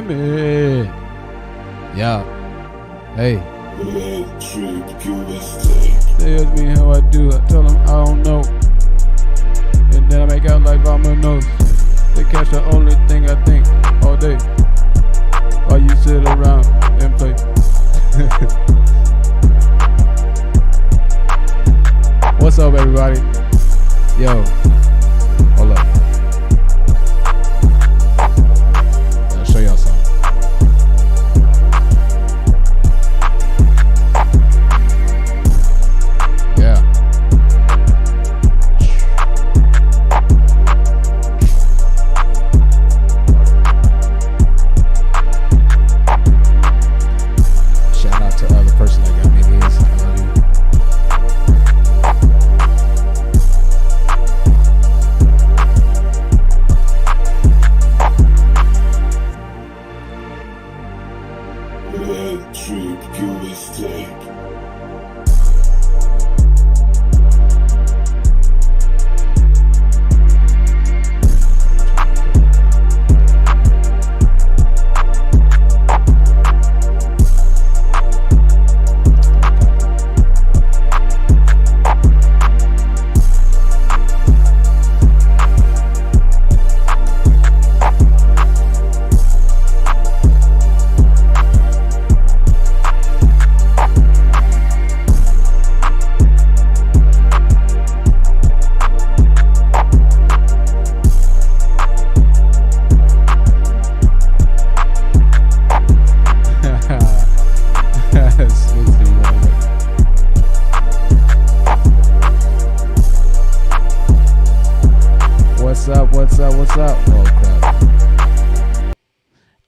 limit. Yeah. Hey. They ask me how I do. I tell them I don't know. And then I make out like I'm a nose. They catch the only thing I think all day. While you sit around and play. What's up, everybody? Yo. Hold up. I'll show y'all something. Yeah. Shout out to the person that got me these. I love you.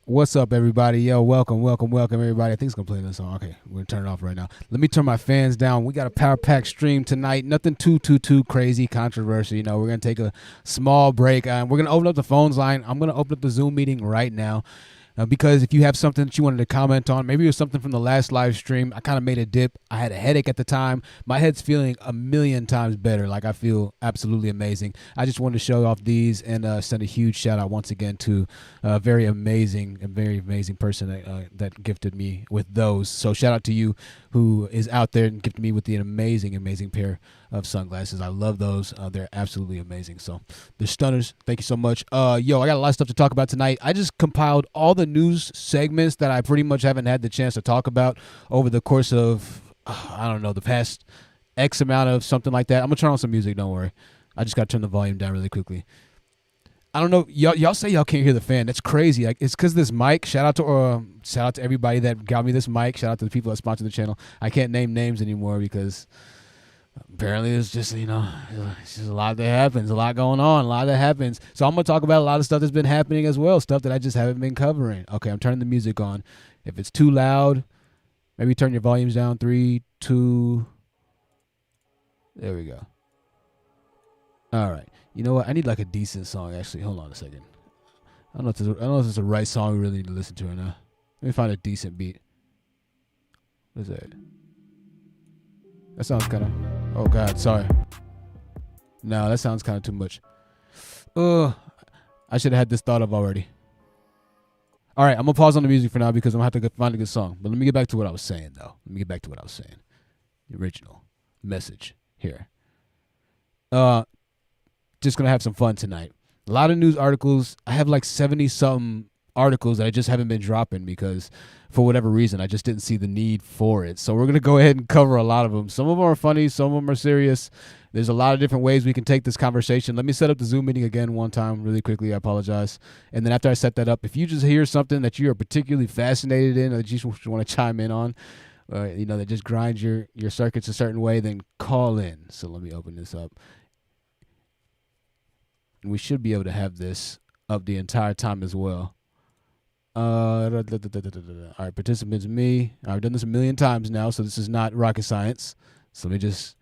What's up, everybody? Yo, welcome, everybody. I think it's gonna play this song. Okay, we're gonna turn it off right now. Let me turn my fans down. We got a power pack stream tonight. Nothing too crazy, controversial. You know, we're gonna take a small break. We're gonna open up the phones line. I'm gonna open up the Zoom meeting right now. Because if you have something that you wanted to comment on, maybe it was something from the last live stream. I kind of made a dip. I had a headache at the time. My head's feeling a million times better. Like, I feel absolutely amazing. I just wanted to show off these and send a huge shout out once again to a very amazing person that gifted me with those. So shout out to you who is out there and gifted me with the amazing pair of sunglasses. I love those. They're absolutely amazing. So they're stunners. Thank you so much. Yo, I got a lot of stuff to talk about tonight. I just compiled all the news segments that I pretty much haven't had the chance to talk about over the course of, I don't know, the past X amount of something like that. I'm going to turn on some music. Don't worry. I just got to turn the volume down really quickly. I don't know. Y'all say y'all can't hear the fan. That's crazy. Like, it's because this mic. Shout out to everybody that got me this mic. Shout out to the people that sponsored the channel. I can't name names anymore because apparently it's just, it's just a lot that happens, a lot going on, a lot that happens. So I'm going to talk about a lot of stuff that's been happening as well, stuff that I just haven't been covering. Okay, I'm turning the music on. If it's too loud, maybe turn your volumes down. 3, 2. There we go. All right. You know what? I need like a decent song, actually. Hold on a second. I don't know if it's the right song we really need to listen to right now. Let me find a decent beat. What is that? That sounds kind of... Oh, God, sorry. No, that sounds kind of too much. I should have had this thought of already. All right, I'm going to pause on the music for now because I'm going to have to find a good song. But let me get back to what I was saying, though. The original message here. Just going to have some fun tonight. A lot of news articles. I have like 70-something articles that I just haven't been dropping because for whatever reason, I just didn't see the need for it. So we're going to go ahead and cover a lot of them. Some of them are funny. Some of them are serious. There's a lot of different ways we can take this conversation. Let me set up the Zoom meeting again one time really quickly. I apologize. And then after I set that up, if you just hear something that you are particularly fascinated in or that you just want to chime in on, that just grinds your circuits a certain way, then call in. So let me open this up. We should be able to have this up the entire time as well. All right, participants, me. I've done this a million times now, so this is not rocket science. So let me just,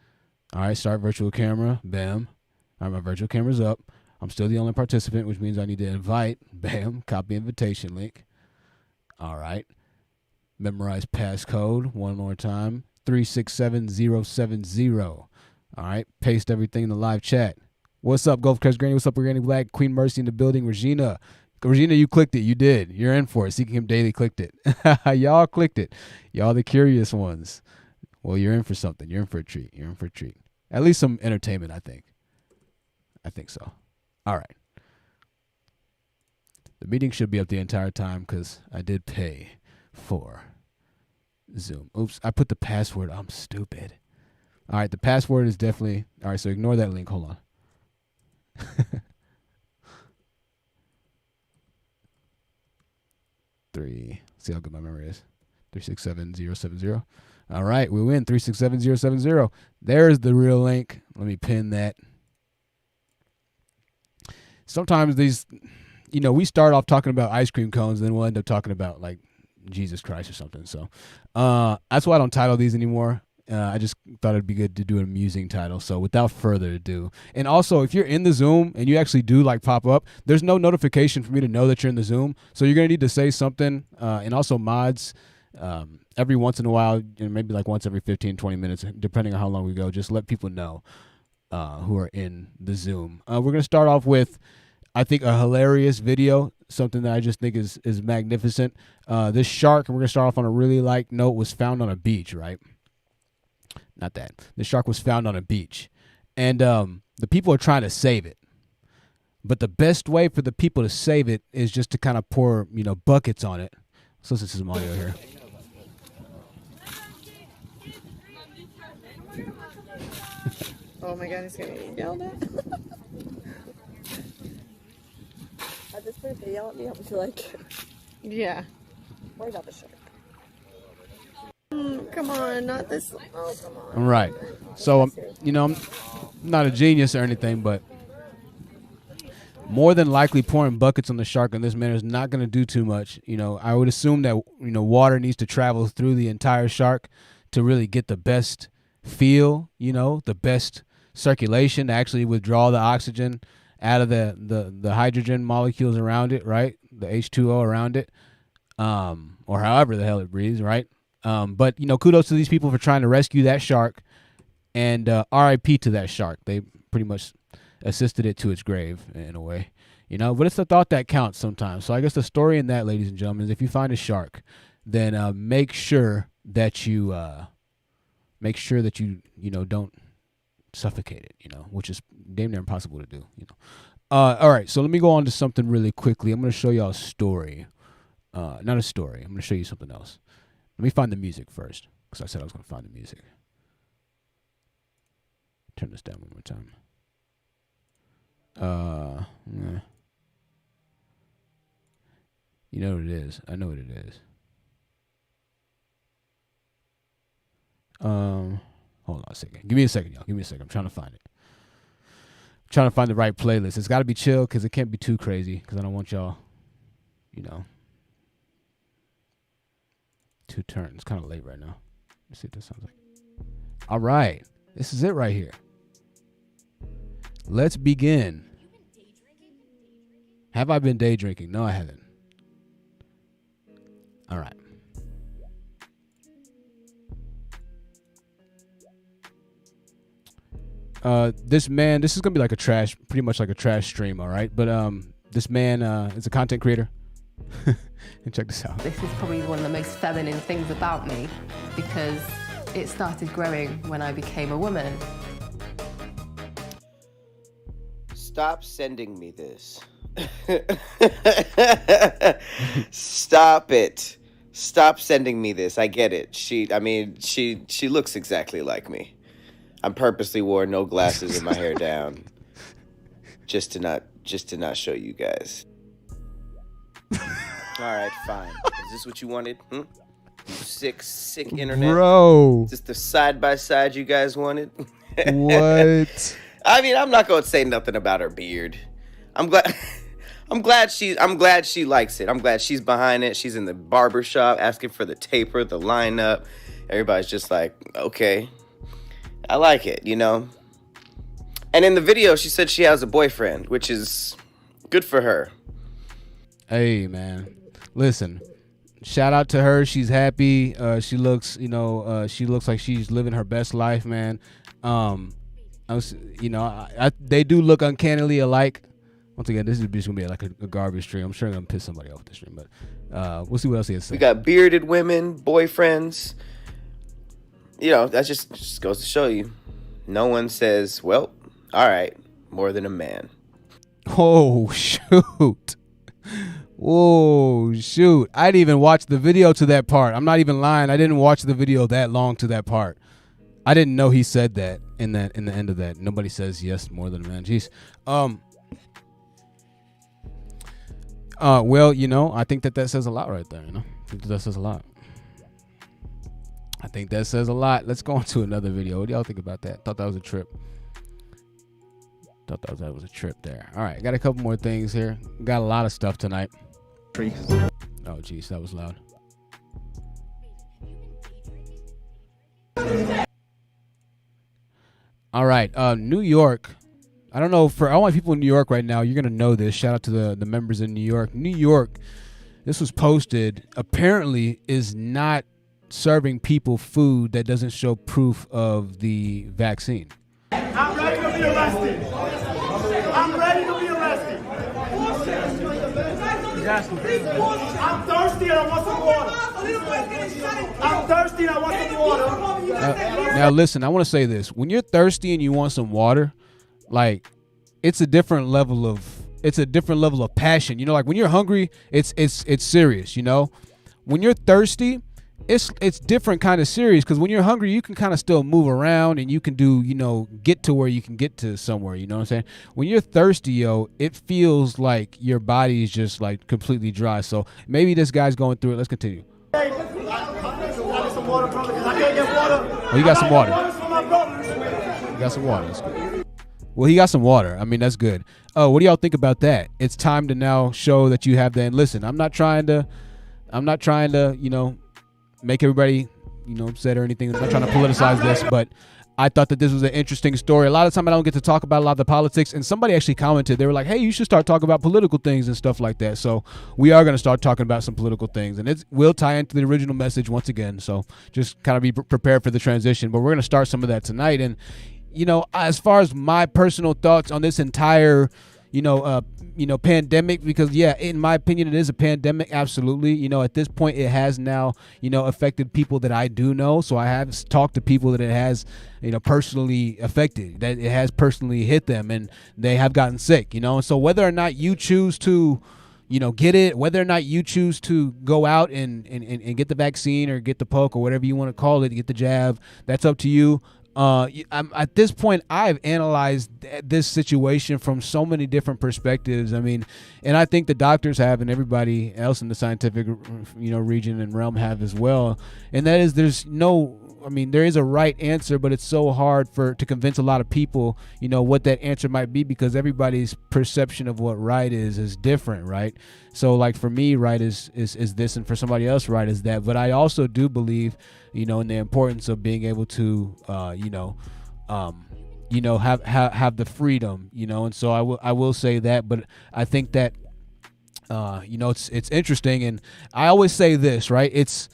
all right, start virtual camera. Bam. All right, my virtual camera's up. I'm still the only participant, which means I need to invite. Bam. Copy invitation link. All right. Memorize passcode one more time. 367070. All right. Paste everything in the live chat. What's up, Gulf Coast Granny? What's up, Granny Black? Queen Mercy in the building. Regina. Regina, you clicked it. You did. You're in for it. Seeking Him Daily clicked it. Y'all clicked it. Y'all the curious ones. Well, you're in for something. You're in for a treat. You're in for a treat. At least some entertainment, I think. I think so. All right. The meeting should be up the entire time because I did pay for Zoom. Oops, I put the password. I'm stupid. All right, the password is definitely... All right, so ignore that link. Hold on. 3. See how good my memory is. 367070. All right, we win. 367070. There's the real link. Let me pin that. Sometimes these, we start off talking about ice cream cones, and then we'll end up talking about like Jesus Christ or something. So that's why I don't title these anymore. I just thought it'd be good to do an amusing title. So without further ado, and also if you're in the Zoom and you actually do like pop up, there's no notification for me to know that you're in the Zoom. So you're going to need to say something. And also mods, every once in a while, maybe like once every 15, 20 minutes, depending on how long we go, just let people know who are in the Zoom. We're going to start off with, I think, a hilarious video, something that I just think is magnificent. This shark, and we're going to start off on a really light note, was found on a beach, right? Not that. The shark was found on a beach. And the people are trying to save it. But the best way for the people to save it is just to kind of pour, buckets on it. So this is some audio here. Oh my god, he's gonna get yelled at. At this point, if they yell at me, I'll be like, yeah. Worry about the shark. Come on, not this. Oh, come on. All right. So, I'm not a genius or anything, but more than likely pouring buckets on the shark in this manner is not going to do too much. I would assume that, water needs to travel through the entire shark to really get the best feel, the best circulation to actually withdraw the oxygen out of the hydrogen molecules around it, right? The H2O around it, or however the hell it breathes, right? But, kudos to these people for trying to rescue that shark, and RIP to that shark. They pretty much assisted it to its grave in a way, but it's the thought that counts sometimes. So I guess the story in that, ladies and gentlemen, is if you find a shark, then make sure that you don't suffocate it, which is damn near impossible to do, all right, so let me go on to something really quickly. I'm going to show y'all a story. Not a story. I'm going to show you something else. Let me find the music first, because I said I was going to find the music. Turn this down one more time. You know what it is. I know what it is. Hold on a second. Give me a second, y'all. Give me a second. I'm trying to find it. I'm trying to find the right playlist. It's got to be chill, because it can't be too crazy, because I don't want y'all, too turned. It's kind of late right now. Let's see what this sounds like. All right. This is it right here. Let's begin. Have I been day drinking? No, I haven't. All right. This man, this is going to be like pretty much like a trash stream, all right? But this man is a content creator. And check this out. This is probably one of the most feminine things about me, because it started growing when I became a woman. Stop sending me this. Stop it. Stop sending me this. I get it. She looks exactly like me. I'm purposely wore no glasses and my hair down just to not show you guys. All right, fine. Is this what you wanted? You sick internet? Bro. Is this the side by side you guys wanted? What? I mean, I'm not gonna say nothing about her beard. I'm glad she likes it. I'm glad she's behind it. She's in the barber shop asking for the taper, the lineup. Everybody's just like, okay, I like it, And in the video, she said she has a boyfriend, which is good for her. Hey, man. Listen, shout out to her. She's happy. She looks, she looks like she's living her best life, man. They do look uncannily alike. Once again, this is just gonna be like a garbage stream. I'm sure I'm gonna piss somebody off with this stream, but we'll see what else he has to say. We got bearded women, boyfriends. You know, that just goes to show you. No one says, well, all right, more than a man. Oh, shoot. Whoa, shoot. I didn't even watch the video to that part. I'm not even lying. I didn't watch the video that long to that part. I didn't know he said that in the end of that. Nobody says yes more than a man. Jeez. Well, you know, I think that says a lot right there, you know. I think that says a lot. I think that says a lot. Let's go on to another video. What do y'all think about that? Thought that was a trip. Thought that was a trip there. All right, got a couple more things here. Got a lot of stuff tonight. Oh, geez, that was loud. All right, New York. I don't know, for all my people in New York right now, you're going to know this. Shout out to the members in New York. New York, this was posted, apparently is not serving people food that doesn't show proof of the vaccine. I'm ready to be arrested. I'm ready to be arrested. I'm thirsty and I want some water. I'm thirsty and I want some water. Now listen, I want to say this. When you're thirsty and you want some water, like it's a different level of passion. You know, like when you're hungry, it's serious, you know. When you're thirsty, it's different kind of serious, because when you're hungry, you can kind of still move around and you can do, you know, get to where you can get to somewhere, you know what I'm saying? When you're thirsty, yo, it feels like your body is just like completely dry. So maybe this guy's going through it. Let's continue. Hey, some water, brother, 'cause I can't get water. Oh, you got some water. You got some water. That's good. Well, he got some water. I mean, that's good. Oh, what do y'all think about that? It's time to now show that you have that. And listen, I'm not trying to, you know, make everybody, you know, upset or anything. I'm not trying to politicize this, but I thought that this was an interesting story. A lot of time I don't get to talk about a lot of the politics, and somebody actually commented. They were like, hey, you should start talking about political things and stuff like that. So we are going to start talking about some political things, and it will tie into the original message once again. So just kind of be prepared for the transition, but we're going to start some of that tonight. And, you know, as far as my personal thoughts on this entire, pandemic, because yeah, in my opinion, it is a pandemic. Absolutely. You know, at this point it has now, you know, affected people that I do know. So I have talked to people that it has, you know, personally affected, that it has personally hit them and they have gotten sick, you know. And so whether or not you choose to, you know, get it, whether or not you choose to go out and get the vaccine or get the poke or whatever you want to call it, get the jab, that's up to you. At this point, I've analyzed this situation from so many different perspectives. I mean, and I think the doctors have, and everybody else in the scientific, you know, region and realm have as well. And that is, there is a right answer, but it's so hard to convince a lot of people, you know, what that answer might be, because everybody's perception of what right is different, right? So like for me, right is this, and for somebody else, right is that. But I also do believe, you know, in the importance of being able to, have the freedom, you know. And so I will say that, but I think that, it's interesting. And I always say this, right? It's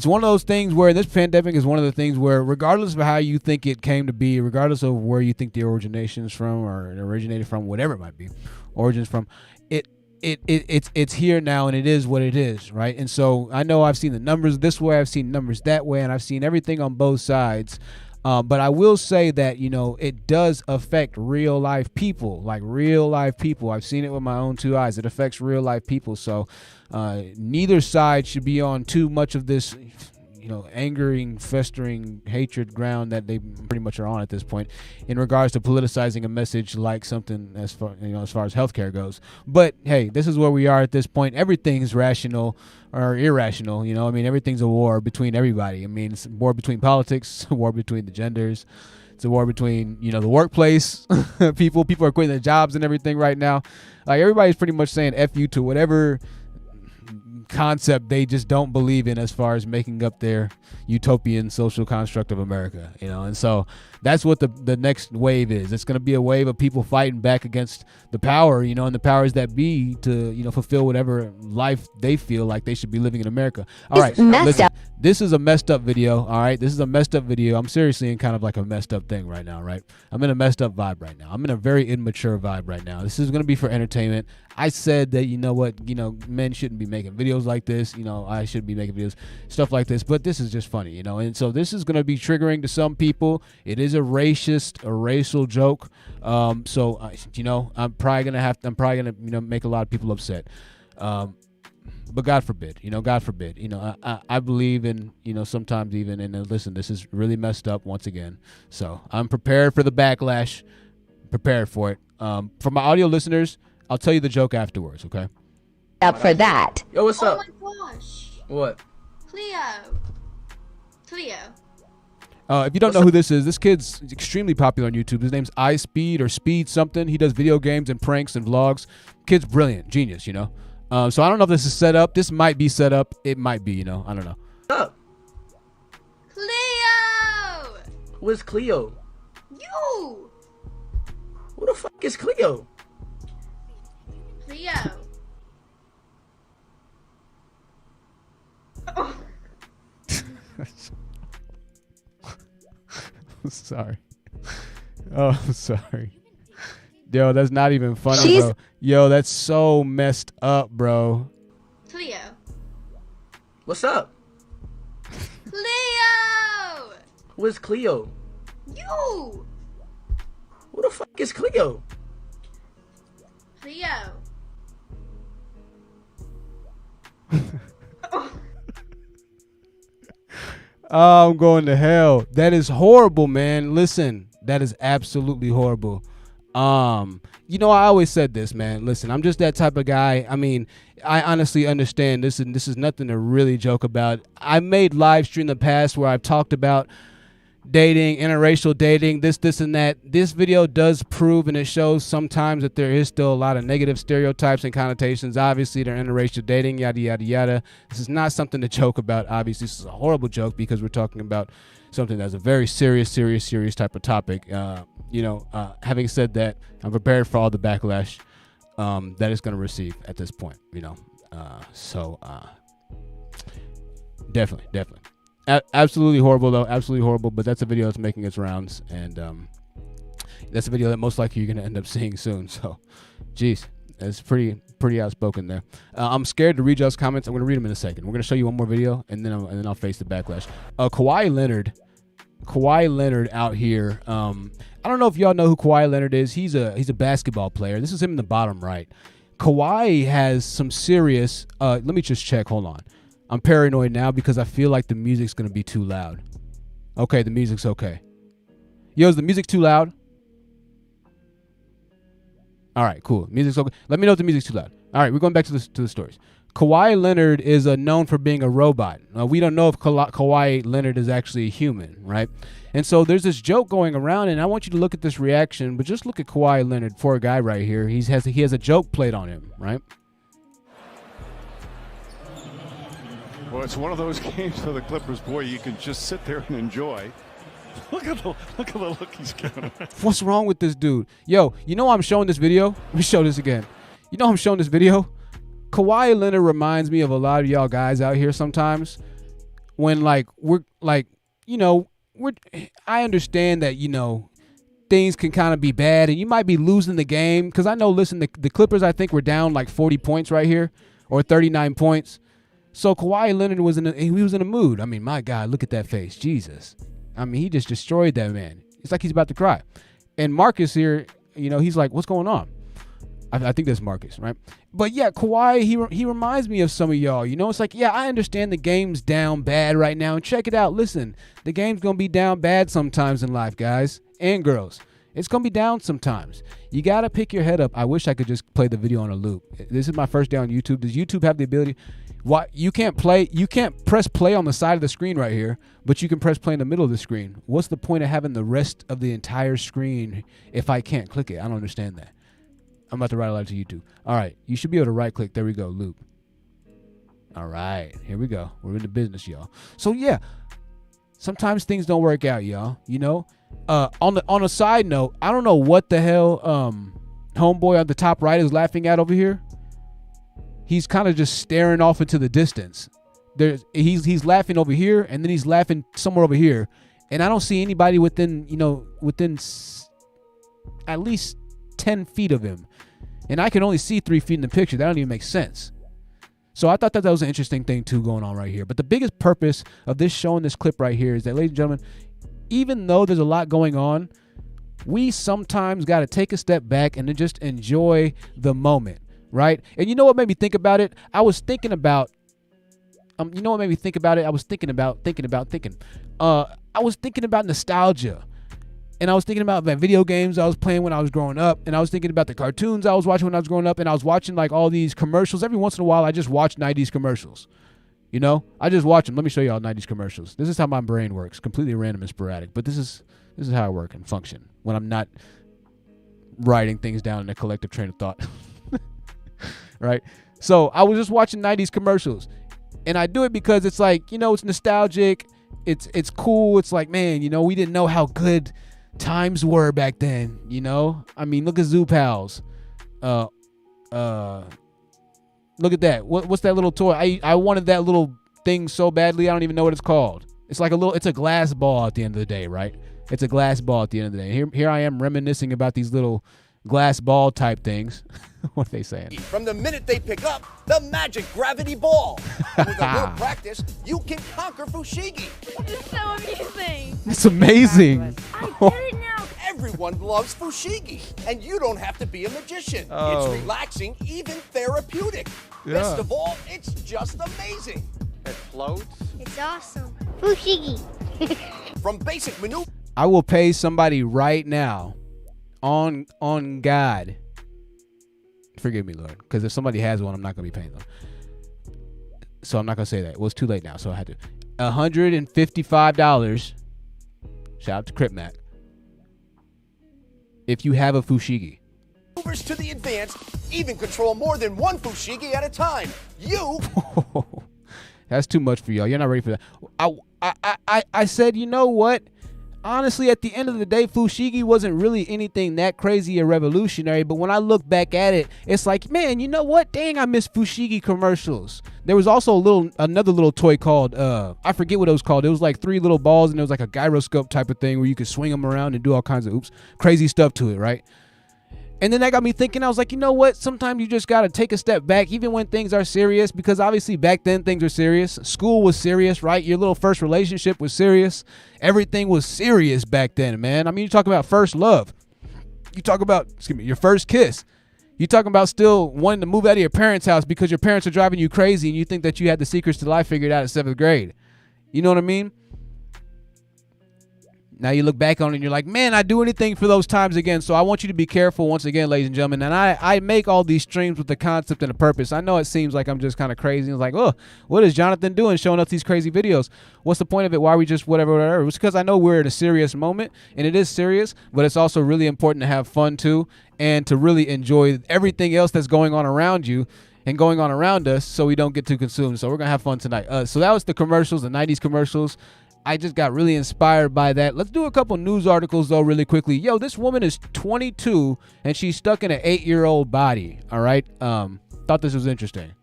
one of those things where this pandemic is one of the things where, regardless of how you think it came to be, regardless of where you think the origination is from or it originated from, whatever it might be, origins from, it's here now, and it is what it is, right? And so I know I've seen the numbers this way, I've seen numbers that way, and I've seen everything on both sides. But I will say that, you know, it does affect real life people, like real life people. I've seen it with my own two eyes. It affects real life people. So neither side should be on too much of this, you know, angering, festering hatred ground that they pretty much are on at this point in regards to politicizing a message like something as far as healthcare goes. But hey, this is where we are at this point. Everything's rational or irrational, you know. I mean, everything's a war between everybody. I mean, it's a war between politics, a war between the genders. It's a war between, you know, the workplace. People are quitting their jobs and everything right now. Like, everybody's pretty much saying F you to whatever concept they just don't believe in as far as making up their utopian social construct of America, you know. And so that's what the next wave is. It's going to be a wave of people fighting back against the power, you know, and the powers that be to, you know, fulfill whatever life they feel like they should be living in America. All right, listen, this is a messed up video. All right, this is a messed up video. I'm seriously in kind of like a messed up thing right now, right? I'm in a messed up vibe right now. I'm in a very immature vibe right now. This is going to be for entertainment. I said that, you know what, you know, men shouldn't be making videos like this. You know, I shouldn't be making videos, stuff like this. But this is just funny, you know. And so this is going to be triggering to some people. It is a racial joke. You know, I'm probably gonna, you know, make a lot of people upset. But God forbid, you know, God forbid, you know, I believe in, you know, sometimes even, and listen, this is really messed up once again. So I'm prepared for the backlash, prepared for it. For my audio listeners, I'll tell you the joke afterwards, okay? Up for that. Yo, what's up? Oh my gosh. What? Cleo. If you don't know who this is, this kid's extremely popular on YouTube. His name's iSpeed or Speed something. He does video games and pranks and vlogs. Kid's brilliant, genius, you know. So I don't know if this is set up. This might be set up. It might be, you know. I don't know. What's up? Cleo! Who is Cleo? You! Who the fuck is Cleo? Cleo. Sorry. Oh, I'm sorry. Yo, that's not even funny, bro. Yo, that's so messed up, bro. Cleo. What's up? Cleo! Who is Cleo? You! Who the fuck is Cleo? Cleo. Oh, I'm going to hell. That is horrible, man. Listen, that is absolutely horrible. You know, I always said this, man. Listen, I'm just that type of guy. I mean, I honestly understand this, and this is nothing to really joke about. I made live stream in the past where I've talked about dating, interracial dating, this and that. This video does prove, and it shows sometimes that there is still a lot of negative stereotypes and connotations. Obviously, they're interracial dating, yada, yada, yada. This is not something to joke about. Obviously, this is a horrible joke because we're talking about something that's a very serious type of topic. Having said that, I'm prepared for all the backlash that it's going to receive at this point, you know. Definitely. Absolutely horrible, though. Absolutely horrible. But that's a video that's making its rounds, and that's a video that most likely you're going to end up seeing soon. So, geez, it's pretty outspoken there. I'm scared to read y'all's comments. I'm going to read them in a second. We're going to show you one more video, and then I'll face the backlash. Kawhi Leonard out here. I don't know if y'all know who Kawhi Leonard is. He's a basketball player. This is him in the bottom right. Kawhi has some serious. Let me just check. Hold on. I'm paranoid now because I feel like the music's going to be too loud. Okay, the music's okay. Yo, is the music too loud? All right, cool. Music's okay. Let me know if the music's too loud. All right, we're going back to the stories. Kawhi Leonard is known for being a robot. We don't know if Kawhi Leonard is actually a human, right? And so there's this joke going around, and I want you to look at this reaction, but just look at Kawhi Leonard, poor guy right here. He has a joke played on him, right? Well, it's one of those games for the Clippers, boy, you can just sit there and enjoy. Look at the look he's giving him. What's wrong with this dude? Yo, you know I'm showing this video? Let me show this again. You know I'm showing this video? Kawhi Leonard reminds me of a lot of y'all guys out here sometimes when I understand that, you know, things can kind of be bad and you might be losing the game. Because I know, listen, the Clippers, I think, were down like 40 points right here or 39 points. So Kawhi Leonard was in a mood. I mean, my God, look at that face. Jesus. I mean, he just destroyed that man. It's like he's about to cry. And Marcus here, you know, he's like, what's going on? I think that's Marcus, right? But yeah, Kawhi, he reminds me of some of y'all. You know, it's like, yeah, I understand the game's down bad right now. And check it out. Listen, the game's going to be down bad sometimes in life, guys and girls. It's going to be down sometimes. You got to pick your head up. I wish I could just play the video on a loop. This is my first day on YouTube. Does YouTube have the ability? Why you can't press play on the side of the screen right here, but you can press play in the middle of the screen. What's the point of having the rest of the entire screen if I can't click it? I don't understand that. I'm about to write a lot to YouTube. All right, you should be able to right click. There we go, loop. All right, here we go. We're in the business, y'all. So yeah, sometimes things don't work out, y'all. You know, on a side note, I don't know what the hell homeboy on the top right is laughing at over here. He's kind of just staring off into the distance. He's laughing over here, and then he's laughing somewhere over here, and I don't see anybody within at least 10 feet of him, and I can only see 3 feet in the picture. That don't even make sense. So I thought that was an interesting thing too going on right here. But the biggest purpose of this show and this clip right here is that, ladies and gentlemen, even though there's a lot going on, we sometimes got to take a step back and then just enjoy the moment, right? And you know what made me think about it? I was thinking about, you know what made me think about it? I was thinking about. I was thinking about nostalgia. And I was thinking about the video games I was playing when I was growing up. And I was thinking about the cartoons I was watching when I was growing up. And I was watching like all these commercials. Every once in a while, I just watch 90s commercials. You know, I just watch them. Let me show y'all 90s commercials. This is how my brain works. Completely random and sporadic. But this is how I work and function when I'm not writing things down in a collective train of thought. Right? So I was just watching 90s commercials. And I do it because it's like, you know, it's nostalgic. It's cool. It's like, man, you know, we didn't know how good times were back then, you know. I mean, look at Zoo Pals. Look at that. What's that little toy? I wanted that little thing so badly. I don't even know what it's called. It's like it's a glass ball at the end of the day, right? It's a glass ball at the end of the day. Here I am reminiscing about these little glass ball type things. What are they saying? From the minute they pick up the magic gravity ball. And with a little practice, you can conquer Fushigi. It's so amusing. It's amazing. I get it now. Everyone loves Fushigi, and you don't have to be a magician. Oh. It's relaxing, even therapeutic. Yeah. Best of all, it's just amazing. It floats. It's awesome. Fushigi. From basic maneuver. I will pay somebody right now on God. Forgive me, Lord, because if somebody has one, I'm not going to be paying them. So I'm not going to say that. Well, it's too late now, so I had to. $155. Shout out to Crip Mac. If you have a Fushigi. Maneuvers to the advanced, even control more than one Fushigi at a time. You. That's too much for y'all. You're not ready for that. I said, you know what? Honestly, at the end of the day, Fushigi wasn't really anything that crazy or revolutionary. But when I look back at it, it's like, man, you know what? Dang, I miss Fushigi commercials. There was also another little toy called, I forget what it was called. It was like 3 little balls, and it was like a gyroscope type of thing where you could swing them around and do all kinds of crazy stuff to it, right? And then that got me thinking. I was like, you know what? Sometimes you just got to take a step back, even when things are serious, because obviously back then things were serious. School was serious, right? Your little first relationship was serious. Everything was serious back then, man. I mean, you talk about first love. You talk about, your first kiss. You talking about still wanting to move out of your parents' house because your parents are driving you crazy and you think that you had the secrets to life figured out at 7th grade. You know what I mean? Now you look back on it and you're like, man, I'd do anything for those times again. So I want you to be careful once again, ladies and gentlemen. And I make all these streams with the concept and a purpose. I know it seems like I'm just kind of crazy. It's like, oh, what is Jonathan doing showing us these crazy videos? What's the point of it? Why are we just whatever? It's because I know we're in a serious moment, and it is serious, but it's also really important to have fun too and to really enjoy everything else that's going on around you and going on around us so we don't get too consumed. So we're going to have fun tonight. So that was the commercials, the 90s commercials. I just got really inspired by that. Let's do a couple news articles, though, really quickly. Yo, this woman is 22, and she's stuck in an 8-year-old body, all right? Thought this was interesting.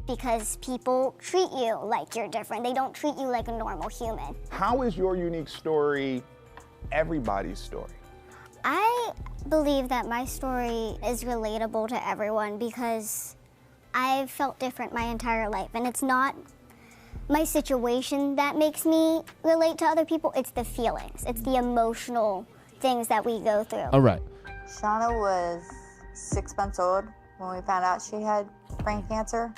Because people treat you like you're different. They don't treat you like a normal human. How is your unique story everybody's story? I believe that my story is relatable to everyone because I've felt different my entire life, and it's not my situation that makes me relate to other people. It's the feelings. It's the emotional things that we go through. All right. Shauna was 6 months old when we found out she had brain cancer.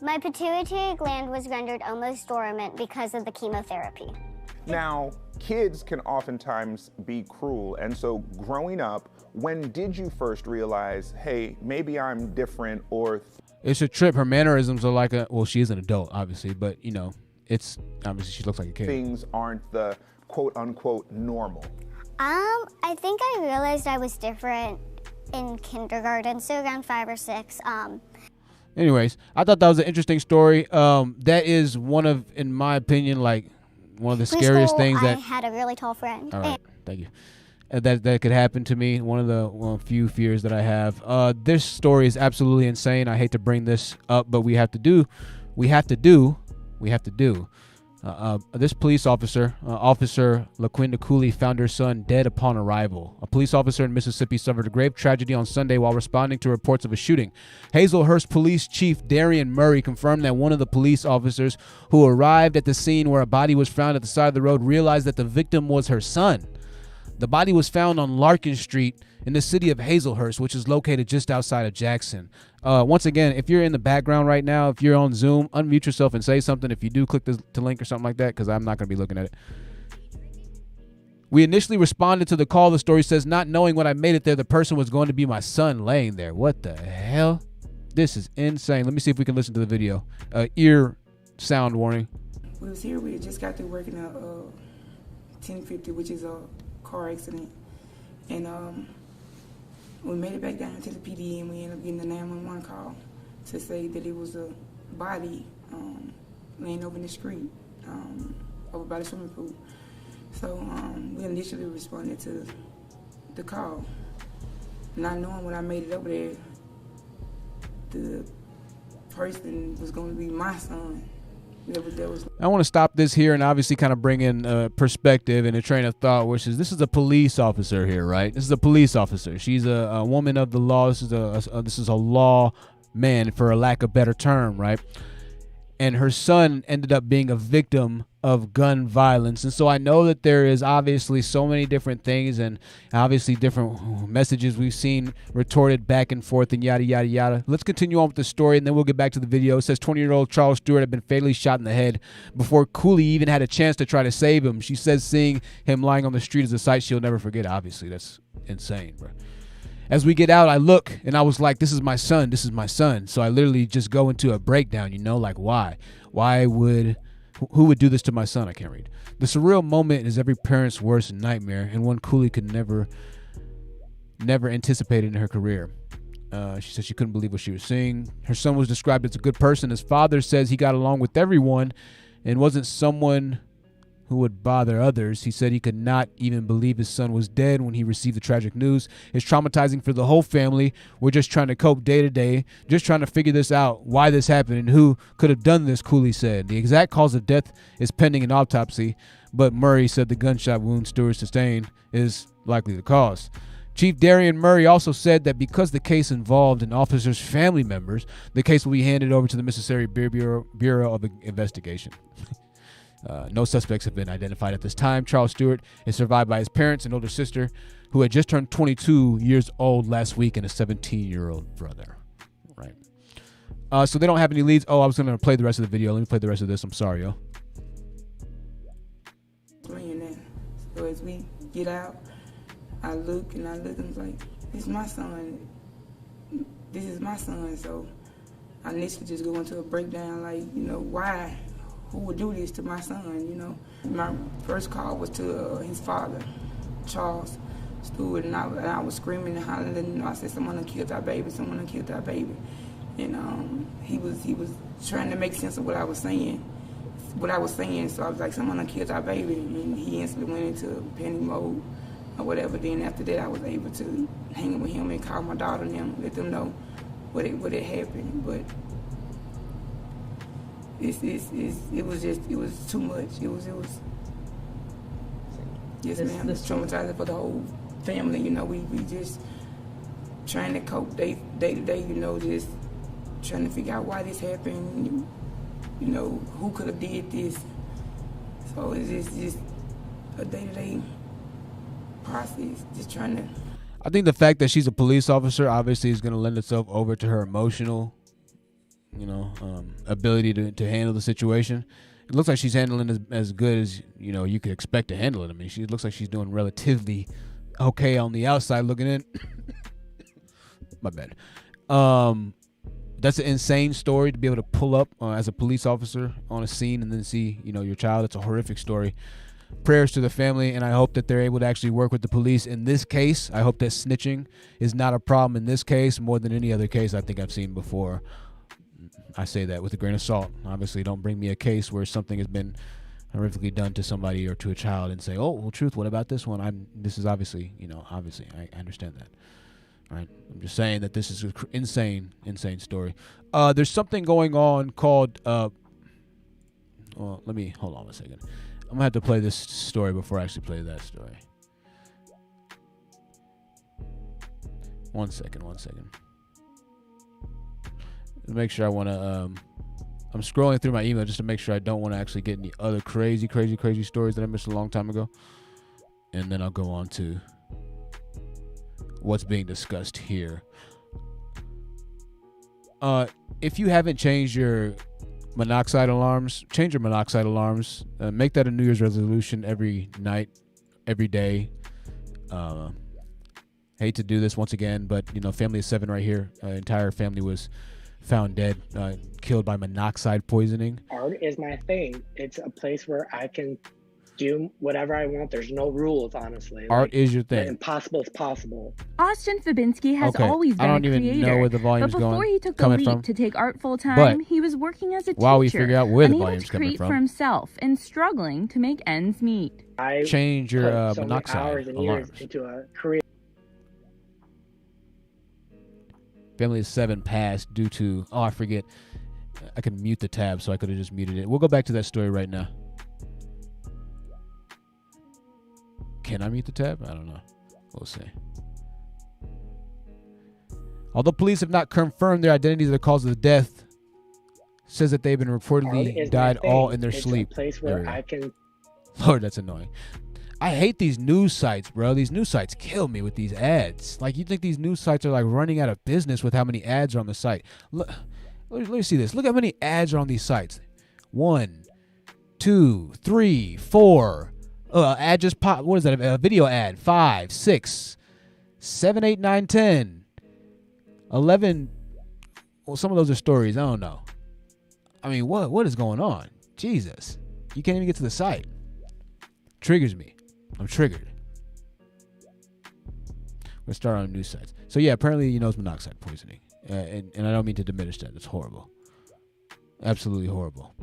My pituitary gland was rendered almost dormant because of the chemotherapy. Now, kids can oftentimes be cruel, and so growing up, when did you first realize, hey, maybe I'm different, or it's a trip. Her mannerisms are like well, she is an adult, obviously, but, you know, it's obviously she looks like a kid. Things aren't the quote-unquote normal? I think I realized I was different in kindergarten, so around 5 or 6. Anyways, I thought that was an interesting story. That is one of, in my opinion, like one of the scariest things I that. had a really tall friend. All right, thank you. That could happen to me. One of the few fears that I have. This story is absolutely insane. I hate to bring this up, but we have to do. This police officer, Officer LaQuinda Cooley, found her son dead upon arrival. A police officer in Mississippi suffered a grave tragedy on Sunday while responding to reports of a shooting. Hazelhurst Police Chief Darian Murray confirmed that one of the police officers who arrived at the scene where a body was found at the side of the road realized that the victim was her son. The body was found on Larkin Street in the city of Hazelhurst, which is located just outside of Jackson. Once again, if you're in the background right now, if you're on Zoom, unmute yourself and say something. If you do, click the link or something like that, because I'm not going to be looking at it. We initially responded to the call, the story says, not knowing when I made it there, the person was going to be my son laying there. What the hell? This is insane. Let me see if we can listen to the video. Ear sound warning. We was here. We had just got through working at 1050, which is a car accident, and we made it back down to the PD, and we ended up getting the 911 call to say that it was a body laying over in the street, over by the swimming pool. So we initially responded to the call, not knowing when I made it over there, the person was going to be my son. I want to stop this here and obviously kind of bring in perspective and a train of thought, which is this is a police officer here, right? This is a police officer. She's a woman of the law. This is a law man, for a lack of better term, right? And her son ended up being a victim of gun violence. And so I know that there is obviously so many different things and obviously different messages we've seen retorted back and forth and yada, yada, yada. Let's continue on with the story and then we'll get back to the video. It says 20-year-old Charles Stewart had been fatally shot in the head before Cooley even had a chance to try to save him. She says seeing him lying on the street is a sight she'll never forget. Obviously, that's insane, bro. As we get out, I look and I was like, this is my son. This is my son. So I literally just go into a breakdown, like why? Who would do this to my son? I can't read. The surreal moment is every parent's worst nightmare and one Cooley could never anticipate in her career. She said she couldn't believe what she was seeing. Her son was described as a good person. His father says he got along with everyone and wasn't someone who would bother others. He said he could not even believe his son was dead when he received the tragic news. It's traumatizing for the whole family. We're just trying to cope day to day, just trying to figure this out, why this happened and who could have done this, Cooley said. The exact cause of death is pending an autopsy, but Murray said the gunshot wound Stewart sustained is likely the cause. Chief Darian Murray also said that because the case involved an officer's family members, the case will be handed over to the Mississippi Bureau of Investigation. No suspects have been identified at this time. Charles Stewart is survived by his parents and older sister, who had just turned 22 years old last week, and a 17-year-old brother. Right. So they don't have any leads. Oh, I was going to play the rest of the video. Let me play the rest of this. I'm sorry, yo. So as we get out, I look and I'm like, this is my son. This is my son. So I initially just go into a breakdown, like, why? Who would do this to my son, My first call was to his father, Charles Stewart, and I was screaming and hollering, I said, someone done killed our baby, someone done killed our baby. And he was trying to make sense of what I was saying. So I was like, someone done killed our baby, and he instantly went into panic mode or whatever. Then after that, I was able to hang with him and call my daughter and them, let them know what had happened. But it was too much. It was yes, ma'am. It's traumatizing for the whole family. We just trying to cope day to day. Just trying to figure out why this happened. Who could have did this. So it's just a day to day process. Just trying to. I think the fact that she's a police officer obviously is going to lend itself over to her emotional ability to handle the situation. It looks like she's handling as good as, you could expect to handle it. I mean, she looks like she's doing relatively okay on the outside looking in. My bad. That's an insane story to be able to pull up as a police officer on a scene and then see, your child. It's a horrific story. Prayers to the family, and I hope that they're able to actually work with the police in this case. I hope that snitching is not a problem in this case more than any other case I think I've seen before. I say that with a grain of salt. Obviously, don't bring me a case where something has been horrifically done to somebody or to a child and say, oh, well, truth, what about this one? This is obviously, obviously, I understand that. All right. I'm just saying that this is an insane story. There's something going on called, well, let me, hold on a second. I'm going to have to play this story before I actually play that story. One second. Make sure I want to, I'm scrolling through my email just to make sure I don't want to actually get any other crazy stories that I missed a long time ago. And then I'll go on to what's being discussed here. If you haven't changed your monoxide alarms, change your monoxide alarms. Make that a New Year's resolution every night, every day. Hate to do this once again, but family of 7 right here. Entire family was found dead, killed by monoxide poisoning. Art is my thing. It's a place where I can do whatever I want. There's no rules, honestly. Art is your thing. Impossible is possible. Austin Fabinski has always been a creator. I don't even know where the volume's going. But before he took the leap to take art full time, he was working as a teacher. While we figure out where the volume's coming from, for himself and struggling to make ends meet. Change your monoxide hours and years alarms. Into a career. Family of 7 passed due to, I forget. I can mute the tab, so I could have just muted it. We'll go back to that story right now. Can I mute the tab? I don't know. We'll see. Although police have not confirmed their identities or the cause of the death, says that they've been reportedly died all in their sleep. A place where I can. Lord, that's annoying. I hate these news sites, bro. These news sites kill me with these ads. Like, you think these news sites are like running out of business with how many ads are on the site. Look, let me see this. Look how many ads are on these sites. 1, 2, 3, 4. Ad just pop. What is that? A video ad. 5, 6, 7, 8, 9, 10, 11. Well, some of those are stories. I don't know. I mean, what is going on? Jesus. You can't even get to the site. Triggers me. I'm triggered. We'll start on news sites. So yeah, apparently it's monoxide poisoning, and I don't mean to diminish that. It's horrible, absolutely horrible.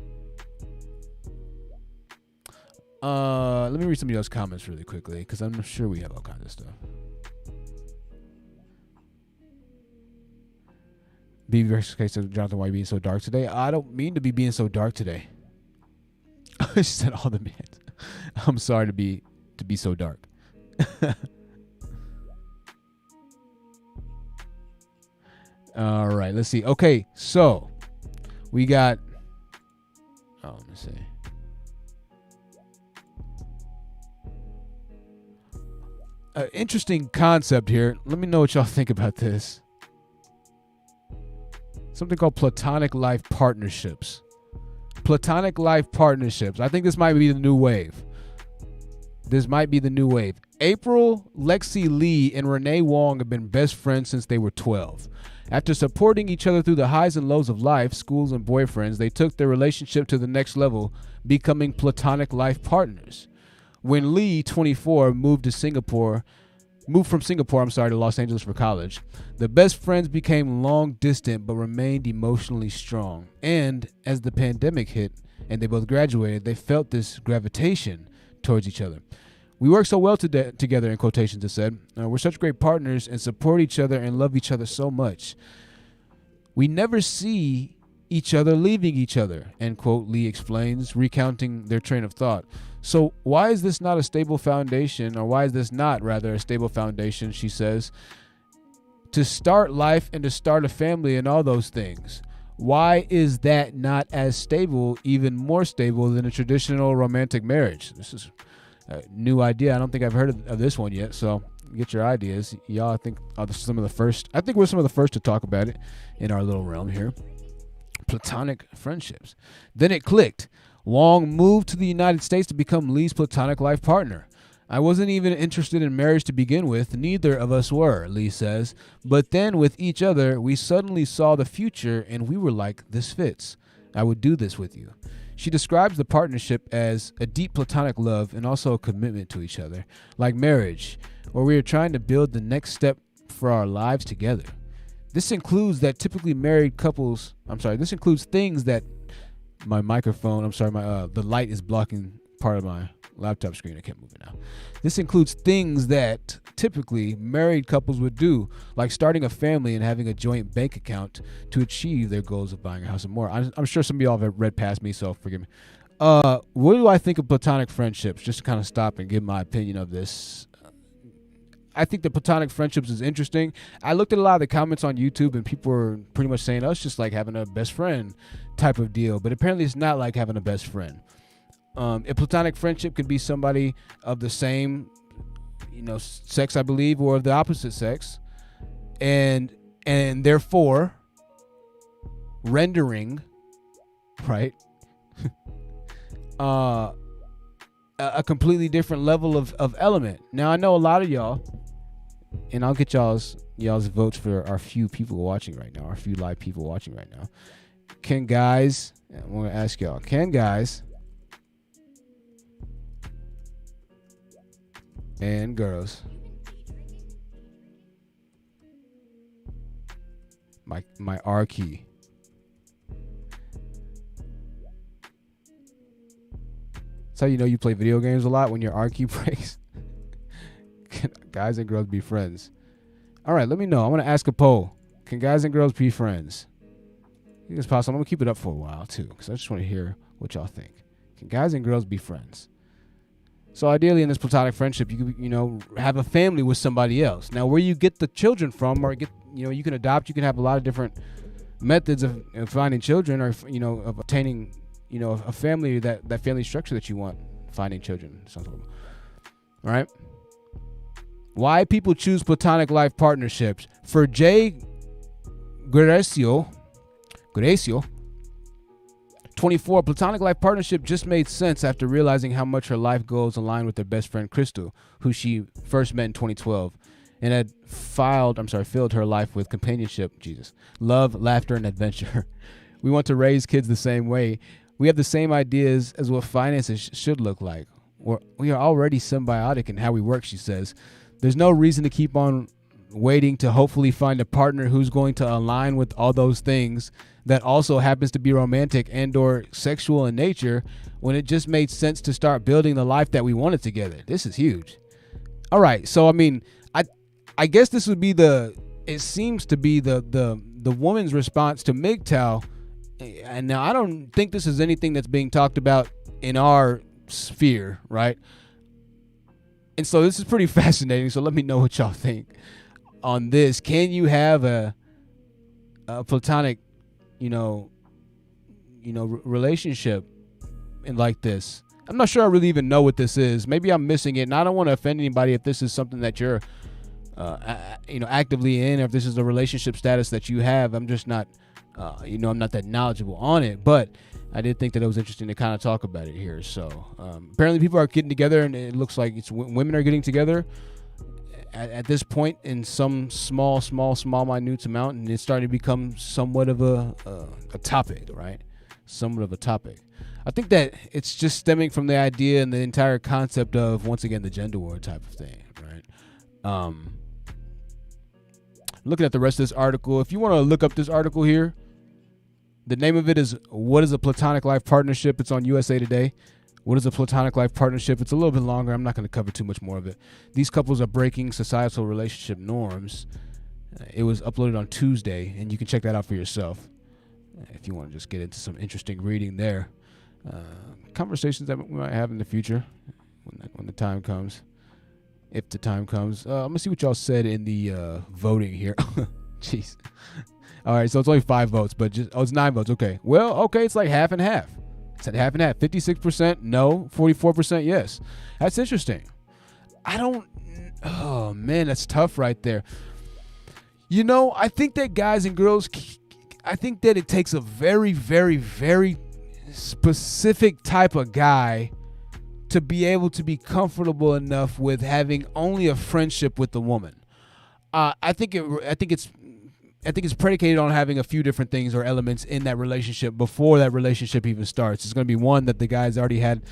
Let me read some of those comments really quickly because I'm sure we have all kinds of stuff. B versus case of Jonathan, why are you being so dark today? I don't mean to be being so dark today. I said all the men. I'm sorry to be so dark. All right, let's see. Okay, so we got. Oh, let me see. Interesting concept here. Let me know what y'all think about this. Something called platonic life partnerships. Platonic life partnerships. I think this might be the new wave. April, Lexi Lee, and Renee Wong have been best friends since they were 12. After supporting each other through the highs and lows of life, schools, and boyfriends, they took their relationship to the next level, becoming platonic life partners. When Lee, 24, moved from Singapore, to Los Angeles for college, the best friends became long distant but remained emotionally strong. And as the pandemic hit and they both graduated, they felt this gravitation towards each other. We work so well together, in quotations it said. We're such great partners and support each other and love each other so much. We never see each other leaving each other, end quote, Lee explains, recounting their train of thought. So why is this not a stable foundation, or why is this not, rather, a stable foundation, she says, to start life and to start a family and all those things? Why is that not as stable, even more stable than a traditional romantic marriage? This is a new idea. I don't think I've heard of this one yet, so get your ideas. Y'all, I think, are some of the first. I think we're some of the first to talk about it in our little realm here. Platonic friendships. Then it clicked. Wong moved to the United States to become Lee's platonic life partner. I wasn't even interested in marriage to begin with. Neither of us were, Lee says. But then with each other, we suddenly saw the future and we were like, this fits. I would do this with you. She describes the partnership as a deep platonic love and also a commitment to each other, like marriage, where we are trying to build the next step for our lives together. This includes that typically married couples. This includes things that my microphone. The light is blocking part of my laptop screen. I can't move it now. This includes things that typically married couples would do, like starting a family and having a joint bank account to achieve their goals of buying a house and more. I'm sure some of y'all have read past me, so forgive me. What do I think of platonic friendships? Just to kind of stop and give my opinion of this. I think the platonic friendships is interesting. I looked at a lot of the comments on YouTube, and people were pretty much saying, it's just like having a best friend type of deal. But apparently it's not like having a best friend. A platonic friendship could be somebody of the same, sex, I believe, or of the opposite sex. And therefore rendering, right, a completely different level of element. Now, I know a lot of y'all, and I'll get y'all's votes for our few people watching right now, our few live people watching right now. I'm going to ask y'all, can guys and girls, my R key, that's how you know you play video games a lot, when your R key breaks. Can guys and girls be friends? All right, let me know. I want to ask a poll. Can guys and girls be friends? I think it's possible. I'm going to keep it up for a while, too, because I just want to hear what y'all think. Can guys and girls be friends? So ideally, in this platonic friendship, you could, have a family with somebody else. Now, where you get the children from, or you can adopt. You can have a lot of different methods of finding children, or of obtaining, a family, that family structure that you want. Finding children. Sounds horrible. All right. Why people choose platonic life partnerships? For Jay Guercio, 24, platonic life partnership just made sense after realizing how much her life goals align with her best friend Crystal, who she first met in 2012, and had filled her life with companionship, love, laughter, and adventure. We want to raise kids the same way. We have the same ideas as what finances should look like. We are already symbiotic in how we work, she says. There's no reason to keep on waiting to hopefully find a partner who's going to align with all those things that also happens to be romantic and or sexual in nature, when it just made sense to start building the life that we wanted together. This is huge. All right, so I guess this would be the woman's response to MGTOW. And now I don't think this is anything that's being talked about in our sphere, right? And so this is pretty fascinating. So let me know what y'all think on this. Can you have a platonic, relationship and like this? I'm not sure I really even know what this is. Maybe I'm missing it, and I don't want to offend anybody if this is something that you're, actively in, or if this is a relationship status that you have. I'm just not, I'm not that knowledgeable on it, but I did think that it was interesting to kind of talk about it here. So apparently people are getting together, and it looks like women are getting together at this point in some small minute amount, and it's starting to become somewhat of a topic, right? Somewhat of a topic. I think that it's just stemming from the idea and the entire concept of, once again, the gender war type of thing, right? Looking at the rest of this article, if you want to look up this article here, the name of it is What is a Platonic Life Partnership? It's on USA Today. What is a platonic life partnership? It's a little bit longer. I'm not going to cover too much more of it. These couples are breaking societal relationship norms. It was uploaded on Tuesday, and you can check that out for yourself if you want to just get into some interesting reading there. Conversations that we might have in the future when the time comes. If the time comes. I'm going to see what y'all said in the voting here. Jeez. All right, so it's only 5 votes, but it's 9 votes. Okay. Well, okay, it's like half and half. It's at half and half. 56% no, 44% yes. That's interesting. Oh, man, that's tough right there. I think that guys and girls, I think that it takes a very, very, very specific type of guy to be able to be comfortable enough with having only a friendship with the woman. I think it's predicated on having a few different things or elements in that relationship before that relationship even starts. It's going to be one that the guy's already had,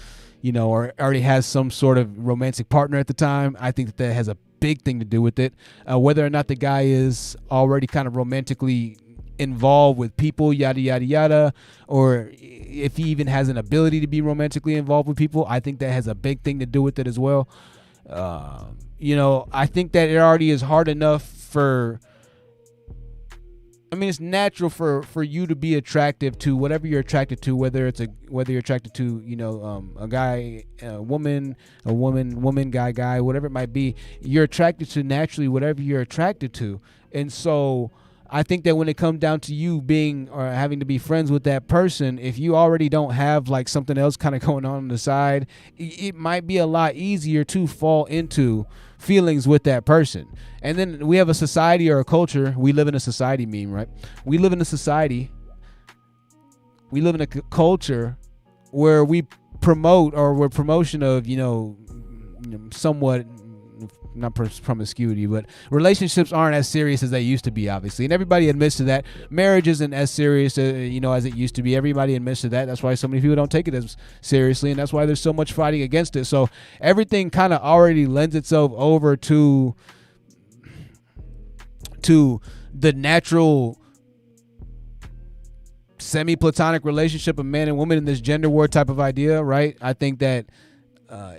or already has some sort of romantic partner at the time. I think that has a big thing to do with it. Whether or not the guy is already kind of romantically involved with people, yada, yada, yada, or if he even has an ability to be romantically involved with people, I think that has a big thing to do with it as well. I think that it already is hard enough it's natural for you to be attractive to whatever you're attracted to, whether you're attracted to, a guy, a woman, guy, whatever it might be. You're attracted to naturally whatever you're attracted to. And so I think that when it comes down to you being or having to be friends with that person, if you already don't have like something else kind of going on the side, it might be a lot easier to fall into feelings with that person. And then we have a society or a culture. We live in a society meme, right? We live in a society. We live in a culture where we promote or we're promotion of, somewhat, not promiscuity, but relationships aren't as serious as they used to be, obviously. And everybody admits to that. Marriage isn't as serious, as it used to be. Everybody admits to that. That's why so many people don't take it as seriously. And that's why there's so much fighting against it. So everything kind of already lends itself over to the natural semi-platonic relationship of man and woman in this gender war type of idea, right? I think that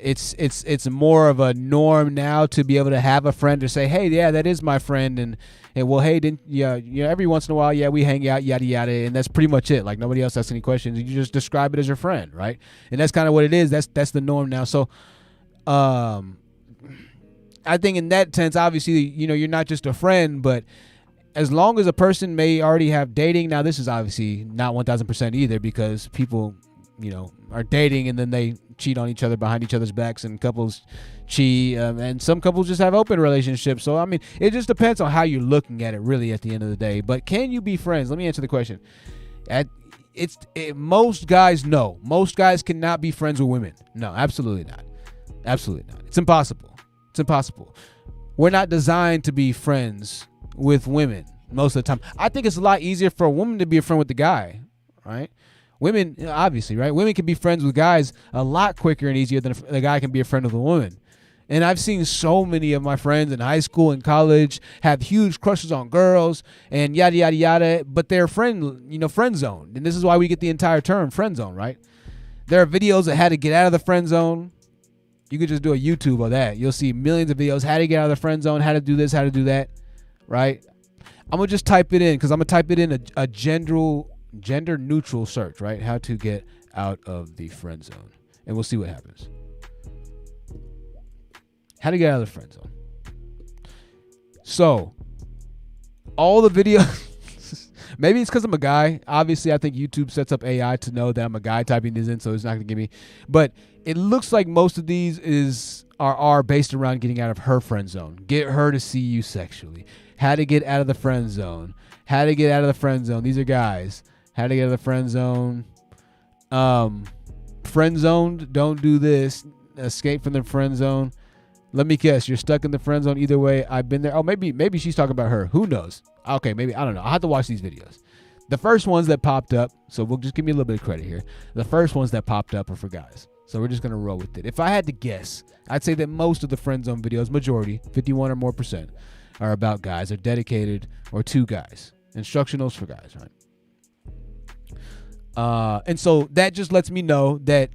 it's more of a norm now to be able to have a friend to say, hey, yeah, that is my friend, and well, hey, every once in a while, yeah, we hang out, yada yada, and that's pretty much it. Like nobody else asks any questions. You just describe it as your friend, right? And that's kind of what it is. That's the norm now. So, I think in that sense, obviously, you're not just a friend, but as long as a person may already have dating. Now, this is obviously not 1,000% either, because people, are dating and then they cheat on each other behind each other's backs, and couples cheat, and some couples just have open relationships. So, it just depends on how you're looking at it, really, at the end of the day. But can you be friends? Let me answer the question. Most guys, no. Most guys cannot be friends with women. No, absolutely not. Absolutely not. It's impossible. It's impossible. We're not designed to be friends with women most of the time. I think it's a lot easier for a woman to be a friend with the guy, right? Women, obviously, right? Women can be friends with guys a lot quicker and easier than a guy can be a friend with a woman. And I've seen so many of my friends in high school and college have huge crushes on girls and yada, yada, yada, but they're friend zoned. And this is why we get the entire term friend zone, right? There are videos of how to get out of the friend zone. You could just do a YouTube of that. You'll see millions of videos, how to get out of the friend zone, how to do this, how to do that, right? I'm going to just type it in, because I'm going to type it in a gender neutral search, right? How to get out of the friend zone. And we'll see what happens. How to get out of the friend zone. So, all the videos, maybe it's because I'm a guy. Obviously, I think YouTube sets up AI to know that I'm a guy typing these in, so it's not going to give me. But it looks like most of these are based around getting out of her friend zone. Get her to see you sexually. How to get out of the friend zone. How to get out of the friend zone. These are guys. How to get out of the friend zone. Friend zoned. Don't do this. Escape from the friend zone. Let me guess. You're stuck in the friend zone either way. I've been there. Oh, maybe she's talking about her. Who knows? Okay, maybe. I don't know. I'll have to watch these videos. The first ones that popped up, so we'll just give me a little bit of credit here. The first ones that popped up are for guys. So we're just going to roll with it. If I had to guess, I'd say that most of the friend zone videos, majority, 51 or more %, are about guys, are dedicated or to guys. Instructionals for guys, right? And so that just lets me know that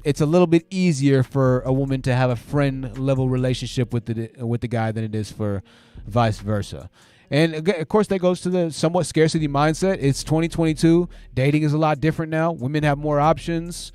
it's a little bit easier for a woman to have a friend level relationship with the guy than it is for vice versa. And of course, that goes to the somewhat scarcity mindset. It's 2022. Dating is a lot different now. Women have more options.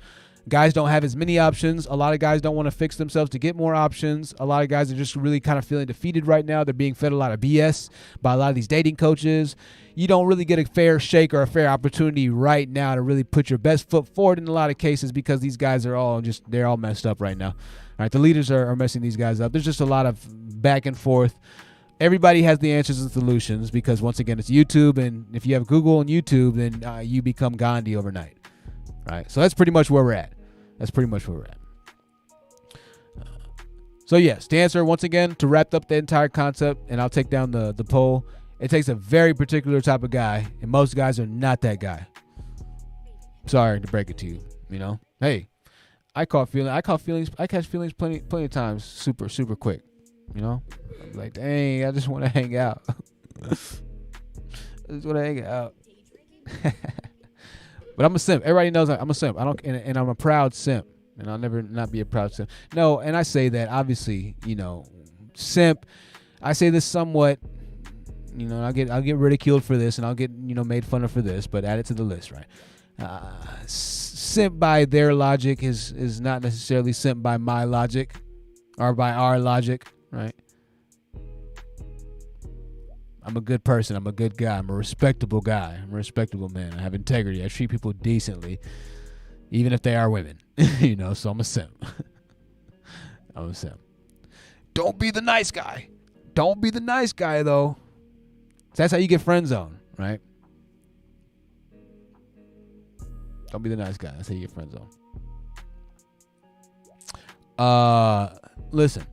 Guys don't have as many options. A lot of guys don't want to fix themselves to get more options. A lot of guys are just really kind of feeling defeated right now. They're being fed a lot of BS by a lot of these dating coaches. You don't really get a fair shake or a fair opportunity right now to really put your best foot forward in a lot of cases, because these guys are they're all messed up right now. All right, the leaders are messing these guys up. There's just a lot of back and forth. Everybody has the answers and solutions, because once again, it's YouTube, and if you have Google and YouTube, then you become Gandhi overnight, right? So that's pretty much where we're at. So yes, to answer once again, to wrap up the entire concept, and I'll take down the poll, it takes a very particular type of guy, and most guys are not that guy. Sorry to break it to you, Hey, I catch feelings plenty of times super quick. You know, I'm like, dang, I just want to hang out. I just want to hang out. But I'm a simp. Everybody knows I'm a simp. I don't, and I'm a proud simp, and I'll never not be a proud simp. No, and I say that obviously, you know, simp. I say this somewhat, you know, I'll get ridiculed for this, and I'll get, you know, made fun of for this, but add it to the list, right? Simp by their logic is not necessarily simp by my logic, or by our logic, right? I'm a good person. I'm a good guy. I'm a respectable guy. I'm a respectable man. I have integrity. I treat people decently, even if they are women. You know, so I'm a simp. I'm a simp. Don't be the nice guy. Don't be the nice guy, though. That's how you get friend zone, right? Don't be the nice guy. That's how you get friend zone. Listen,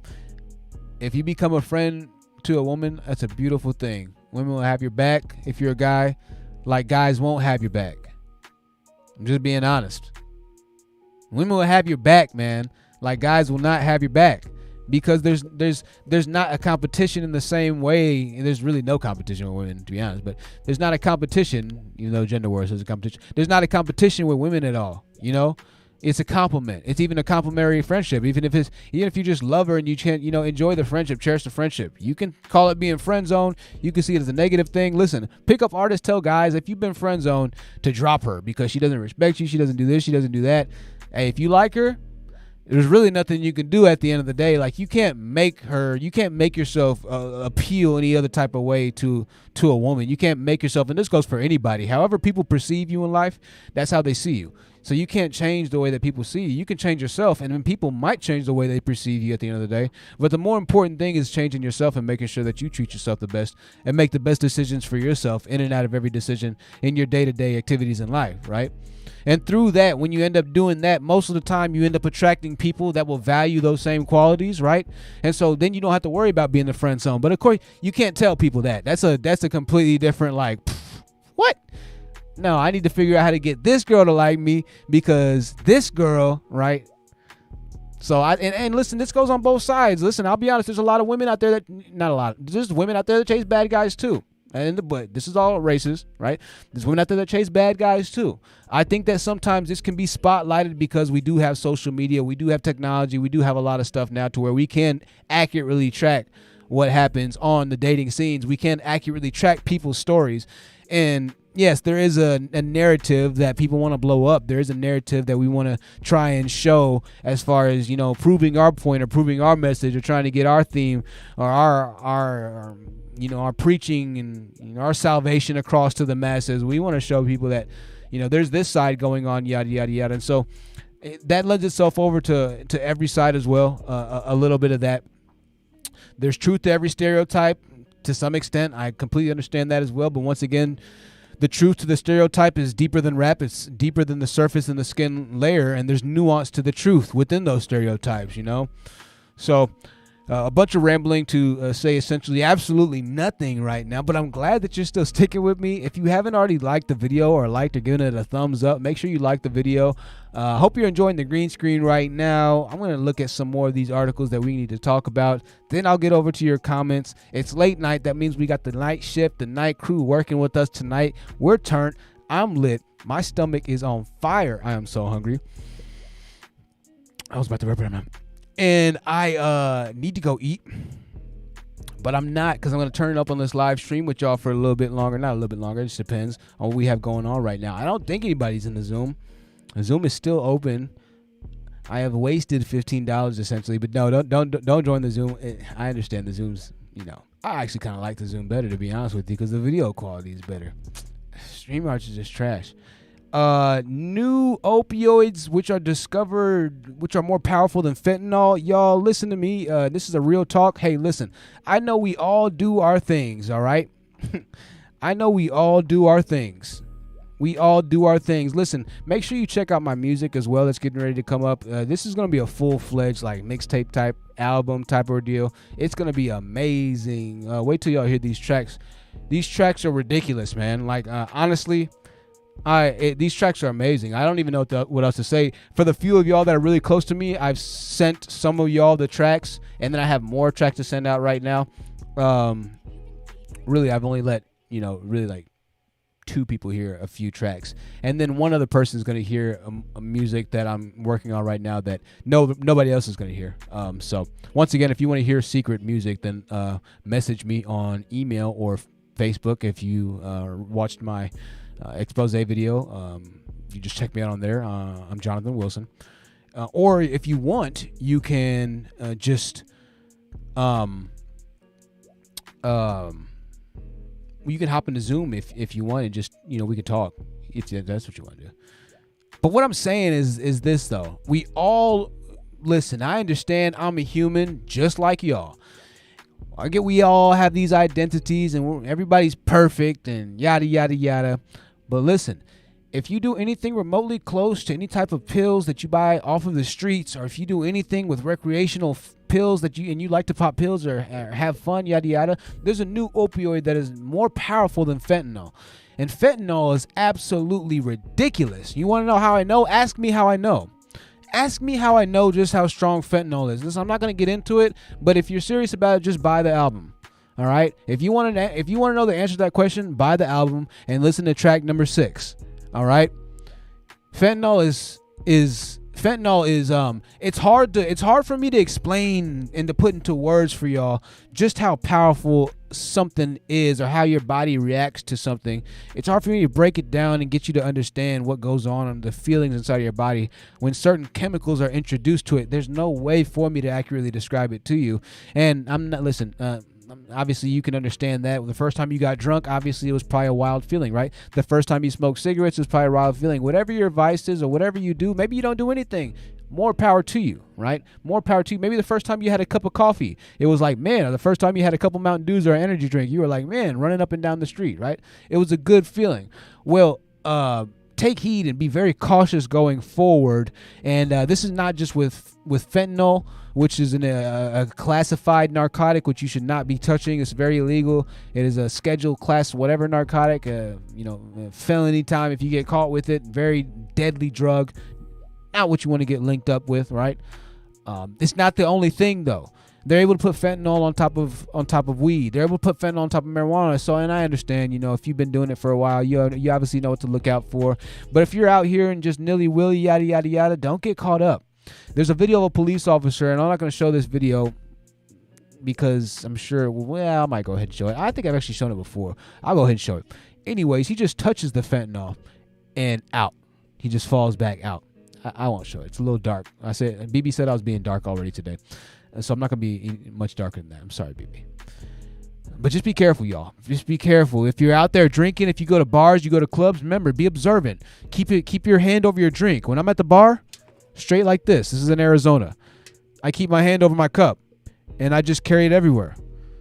if you become a friend to a woman, that's a beautiful thing. Women will have your back if you're a guy, like guys won't have your back. I'm just being honest. Women will have your back, man, like guys will not have your back, because there's not a competition in the same way. There's really no competition with women, to be honest, but there's not a competition, even though gender wars is a competition. There's not a competition with women at all, you know? It's a compliment. It's even a complimentary friendship. Even if you just love her and you can't, you know, enjoy the friendship, cherish the friendship. You can call it being friend zone. You can see it as a negative thing. Listen, pickup artists tell guys, if you've been friend zoned, to drop her because she doesn't respect you. She doesn't do this. She doesn't do that. Hey, if you like her, there's really nothing you can do at the end of the day. Like, you can't make yourself appeal any other type of way to a woman. You can't make yourself, and this goes for anybody. However people perceive you in life, that's how they see you. So you can't change the way that people see you. You can change yourself, and then people might change the way they perceive you at the end of the day. But the more important thing is changing yourself and making sure that you treat yourself the best and make the best decisions for yourself in and out of every decision in your day-to-day activities in life, right? And through that, when you end up doing that, most of the time you end up attracting people that will value those same qualities, right? And so then you don't have to worry about being the friend zone. But of course, you can't tell people that. That's a completely different, like, what? No, I need to figure out how to get this girl to like me because this girl, right? So and listen, this goes on both sides. Listen, I'll be honest, there's a lot of women out there that, not a lot, there's women out there that chase bad guys too. But this is all racist, right? There's women out there that chase bad guys too. I think that sometimes this can be spotlighted because we do have social media, we do have technology, we do have a lot of stuff now to where we can accurately track what happens on the dating scenes. We can accurately track people's stories. And yes, there is a narrative that people want to blow up. There is a narrative that we want to try and show as far as, you know, proving our point or proving our message or trying to get our theme or our you know, our preaching and, you know, our salvation across to the masses. We want to show people that, you know, there's this side going on, yada, yada, yada. And so that lends itself over to every side as well, a little bit of that. There's truth to every stereotype to some extent. I completely understand that as well. But once again, the truth to the stereotype is deeper than rap. It's deeper than the surface and the skin layer. And there's nuance to the truth within those stereotypes, you know. So a bunch of rambling to say essentially absolutely nothing right now, but I'm glad that you're still sticking with me. If you haven't already liked the video or liked or given it a thumbs up, make sure you like the video. Hope you're enjoying the green screen right now. I'm going to look at some more of these articles that we need to talk about. Then I'll get over to your comments. It's late night. That means we got the night shift, the night crew working with us tonight. We're turned. I'm lit. My stomach is on fire. I am so hungry. I was about to rip it out. And I need to go eat, but I'm not, because I'm going to turn it up on this live stream with y'all for a little bit longer. Not a little bit longer. It just depends on what we have going on right now. I don't think anybody's in the Zoom. The Zoom is still open. I have wasted $15 essentially, but no, don't join the Zoom. I understand the Zoom's, you know, I actually kind of like the Zoom better, to be honest with you, because the video quality is better. StreamYard is just trash. New opioids which are discovered, which are more powerful than fentanyl. Y'all listen to me. This is a real talk. Hey, listen, I know we all do our things, all right? I know we all do our things. We all do our things. Listen, make sure you check out my music as well. That's getting ready to come up. This is going to be a full-fledged, like, mixtape type album type ordeal. It's going to be amazing. Wait till y'all hear these tracks. These tracks are ridiculous, man. Like, honestly, These tracks are amazing. I don't even know what else to say. For the few of y'all that are really close to me, I've sent some of y'all the tracks, and then I have more tracks to send out right now. Really, I've only let, really like 2 people hear a few tracks, and then one other person is going to hear a music that I'm working on right now that nobody else is going to hear. So once again, if you want to hear secret music, then message me on email or Facebook. If you watched my expose video, you just check me out on there. I'm Jonathan Wilson. Or if you want, you can just you can hop into Zoom if you want, and just we can talk if that's what you want to do. But what I'm saying is this though: we all listen. I understand. I'm a human just like y'all. I get we all have these identities and everybody's perfect and yada yada yada. But listen, if you do anything remotely close to any type of pills that you buy off of the streets, or if you do anything with recreational pills that you like to pop pills or have fun, yada yada, there's a new opioid that is more powerful than fentanyl. And fentanyl is absolutely ridiculous. You want to know how I know? Ask me how I know. Ask me how I know just how strong fentanyl is. Listen, I'm not going to get into it, but if you're serious about it, just buy the album. All right? If you want to know the answer to that question, buy the album and listen to track number 6. All right? Fentanyl is it's hard for me to explain and to put into words for y'all just how powerful something is, or how your body reacts to something. It's hard for me to break it down and get you to understand what goes on and the feelings inside of your body when certain chemicals are introduced to it. There's no way for me to accurately describe it to you. And I'm not, listen, obviously you can understand that. The first time you got drunk, obviously it was probably a wild feeling, right? The first time you smoked cigarettes, it was probably a wild feeling. Whatever your vice is or whatever you do, maybe you don't do anything. More power to you, right? More power to you. Maybe the first time you had a cup of coffee, it was like, man, or the first time you had a couple Mountain Dews or an energy drink, you were like, man, running up and down the street, right? It was a good feeling. Well, take heed and be very cautious going forward. And this is not just with fentanyl, which is a classified narcotic, which you should not be touching. It's very illegal. It is a scheduled class whatever narcotic, felony time if you get caught with it. Very deadly drug. Not what you want to get linked up with, right? It's not the only thing though. They're able to put fentanyl on top of weed. They're able to put fentanyl on top of marijuana. So, and I understand, if you've been doing it for a while, you obviously know what to look out for. But if you're out here and just nilly-willy, yada, yada, yada, don't get caught up. There's a video of a police officer, and I'm not going to show this video because I'm sure, I might go ahead and show it. I think I've actually shown it before. I'll go ahead and show it. Anyways, he just touches the fentanyl and out. He just falls back out. I won't show it. It's a little dark. BB said I was being dark already today. So I'm not going to be much darker than that. I'm sorry, BB. But just be careful, y'all. Just be careful. If you're out there drinking, if you go to bars, you go to clubs, remember, be observant. Keep your hand over your drink. When I'm at the bar, straight like this. This is in Arizona. I keep my hand over my cup, and I just carry it everywhere.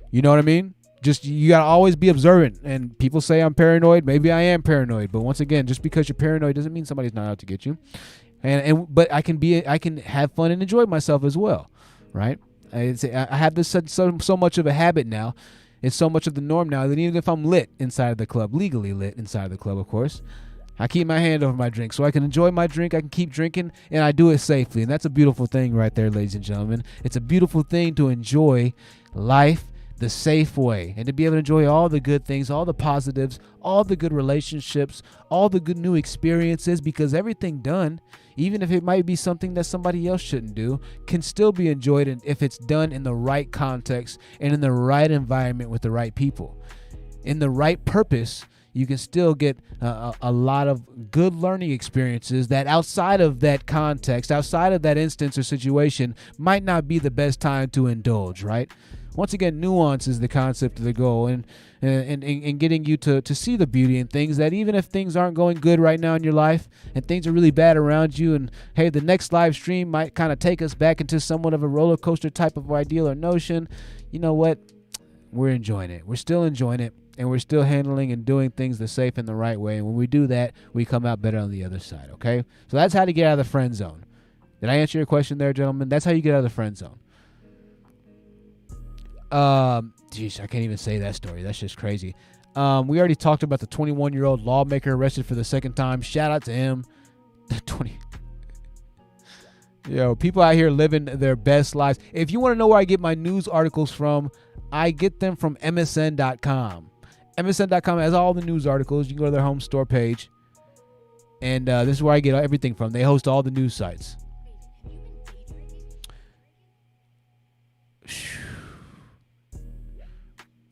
You know what I mean? Just, you got to always be observant. And people say I'm paranoid. Maybe I am paranoid. But once again, just because you're paranoid doesn't mean somebody's not out to get you. But I can have fun and enjoy myself as well, right? I have this so much of a habit now. It's so much of the norm now that even if I'm lit inside of the club, legally lit inside of the club, of course, I keep my hand over my drink so I can enjoy my drink. I can keep drinking, and I do it safely. And that's a beautiful thing right there, ladies and gentlemen. It's a beautiful thing to enjoy life the safe way and to be able to enjoy all the good things, all the positives, all the good relationships, all the good new experiences, because everything done, even if it might be something that somebody else shouldn't do, can still be enjoyed if it's done in the right context and in the right environment with the right people. In the right purpose, you can still get a lot of good learning experiences that outside of that context, outside of that instance or situation, might not be the best time to indulge, right? Once again, nuance is the concept of the goal, and getting you to see the beauty in things, that even if things aren't going good right now in your life and things are really bad around you, and hey, the next live stream might kind of take us back into somewhat of a roller coaster type of ideal or notion, you know what? We're enjoying it. We're still enjoying it, and we're still handling and doing things the safe and the right way. And when we do that, we come out better on the other side, okay? So that's how to get out of the friend zone. Did I answer your question there, gentlemen? That's how you get out of the friend zone. Geez, I can't even say that story. That's just crazy. We already talked about the 21-year-old lawmaker arrested for the second time. Shout out to him. 20. Yo, people out here living their best lives. If you want to know where I get my news articles from, I get them from MSN.com. MSN.com has all the news articles. You can go to their home store page. And this is where I get everything from. They host all the news sites.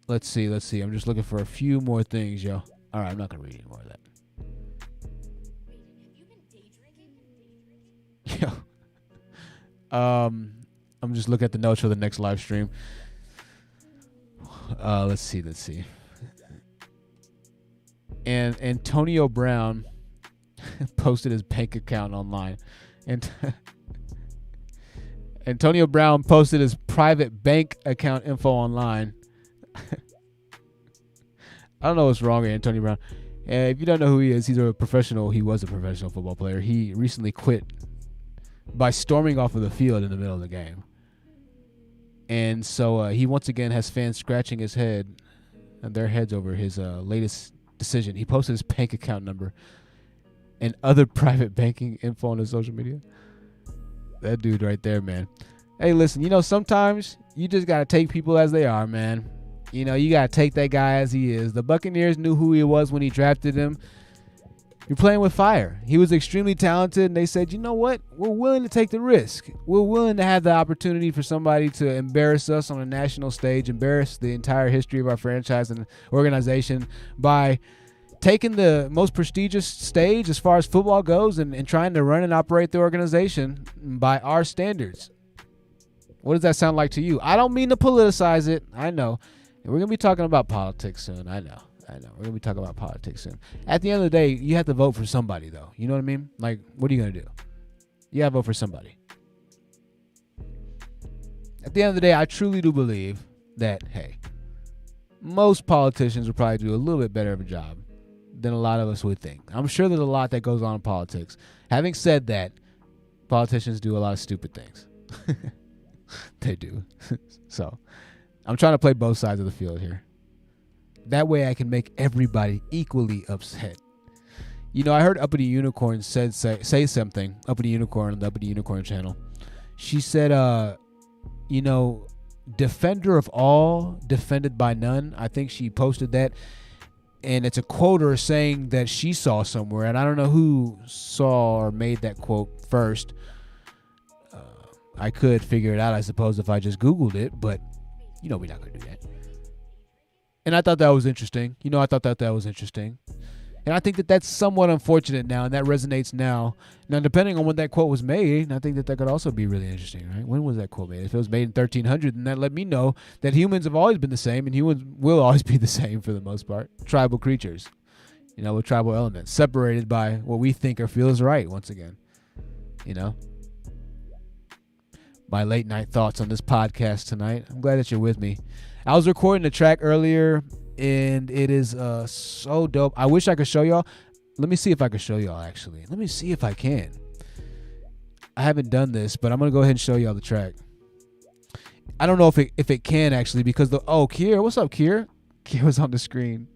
Let's see. I'm just looking for a few more things, yo. All right, I'm not going to read any more of that. Yo. I'm just looking at the notes for the next live stream. Let's see. And Antonio Brown posted his bank account online. And Antonio Brown posted his private bank account info online. I don't know what's wrong with Antonio Brown. If you don't know who he is, he was a professional football player. He recently quit by storming off of the field in the middle of the game. And so he once again has fans scratching his head and their heads over his latest decision. He posted his bank account number and other private banking info on his social media. That dude right there, man. Hey, listen, sometimes you just got to take people as they are, man. You got to take that guy as he is. The Buccaneers knew who he was when he drafted him. You're playing with fire. He was extremely talented, and they said, you know what? We're willing to take the risk. We're willing to have the opportunity for somebody to embarrass us on a national stage, embarrass the entire history of our franchise and organization by taking the most prestigious stage as far as football goes and trying to run and operate the organization by our standards. What does that sound like to you? I don't mean to politicize it. I know. We're going to be talking about politics soon. I know. We're going to be talking about politics soon. At the end of the day, you have to vote for somebody, though. You know what I mean? Like, what are you going to do? You got to vote for somebody. At the end of the day, I truly do believe that, hey, most politicians will probably do a little bit better of a job than a lot of us would think. I'm sure there's a lot that goes on in politics. Having said that, politicians do a lot of stupid things. They do. So, I'm trying to play both sides of the field here. That way I can make everybody equally upset. I heard Uppity Unicorn say something. Uppity Unicorn on the Uppity Unicorn channel. She said, defender of all, defended by none. I think she posted that. And it's a quote her saying that she saw somewhere. And I don't know who saw or made that quote first. I could figure it out, I suppose, if I just Googled it. But, we're not going to do that. And I thought that was interesting. I thought that was interesting. And I think that that's somewhat unfortunate now, and that resonates now. Now, depending on when that quote was made, I think that could also be really interesting, right? When was that quote made? If it was made in 1300, then that let me know that humans have always been the same, and humans will always be the same for the most part. Tribal creatures, with tribal elements, separated by what we think or feel is right, once again. My late night thoughts on this podcast tonight. I'm glad that you're with me. I was recording a track earlier, and it is so dope. I wish I could show y'all. Let me see if I can show y'all, actually. Let me see if I can. I haven't done this, but I'm going to go ahead and show y'all the track. I don't know if it can, actually, because Kier. What's up, Kier? Kier was on the screen.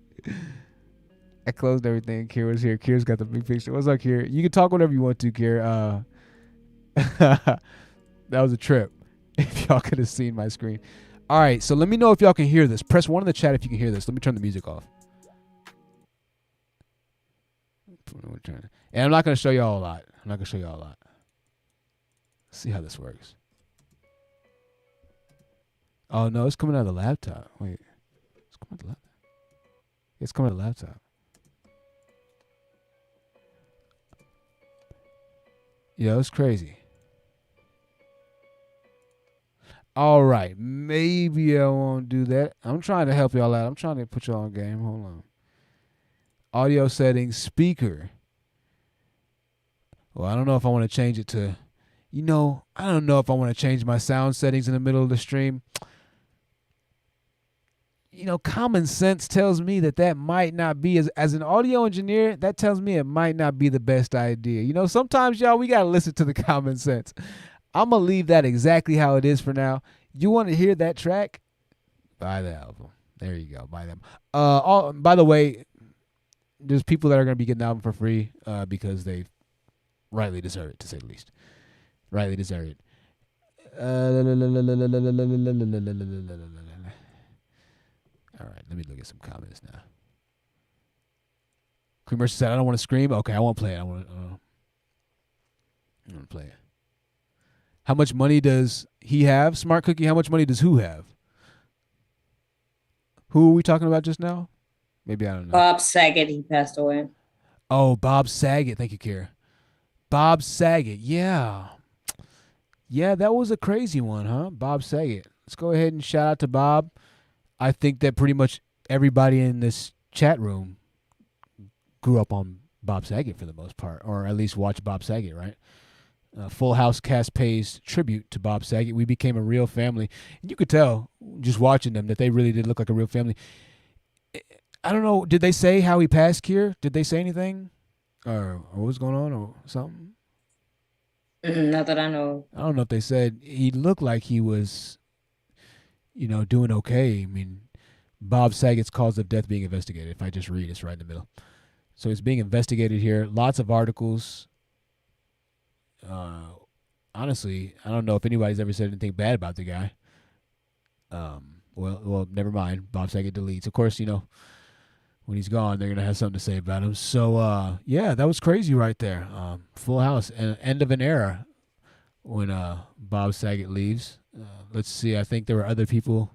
I closed everything. Kier was here. Kier's got the big picture. What's up, Kier? You can talk whatever you want to, Kier. That was a trip. If y'all could have seen my screen. All right, so let me know if y'all can hear this. Press 1 in the chat if you can hear this. Let me turn the music off. And I'm not going to show y'all a lot. Let's see how this works. Oh, no, it's coming out of the laptop. Wait. It's coming out of the laptop. It's coming out of the laptop. Yeah, it's crazy. All right, maybe I won't do that. I'm trying to help y'all out. I'm trying to put y'all on game. Hold on. Audio settings, speaker. Well, I don't know if I want to change it to, I don't know if I want to change my sound settings in the middle of the stream. Common sense tells me that might not be, as an audio engineer, that tells me it might not be the best idea. Sometimes, y'all, we got to listen to the common sense. I'm going to leave that exactly how it is for now. You want to hear that track? Buy the album. There you go. Buy them. By the way, there's people that are going to be getting the album for free because they rightly deserve it, to say the least. Rightly deserve it. All right, let me look at some comments now. Creamer said, I don't want to scream. Okay, I won't play it. I want to play it. How much money does he have? Smart Cookie, how much money does who have? Who are we talking about just now? Maybe I don't know. Bob Saget, he passed away. Oh, Bob Saget. Thank you, Kira. Bob Saget. Yeah. Yeah, that was a crazy one, huh? Bob Saget. Let's go ahead and shout out to Bob. I think that pretty much everybody in this chat room grew up on Bob Saget for the most part, or at least watched Bob Saget, right? Full House cast pays tribute to Bob Saget. We became a real family. And you could tell, just watching them, that they really did look like a real family. I don't know. Did they say how he passed, Kier? Did they say anything? Or what was going on or something? Not that I know. I don't know if they said. He looked like he was, doing okay. I mean, Bob Saget's cause of death being investigated. If I just read, it's right in the middle. So it's being investigated here. Lots of articles. Honestly, I don't know if anybody's ever said anything bad about the guy. Well, never mind. Bob Saget deletes. Of course, when he's gone, they're going to have something to say about him. So, yeah, that was crazy right there. Full House, end of an era when Bob Saget leaves. Let's see. I think there were other people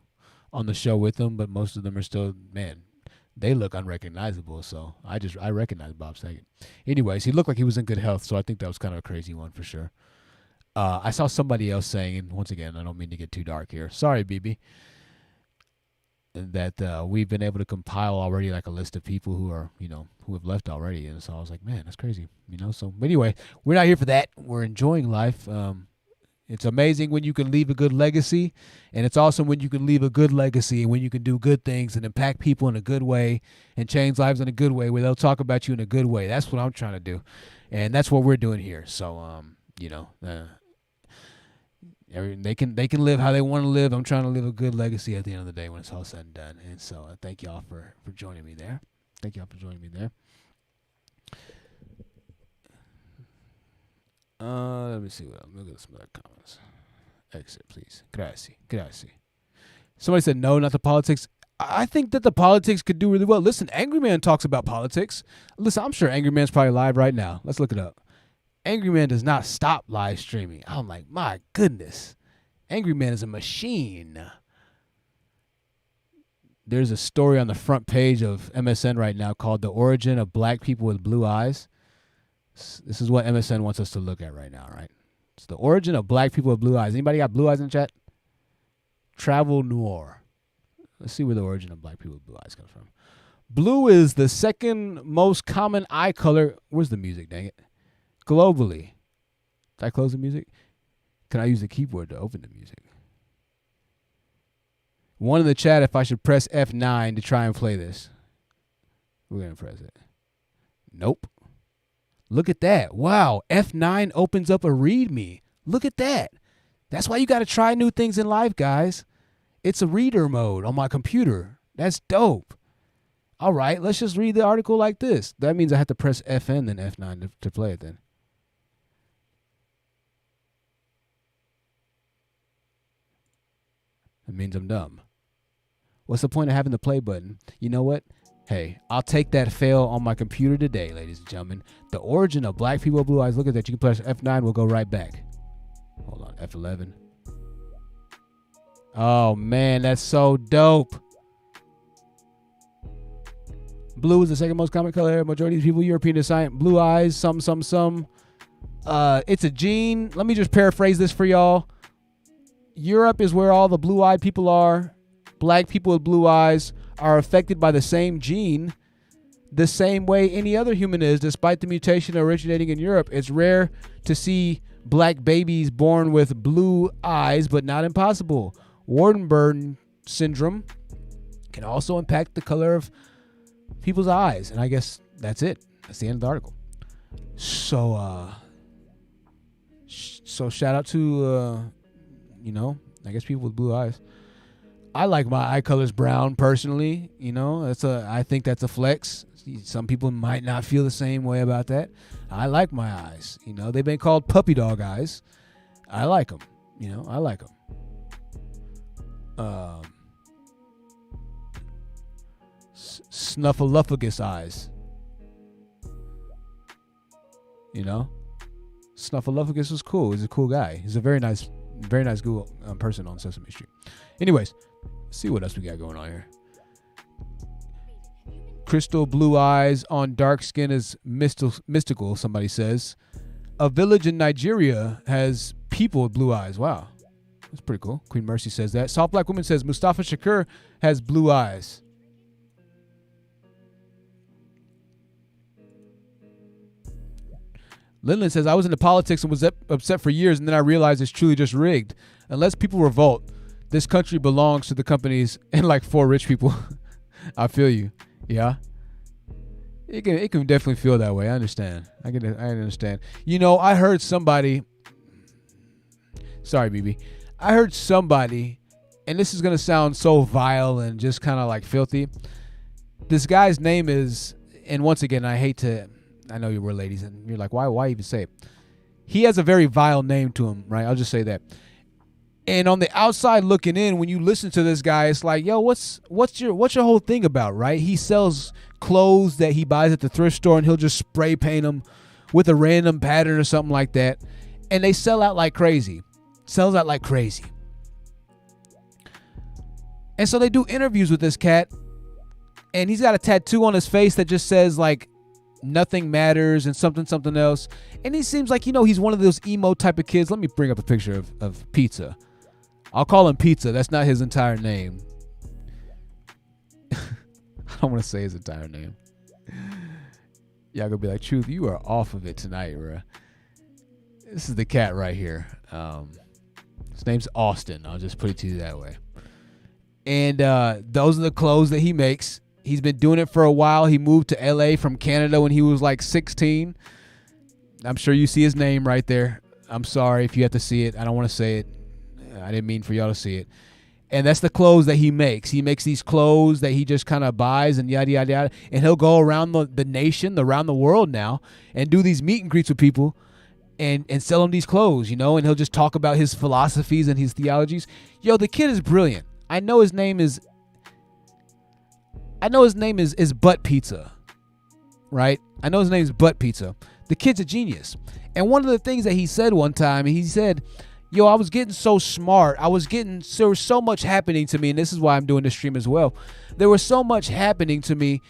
on the show with him, but most of them are still, man, they look unrecognizable. So I recognize Bob Saget. Anyways, he looked like he was in good health, so I think that was kind of a crazy one for sure. I saw somebody else saying, and once again, I don't mean to get too dark here. Sorry, BB. That we've been able to compile already like a list of people who are, who have left already. And so I was like, man, that's crazy. So but anyway, we're not here for that. We're enjoying life. It's amazing when you can leave a good legacy, and it's awesome when you can leave a good legacy and when you can do good things and impact people in a good way and change lives in a good way where they'll talk about you in a good way. That's what I'm trying to do. And that's what we're doing here. So, they can live how they want to live. I'm trying to live a good legacy at the end of the day when it's all said and done. And so thank y'all for joining me there. Thank y'all for joining me there. Let me see what I'm looking at some other comments. Exit, please. Grazie. Somebody said no, not the politics. I think that the politics could do really well. Listen, Angry Man talks about politics. Listen, I'm sure Angry Man's probably live right now. Let's look it up. Angry Man does not stop live streaming. I'm like, my goodness. Angry Man is a machine. There's a story on the front page of MSN right now called The Origin of Black People with Blue Eyes. This is what MSN wants us to look at right now, right? It's the origin of black people with blue eyes. Anybody got blue eyes in the chat? Travel Noir. Let's see where the origin of black people with blue eyes comes from. Blue is the second most common eye color. Where's the music, dang it? Globally. Did I close the music? Can I use the keyboard to open the music? One in the chat if I should press F9 to try and play this. We're going to press it. Nope. Look at that. Wow. F9 opens up a README. Look at that. That's why you got to try new things in life, guys. It's a reader mode on my computer. That's dope. All right, let's just read the article like this. That means I have to press FN then F9 to play it then. That means I'm dumb. What's the point of having the play button? You know what? Hey, I'll take that fail on my computer today, ladies and gentlemen. The origin of black people with blue eyes. Look at that. You can press F9. We'll go right back. Hold on. F11. Oh, man. That's so dope. Blue is the second most common color. Majority of people European descent. Blue eyes. Some. It's a gene. Let me just paraphrase this for y'all. Europe is where all the blue-eyed people are. Black people with blue eyes are affected by the same gene the same way any other human is, despite the mutation originating in Europe. It's rare to see black babies born with blue eyes, but not impossible. Waardenburg syndrome can also impact the color of people's eyes. And I guess that's it. That's the end of the article. So shout out to, I guess people with blue eyes. I like my eye colors brown personally. You know, I think that's a flex. Some people might not feel the same way about that. I like my eyes. You know, they've been called puppy dog eyes. I like them. You know, I like them. Snuffleupagus eyes. You know, Snuffleupagus was cool. He's a cool guy. He's a very nice Google person on Sesame Street. Anyways, let's see what else we got going on here. Crystal blue eyes on dark skin is mystical, somebody says. A village in Nigeria has people with blue eyes. Wow. That's pretty cool. Queen Mercy says that. Soft Black Woman says Mustafa Shakur has blue eyes. Linlin says, I was into politics and was upset for years, and then I realized it's truly just rigged. Unless people revolt, this country belongs to the companies and like 4 rich people. I feel you. Yeah. It can definitely feel that way. I understand. I understand. You know, I heard somebody. Sorry, BB. I heard somebody, and this is going to sound so vile and just kind of like filthy. This guy's name is, and once again, I know you were ladies, and you're like, why even say it? He has a very vile name to him, right? I'll just say that. And on the outside looking in, when you listen to this guy, it's like, yo, what's your whole thing about, right? He sells clothes that he buys at the thrift store, and he'll just spray paint them with a random pattern or something like that. And they sell out like crazy. Sells out like crazy. And so they do interviews with this cat, and he's got a tattoo on his face that just says like nothing matters and something else. And he seems like, you know, he's one of those emo type of kids. Let me bring up a picture of Pizza. I'll call him Pizza. That's not his entire name. I don't want to say his entire name. Y'all gonna be like, Truth, you are off of it tonight, bro. This is the cat right here. His name's Austin. I'll just put it to you that way. And those are the clothes that he makes. He's been doing it for a while. He moved to LA from Canada when he was like 16. I'm sure you see his name right there. I'm sorry if you have to see it. I don't want to say it. I didn't mean for y'all to see it. And that's the clothes that he makes. He makes these clothes that he just kind of buys and yada, yada, yada. And he'll go around the nation, around the world now, and do these meet and greets with people and sell them these clothes, you know, and he'll just talk about his philosophies and his theologies. Yo, the kid is brilliant. I know his name is Butt Pizza, right? I know his name is Butt Pizza. The kid's a genius. And one of the things that he said one time, he said, yo, I was getting so smart. There was so much happening to me, and this is why I'm doing this stream as well. There was so much happening to me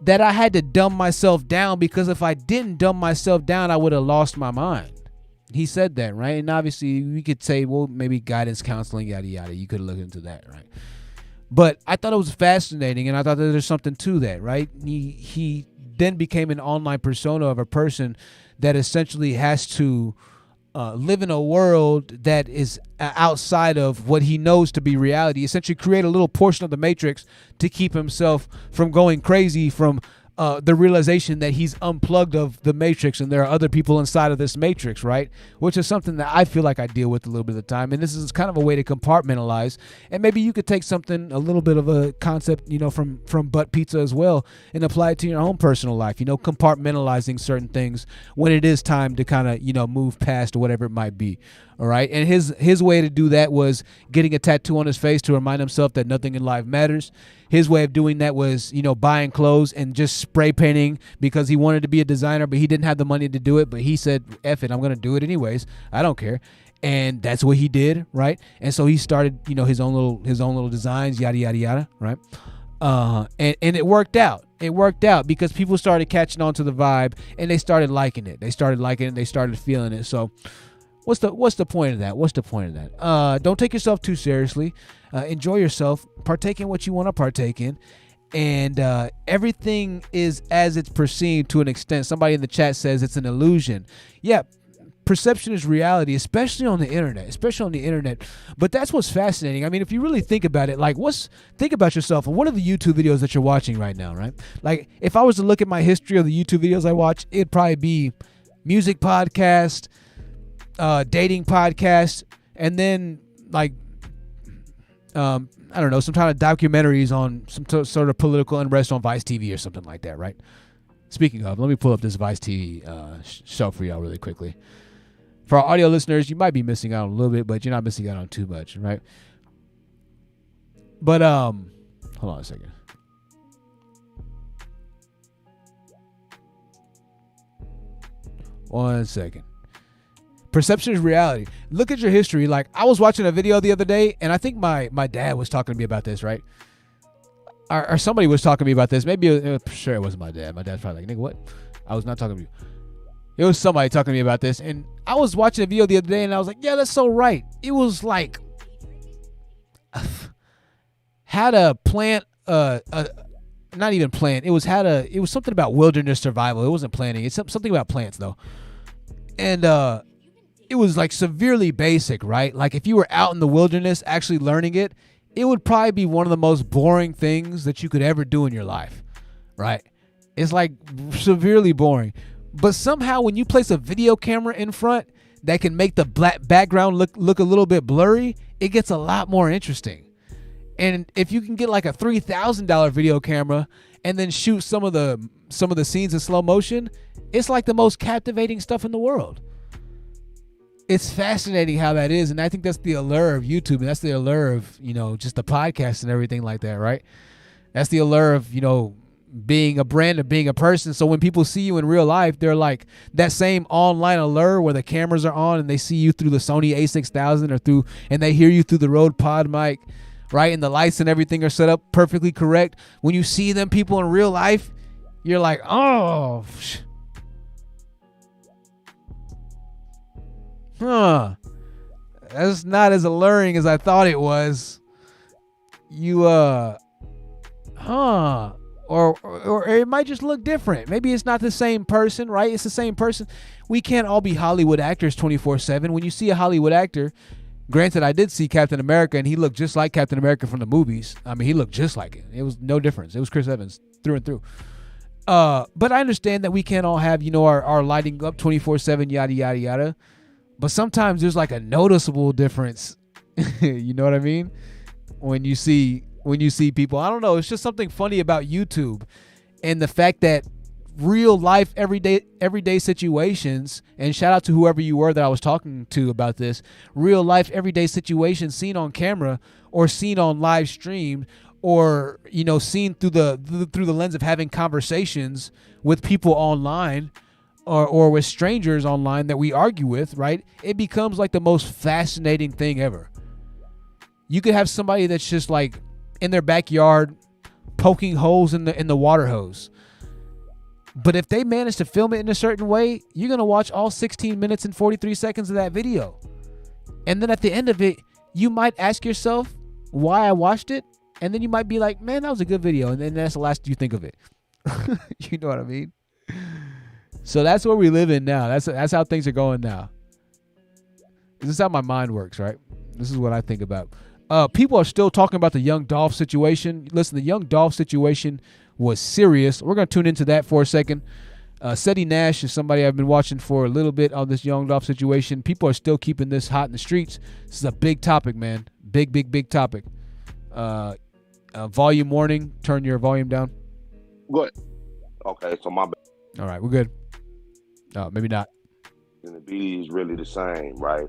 that I had to dumb myself down, because if I didn't dumb myself down, I would have lost my mind. He said that, right? And obviously we could say, well, maybe guidance counseling, yada, yada. You could look into that, right? But I thought it was fascinating, and I thought that there's something to that, right? He then became an online persona of a person that essentially has to live in a world that is outside of what he knows to be reality, essentially create a little portion of the matrix to keep himself from going crazy from the realization that he's unplugged of the matrix and there are other people inside of this matrix, right? Which is something that I feel like I deal with a little bit of the time. And this is kind of a way to compartmentalize. And maybe you could take something, a little bit of a concept, you know, from Butt Pizza as well, and apply it to your own personal life, you know, compartmentalizing certain things when it is time to kind of, you know, move past whatever it might be. All right. And his way to do that was getting a tattoo on his face to remind himself that nothing in life matters. His way of doing that was, you know, buying clothes and just spray painting because he wanted to be a designer, but he didn't have the money to do it. But he said, F it, I'm going to do it anyways. I don't care. And that's what he did. Right. And so he started, you know, his own little designs, yada, yada, yada. Right. And it worked out. It worked out because people started catching on to the vibe and they started liking it. They started feeling it. So what's the point of that? What's the point of that? Don't take yourself too seriously. Enjoy yourself. Partake in what you want to partake in. And everything is as it's perceived to an extent. Somebody in the chat says it's an illusion. Yeah, perception is reality, especially on the internet. But that's what's fascinating. I mean, if you really think about it, like think about yourself and what are the YouTube videos that you're watching right now, right? Like if I was to look at my history of the YouTube videos I watch, it'd probably be music podcast, dating podcast, and then like I don't know, some kind of documentaries on some sort of political unrest on Vice TV or something like that, right? Speaking of, let me pull up this Vice TV show for y'all really quickly. For our audio listeners, you might be missing out on a little bit, but you're not missing out on too much, right? But hold on a second. One second. Perception is reality. Look at your history. Like, I was watching a video the other day, and I think my dad was talking to me about this, right? Or somebody was talking to me about this. Maybe, sure, it wasn't my dad. My dad's probably like, nigga, what? I was not talking to you. It was somebody talking to me about this. And I was watching a video the other day, and I was like, yeah, that's so right. It was like, how to plant, not even plant. It was something about wilderness survival. It wasn't planting. It's something about plants, though. And it was like severely basic, right? Like if you were out in the wilderness actually learning it, it would probably be one of the most boring things that you could ever do in your life, right? It's like severely boring. But somehow when you place a video camera in front that can make the black background look a little bit blurry, it gets a lot more interesting. And if you can get like a $3,000 video camera and then shoot some of the scenes in slow motion, it's like the most captivating stuff in the world. It's fascinating how that is, and I think that's the allure of YouTube, and that's the allure of, just the podcast and everything like that, right? That's the allure of, being a brand, of being a person. So when people see you in real life, they're like that same online allure where the cameras are on and they see you through the Sony a6000 and they hear you through the Rode Pod mic, right? And the lights and everything are set up perfectly correct. When you see them people in real life, you're like, oh, that's not as alluring as I thought it was. Or it might just look different. Maybe it's not the same person, right? It's the same person. We can't all be Hollywood actors 24/7. When you see a Hollywood actor, granted, I did see Captain America, and he looked just like Captain America from the movies. I mean, he looked just like it. It was no difference. It was Chris Evans through and through. But I understand that we can't all have, our lighting up 24/7, yada, yada, yada. But sometimes there's like a noticeable difference. You know what I mean? When you see people, I don't know. It's just something funny about YouTube and the fact that real life, everyday situations, and shout out to whoever you were that I was talking to about this, real life, everyday situations seen on camera or seen on live stream or, seen through the lens of having conversations with people online or with strangers online that we argue with, right? It becomes like the most fascinating thing ever. You could have somebody that's just like in their backyard poking holes in the water hose. But if they manage to film it in a certain way, you're going to watch all 16 minutes and 43 seconds of that video. And then at the end of it, you might ask yourself why I watched it. And then you might be like, man, that was a good video. And then that's the last you think of it. You know what I mean? So that's where we live in now. That's how things are going now. This is how my mind works, right? This is what I think about. People are still talking about the Young Dolph situation. Listen, the Young Dolph situation was serious. We're going to tune into that for a second. Seti Nash is somebody I've been watching for a little bit on this Young Dolph situation. People are still keeping this hot in the streets. This is a big topic, man. Big topic. Volume warning. Turn your volume down. Good. Okay, so my bad. All right, we're good. Maybe not. And the BD is really the same, right?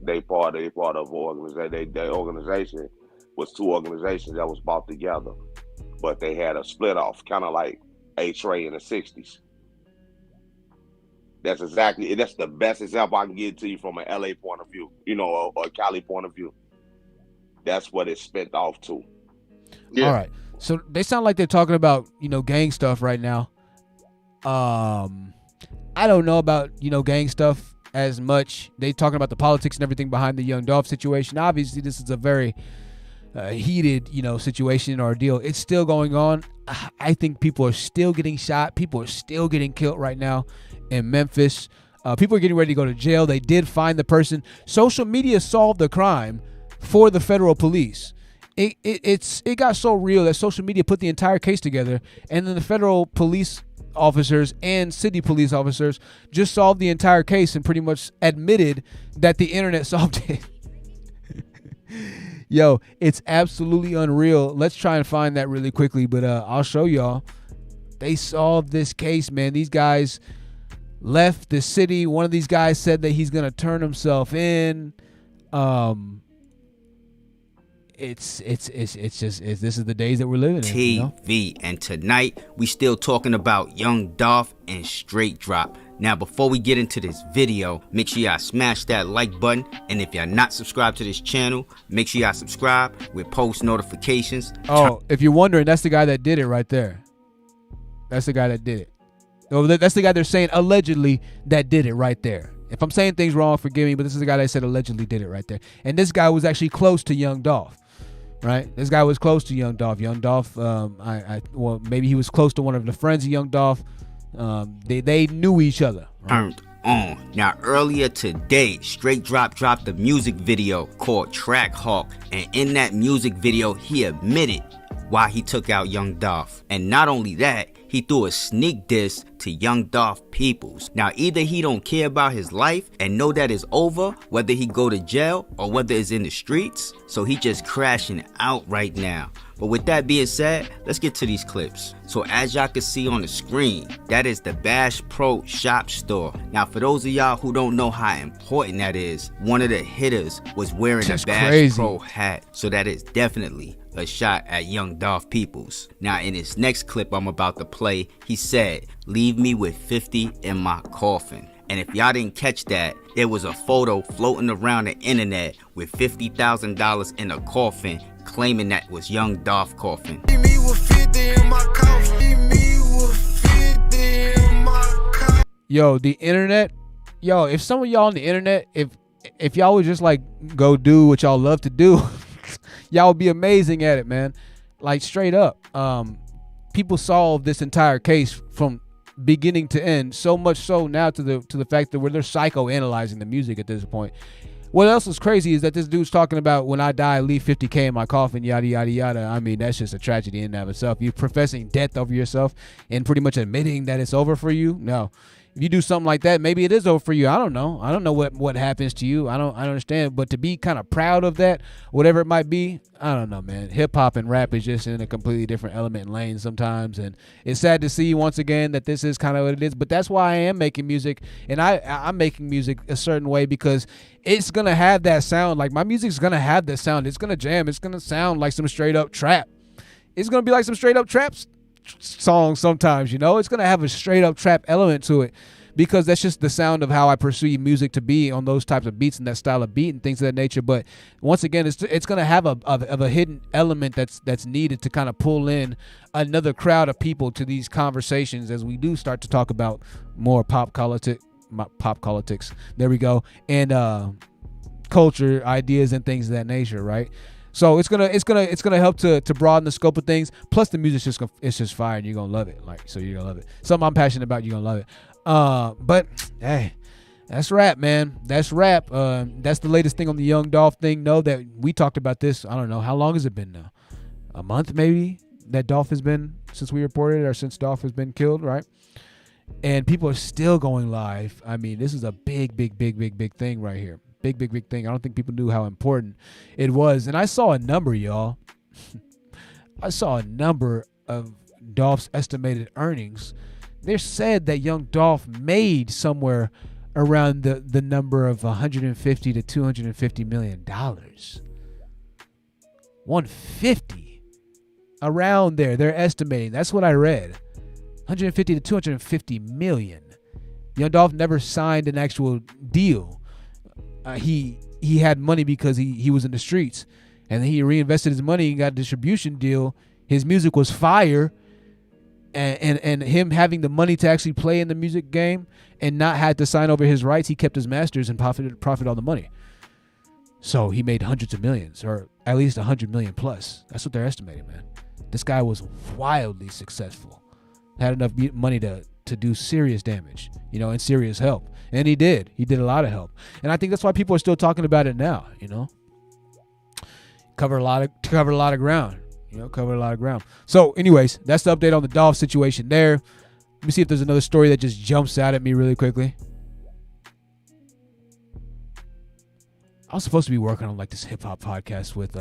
They part of organization. Their organization was two organizations that was brought together, but they had a split off, kind of like A-Tray in the 60s. That's the best example I can give to you from an LA point of view, or a Cali point of view. That's what it spent off to. Yeah. All right. So they sound like they're talking about, gang stuff right now. I don't know about, gang stuff as much. They talking about the politics and everything behind the Young Dolph situation. Obviously, this is a very heated, situation or deal. It's still going on. I think people are still getting shot. People are still getting killed right now in Memphis. People are getting ready to go to jail. They did find the person. Social media solved the crime for the federal police. It got so real that social media put the entire case together, and then the federal police officers and city police officers just solved the entire case and pretty much admitted that the internet solved it. Yo, it's absolutely unreal. Let's try and find that really quickly, but I'll show y'all. They solved this case, man. These guys left the city. One of these guys said that he's gonna turn himself in. This is the days that we're living in. TV, and tonight we still talking about Young Dolph and Straight Drop. Now, before we get into this video, make sure y'all smash that like button, and if y'all not subscribed to this channel, make sure y'all subscribe with post notifications. Oh, if you're wondering, that's the guy that did it right there. That's the guy that did it. Oh, that's the guy they're saying allegedly that did it right there. If I'm saying things wrong, forgive me, but this is the guy that said allegedly did it right there. And this guy was actually close to Young Dolph, right? This guy was close to Young Dolph. Young Dolph, well, maybe he was close to one of the friends of Young Dolph. They knew each other. Right? Turned on. Now, earlier today, Straight Drop dropped a music video called Track Hawk, and in that music video, he admitted why he took out Young Dolph. And not only that, he threw a sneak diss to Young Dolph peoples. Now, either he don't care about his life and know that it's over, whether he go to jail or whether it's in the streets, so he just crashing out right now. But with that being said, let's get to these clips. So as y'all can see on the screen, that is the Bash Pro shop store. Now, for those of y'all who don't know how important that is, one of the hitters was wearing a Bash Pro hat. So that is definitely a shot at Young Dolph peoples. Now, in this next clip I'm about to play, he said, "Leave me with 50 in my coffin." And if y'all didn't catch that, there was a photo floating around the internet with $50,000 in a coffin, claiming that was Young Dolph coffin. Leave me with 50 in my coffin. Leave me with 50 in my coffin. Yo, the internet. Yo, if some of y'all on the internet, if y'all would just like go do what y'all love to do, y'all would be amazing at it, man. Like straight up. People solved this entire case from beginning to end, so much so now to the fact that where they're psychoanalyzing the music at this point. What else is crazy is that this dude's talking about, when I die, leave 50K in my coffin, yada yada yada. I mean, that's just a tragedy in and of itself. You professing death over yourself and pretty much admitting that it's over for you. No. If you do something like that, maybe it is over for you. I don't know. I don't know what happens to you. I don't understand. But to be kind of proud of that, whatever it might be, I don't know, man. Hip hop and rap is just in a completely different element and lane sometimes. And it's sad to see once again that this is kind of what it is. But that's why I am making music. And I'm making music a certain way because it's going to have that sound. Like my music's going to have that sound. It's going to jam. It's going to sound like some straight up trap. It's going to be like some straight up traps song sometimes, you know. It's gonna have a straight up trap element to it because that's just the sound of how I perceive music to be on those types of beats and that style of beat and things of that nature. But once again, it's gonna have a hidden element that's needed to kind of pull in another crowd of people to these conversations as we do start to talk about more pop politics. There we go. And culture, ideas, and things of that nature, right? So it's gonna help to broaden the scope of things. Plus the music's just fire and you're gonna love it. Like, so you're gonna love it. Something I'm passionate about, you're gonna love it. But hey, that's rap, man. That's rap. That's the latest thing on the Young Dolph thing. Know that we talked about this. I don't know, how long has it been now? A month maybe that Dolph has been since we reported it, or since Dolph has been killed, right? And people are still going live. I mean, this is a big thing right here. Big thing. I don't think people knew how important it was. And I saw a number, y'all. I saw a number of Dolph's estimated earnings. They said that Young Dolph made somewhere around the number of $150 to $250 million. 150 around there. They're estimating. That's what I read. 150 to 250 million. Young Dolph never signed an actual deal. He had money because he was in the streets, and then he reinvested his money and got a distribution deal. His music was fire, and him having the money to actually play in the music game and not had to sign over his rights, he kept his masters and profit all the money. So he made hundreds of millions, or at least 100 million plus. That's what they're estimating, man. This guy was wildly successful, had enough money to do serious damage, you know, and serious help. And he did a lot of help. And I think that's why people are still talking about it now, you know. Covered a lot of ground. So anyways, that's the update on the Dolph situation there. Let me see if there's another story that just jumps out at me really quickly. I was supposed to be working on like this hip hop podcast with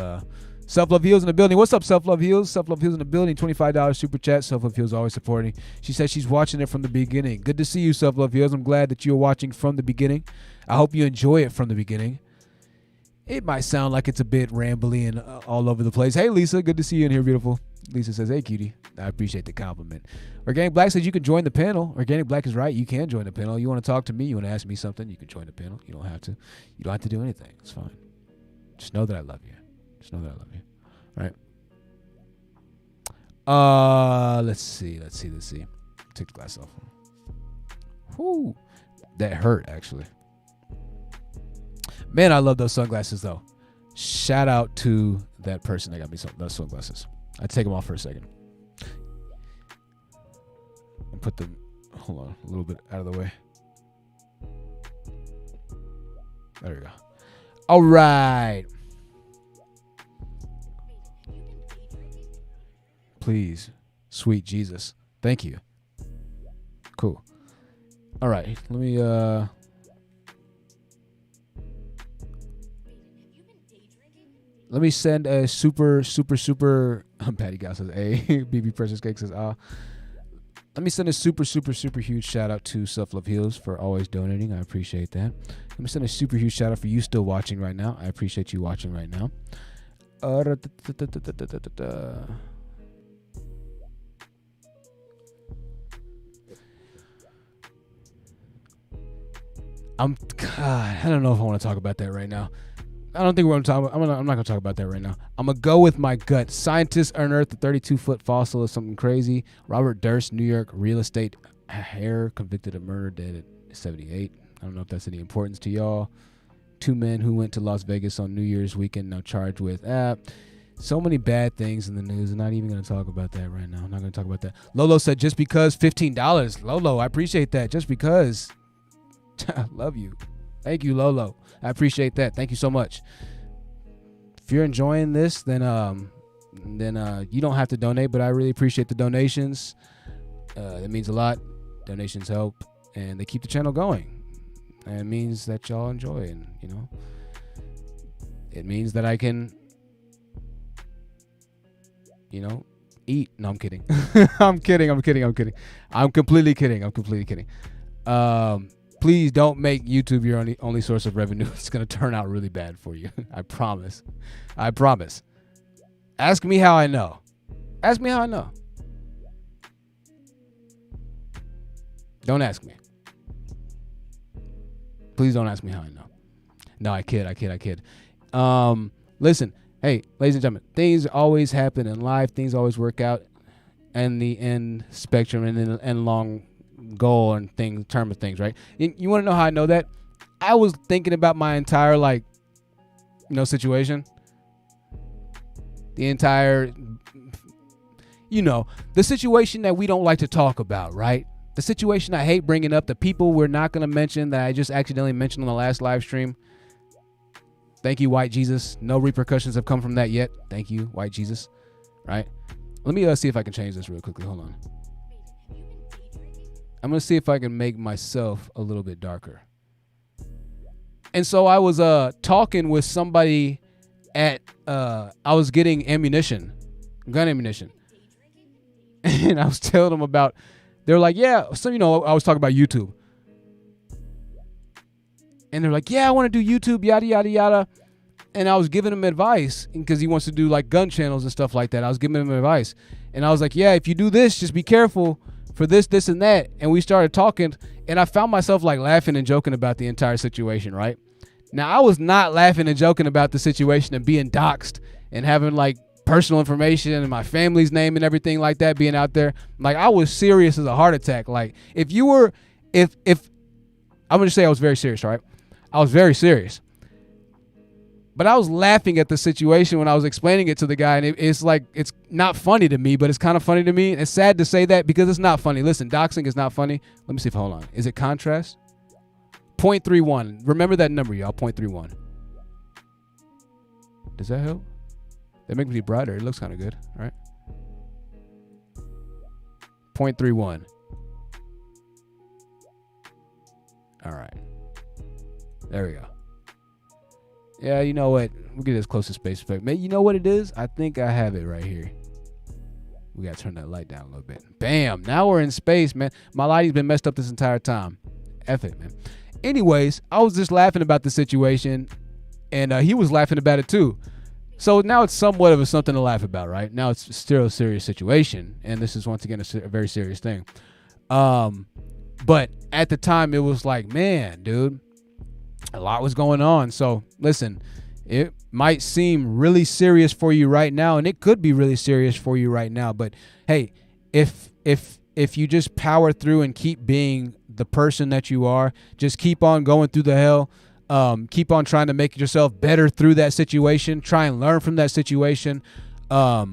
Self Love Heals in the building. What's up, Self Love Heals? Self Love Heals in the building. $25 super chat. Self Love Heals always supporting. She says she's watching it from the beginning. Good to see you, Self Love Heals. I'm glad that you're watching from the beginning. I hope you enjoy it from the beginning. It might sound like it's a bit rambly and all over the place. Hey, Lisa, good to see you in here, beautiful. Lisa says, hey, cutie. I appreciate the compliment. Organic Black says you can join the panel. Organic Black is right. You can join the panel. You want to talk to me? You want to ask me something? You can join the panel. You don't have to. You don't have to do anything. It's fine. Just know that I love you. Just know that I love you. All right. Let's see. Take the glass off. Whoo. That hurt, actually. Man, I love those sunglasses, though. Shout out to that person that got me those sunglasses. I take them off for a second. And put them, hold on, a little bit out of the way. There we go. All right. Please, sweet Jesus. Thank you. Cool. All right. Let me send a super Patty Gal says BB Precious Cake says let me send a super huge shout out to Self Love Heals for always donating. I appreciate that. Let me send a super huge shout out for you still watching right now. I appreciate you watching right now. I don't know if I want to talk about that right now. I don't think we're going to talk about I'm not going to talk about that right now. I'm going to go with my gut. Scientists unearthed a 32-foot fossil of something crazy. Robert Durst, New York real estate heir, convicted of murder, dead at 78. I don't know if that's any importance to y'all. 2 men who went to Las Vegas on New Year's weekend now charged with so many bad things in the news. I'm not even going to talk about that right now. I'm not going to talk about that. Lolo said just because $15. Lolo, I appreciate that. Just because. I love you. Thank you, Lolo. I appreciate that. Thank you so much. If you're enjoying this, then you don't have to donate, but I really appreciate the donations. It means a lot. Donations help, and they keep the channel going. And it means that y'all enjoy, and it means that I can, eat. No, I'm kidding. I'm kidding. I'm completely kidding. Please don't make YouTube your only source of revenue. It's going to turn out really bad for you. I promise. Ask me how I know. Don't ask me. Please don't ask me how I know. No, I kid. Listen, hey, ladies and gentlemen, things always happen in life. Things always work out in the end spectrum and in the long goal and term of things, right? You want to know how I know that? I was thinking about my entire situation. The entire, the situation that we don't like to talk about, right? The situation I hate bringing up, the people we're not going to mention that I just accidentally mentioned on the last live stream. Thank you, White Jesus. No repercussions have come from that yet. Thank you, White Jesus. Right? Let me see if I can change this real quickly. Hold on. I'm going to see if I can make myself a little bit darker. And so I was talking with somebody I was getting gun ammunition. And I was telling them about, they're like, yeah. So, I was talking about YouTube. And they're like, yeah, I want to do YouTube, yada, yada, yada. And I was giving him advice because he wants to do gun channels and stuff like that. I was giving him advice. And I was like, yeah, if you do this, just be careful for this, this, and that. And we started talking, and I found myself laughing and joking about the entire situation, right? Now, I was not laughing and joking about the situation of being doxxed and having personal information and my family's name and everything like that being out there. I was serious as a heart attack. If I'm going to say I was very serious, right? I was very serious. But I was laughing at the situation when I was explaining it to the guy, and it's not funny to me, but it's kind of funny to me. It's sad to say that because it's not funny. Listen, doxing is not funny. Let me see hold on. Is it contrast? 0.31. Remember that number, y'all. 0.31. Does that help? That makes me brighter. It looks kind of good, right? 0.31. All right. There we go. Yeah, you know what? We'll get as close to space effect. You know what it is? I think I have it right here. We got to turn that light down a little bit. Bam. Now we're in space, man. My lighting's been messed up this entire time. F it, man. Anyways, I was just laughing about the situation, and he was laughing about it too. So now it's somewhat of something to laugh about, right? Now it's still a serious situation, and this is once again a very serious thing. But at the time, it was like, man, dude, a lot was going on. So listen, it might seem really serious for you right now, and it could be really serious for you right now. But hey, if you just power through and keep being the person that you are, just keep on going through the hell, keep on trying to make yourself better through that situation, try and learn from that situation, try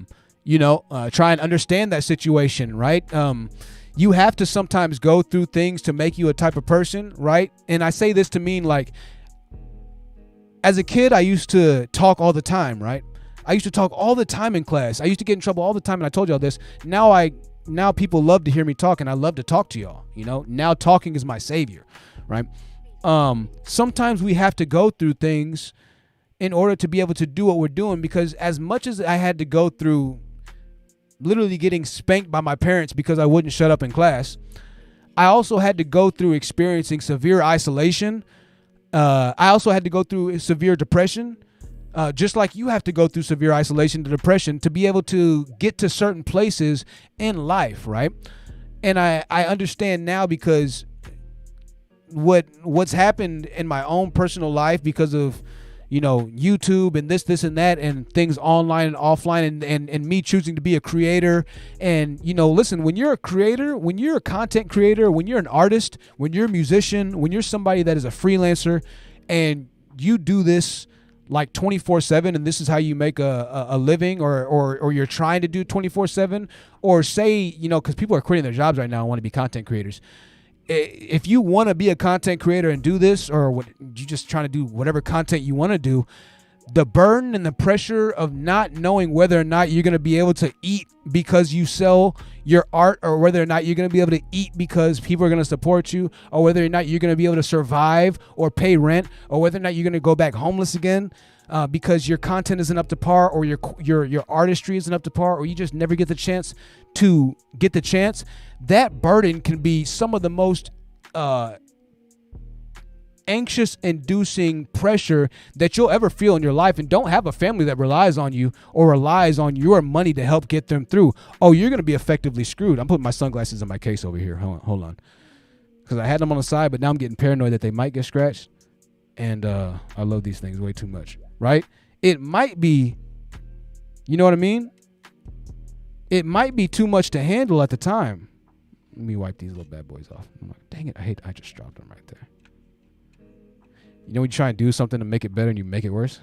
and understand that situation, right? You have to sometimes go through things to make you a type of person, right? And I say this to mean, like, as a kid, I used to talk all the time, right? I used to talk all the time in class. I used to get in trouble all the time, and I told y'all this. Now people love to hear me talk, and I love to talk to y'all. Now talking is my savior, right? Sometimes we have to go through things in order to be able to do what we're doing, because as much as I had to go through literally getting spanked by my parents because I wouldn't shut up in class, I also had to go through experiencing severe isolation. I also had to go through severe depression, just like you have to go through severe isolation to depression to be able to get to certain places in life, right? And I understand now, because what's happened in my own personal life because of YouTube and this and that and things online and offline and me choosing to be a creator. And listen, when you're a creator, when you're a content creator, when you're an artist, when you're a musician, when you're somebody that is a freelancer and you do this like 24/7, and this is how you make a living, or you're trying to do 24/7, or say, because people are quitting their jobs right now and want to be content creators. If you want to be a content creator and do this, or you just trying to do whatever content you want to do, the burden and the pressure of not knowing whether or not you're going to be able to eat because you sell your art, or whether or not you're going to be able to eat because people are going to support you, or whether or not you're going to be able to survive or pay rent, or whether or not you're going to go back homeless again because your content isn't up to par, or your artistry isn't up to par, or you just never get the chance to get the chance. That burden can be some of the most anxious-inducing pressure that you'll ever feel in your life. And don't have a family that relies on you or relies on your money to help get them through. Oh, you're going to be effectively screwed. I'm putting my sunglasses in my case over here. Hold on. Because I had them on the side, but now I'm getting paranoid that they might get scratched. And I love these things way too much, right? It might be, you know what I mean? It might be too much to handle at the time. Let me wipe these little bad boys off. I'm like, dang it, I just dropped them right there. You know when you try and do something to make it better and you make it worse?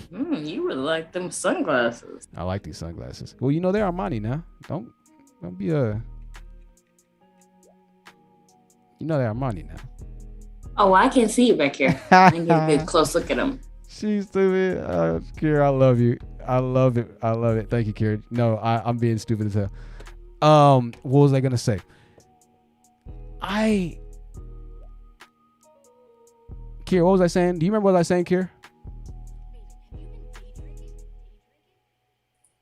You really like them sunglasses. I like these sunglasses. Well, they're Armani now. Don't be a... they're Armani now. Oh, I can see you back here. I can get a good close look at them. She's stupid. Kira, I love you. I love it. Thank you, Kira. No, I'm being stupid as hell. What was I gonna say? Kira, what was I saying? Do you remember what I was saying, Kira?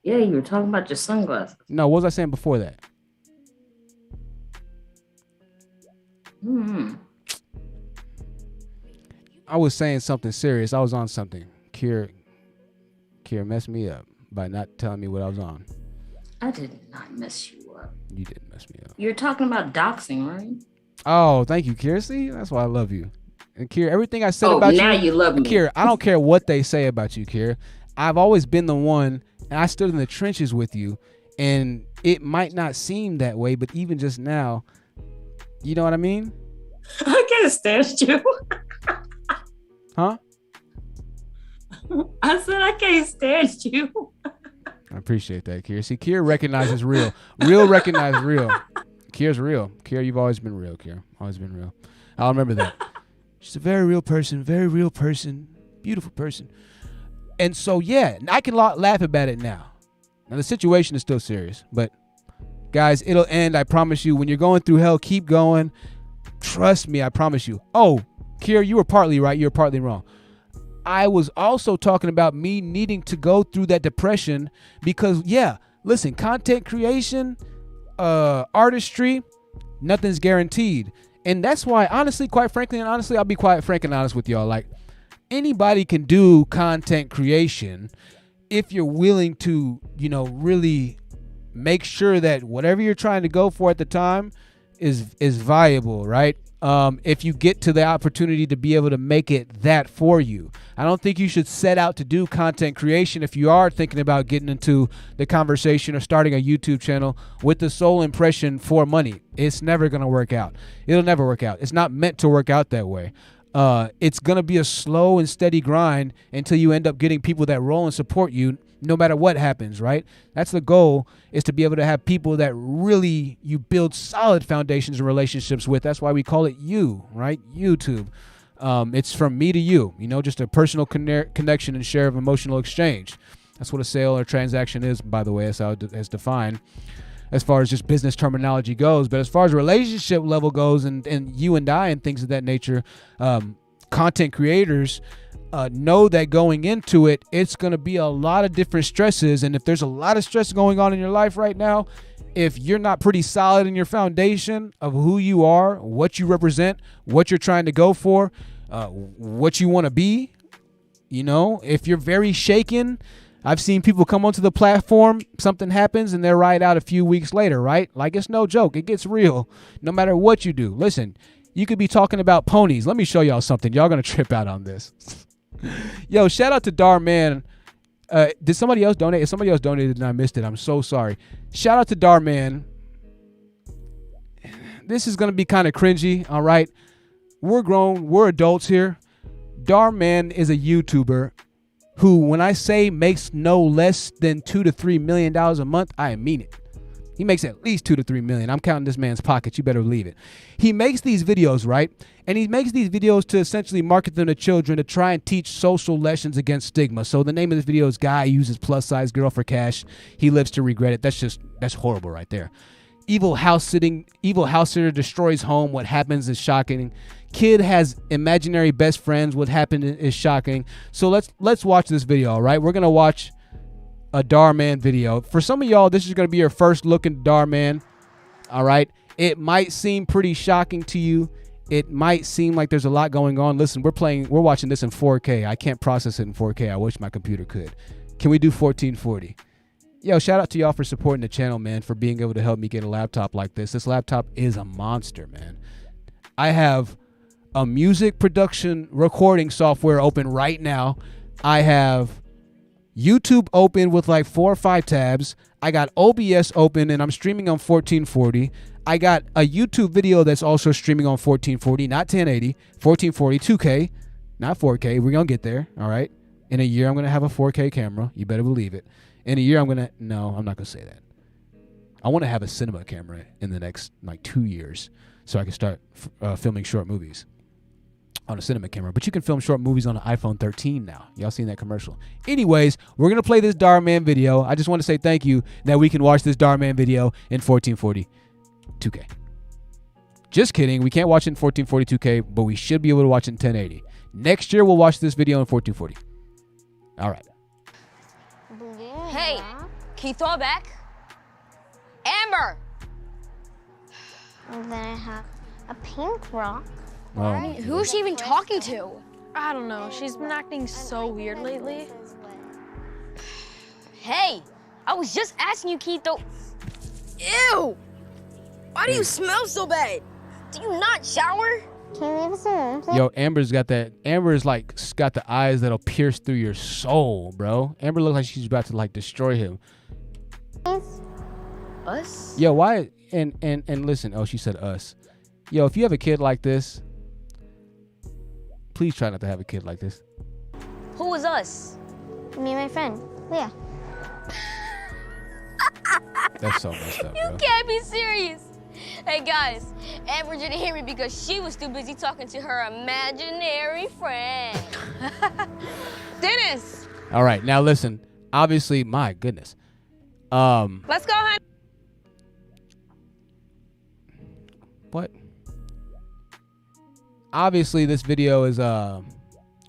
Yeah, you were talking about your sunglasses. No, what was I saying before that? I was saying something serious. I was on something. Kira messed me up by not telling me what I was on. I did not mess you up. You didn't mess me up. You're talking about doxing, right? Oh, thank you, Kira. See, that's why I love you. And Kira, everything I said about you. Now you love me. Kira, I don't care what they say about you, Kira. I've always been the one, and I stood in the trenches with you. And it might not seem that way, but even just now, you know what I mean? I can't stand you. Huh? I said I can't stand you. I appreciate that, Kira. See, Kira recognizes real. Real recognizes real. Kira's real. Kira, you've always been real, Kira. Always been real. I'll remember that. She's a very real person, beautiful person. And so, yeah, I can laugh about it now. Now, the situation is still serious, but guys, it'll end. I promise you. When you're going through hell, keep going. Trust me, I promise you. Oh, Kira, you were partly right. You were partly wrong. I was also talking about me needing to go through that depression because, yeah, listen, content creation, artistry, nothing's guaranteed. And that's why, honestly, quite frankly, and honestly, I'll be quite frank and honest with y'all. Like, anybody can do content creation if you're willing to, you know, really make sure that whatever you're trying to go for at the time is viable, right? If you get to the opportunity to be able to make it that for you. I don't think you should set out to do content creation if you are thinking about getting into the conversation or starting a YouTube channel with the sole impression for money. It's never going to work out. It'll never work out. It's not meant to work out that way. It's going to be a slow and steady grind until you end up getting people that roll and support you no matter what happens, right? That's the goal, is to be able to have people that really you build solid foundations and relationships with. That's why we call it right? YouTube. It's from me to you, you know, just a personal connection and share of emotional exchange. That's what a sale or transaction is, by the way. That's how it's defined as far as just business terminology goes. But as far as relationship level goes and you and I and things of that nature, content creators know that going into it, it's going to be a lot of different stresses. And if there's a lot of stress going on in your life right now, if you're not pretty solid in your foundation of who you are, what you represent, what you're trying to go for, what you want to be, you know, if you're very shaken, I've seen people come onto the platform, something happens, and they're right out a few weeks later, right? Like, it's no joke. It gets real no matter what you do. Listen, you could be talking about ponies. Let me show y'all something. Y'all going to trip out on this. Yo, shout out to Darman. Did somebody else donate? If somebody else donated and I missed it, I'm so sorry. Shout out to Darman. This is going to be kind of cringy, all right? We're grown. We're adults here. Darman is a YouTuber who, when I say makes no less than $2 to $3 million a month, I mean it. He makes at least $2 to $3 million. I'm counting this man's pockets. You better believe it. He makes these videos, right? And he makes these videos to essentially market them to children to try and teach social lessons against stigma. So the name of this video is Guy Uses Plus Size Girl for Cash. He Lives to Regret It. That's horrible right there. Evil house sitter destroys home. What happens is shocking. Kid has imaginary best friends. What happened is shocking. So let's watch this video, all right? We're going to watch a Darman video. For some of y'all, this is going to be your first look at Darman, all right? It might seem pretty shocking to you. It might seem like there's a lot going on. Listen, we're watching this in 4K. I can't process it in 4K. I wish my computer could. Can we do 1440? Yo, shout out to y'all for supporting the channel, man, for being able to help me get a laptop like this. This laptop is a monster, man. I have a music production recording software open right now. I have YouTube open with like 4 or 5 tabs. I got OBS open and I'm streaming on 1440. I got a YouTube video that's also streaming on 1440, not 1080, 1440, 2K, not 4K. We're going to get there, all right? In a year, I'm going to have a 4K camera. You better believe it. In a year, no, I'm not going to say that. I want to have a cinema camera in the next like 2 years so I can start filming short movies on a cinema camera. But you can film short movies on an iPhone 13 now. Y'all seen that commercial? Anyways, we're going to play this Darman video. I just want to say thank you that we can watch this Darman video in 1440 2K. Just kidding. We can't watch it in 1440 2K, but we should be able to watch it in 1080. Next year, we'll watch this video in 1440. All right. Hey, can you throw it back? Amber! And then I have a pink rock. Oh. Who is she even talking to? I don't know. She's been acting so weird lately. Hey, I was just asking you, Keito. Ew! Why do you smell so bad? Do you not shower? Can you leave us alone? Yo, Amber's got the eyes that'll pierce through your soul, bro. Amber looks like she's about to like destroy him. Us? Yo, why? And listen. Oh, she said us. Yo, if you have a kid like this, please try not to have a kid like this. Who was us? Me and my friend, Leah. That's so messed up, You bro. can't be serious. Hey guys, Amber didn't hear me because she was too busy talking to her imaginary friend. Dennis! All right, now listen. Obviously, my goodness. Let's go, honey. What? Obviously, this video is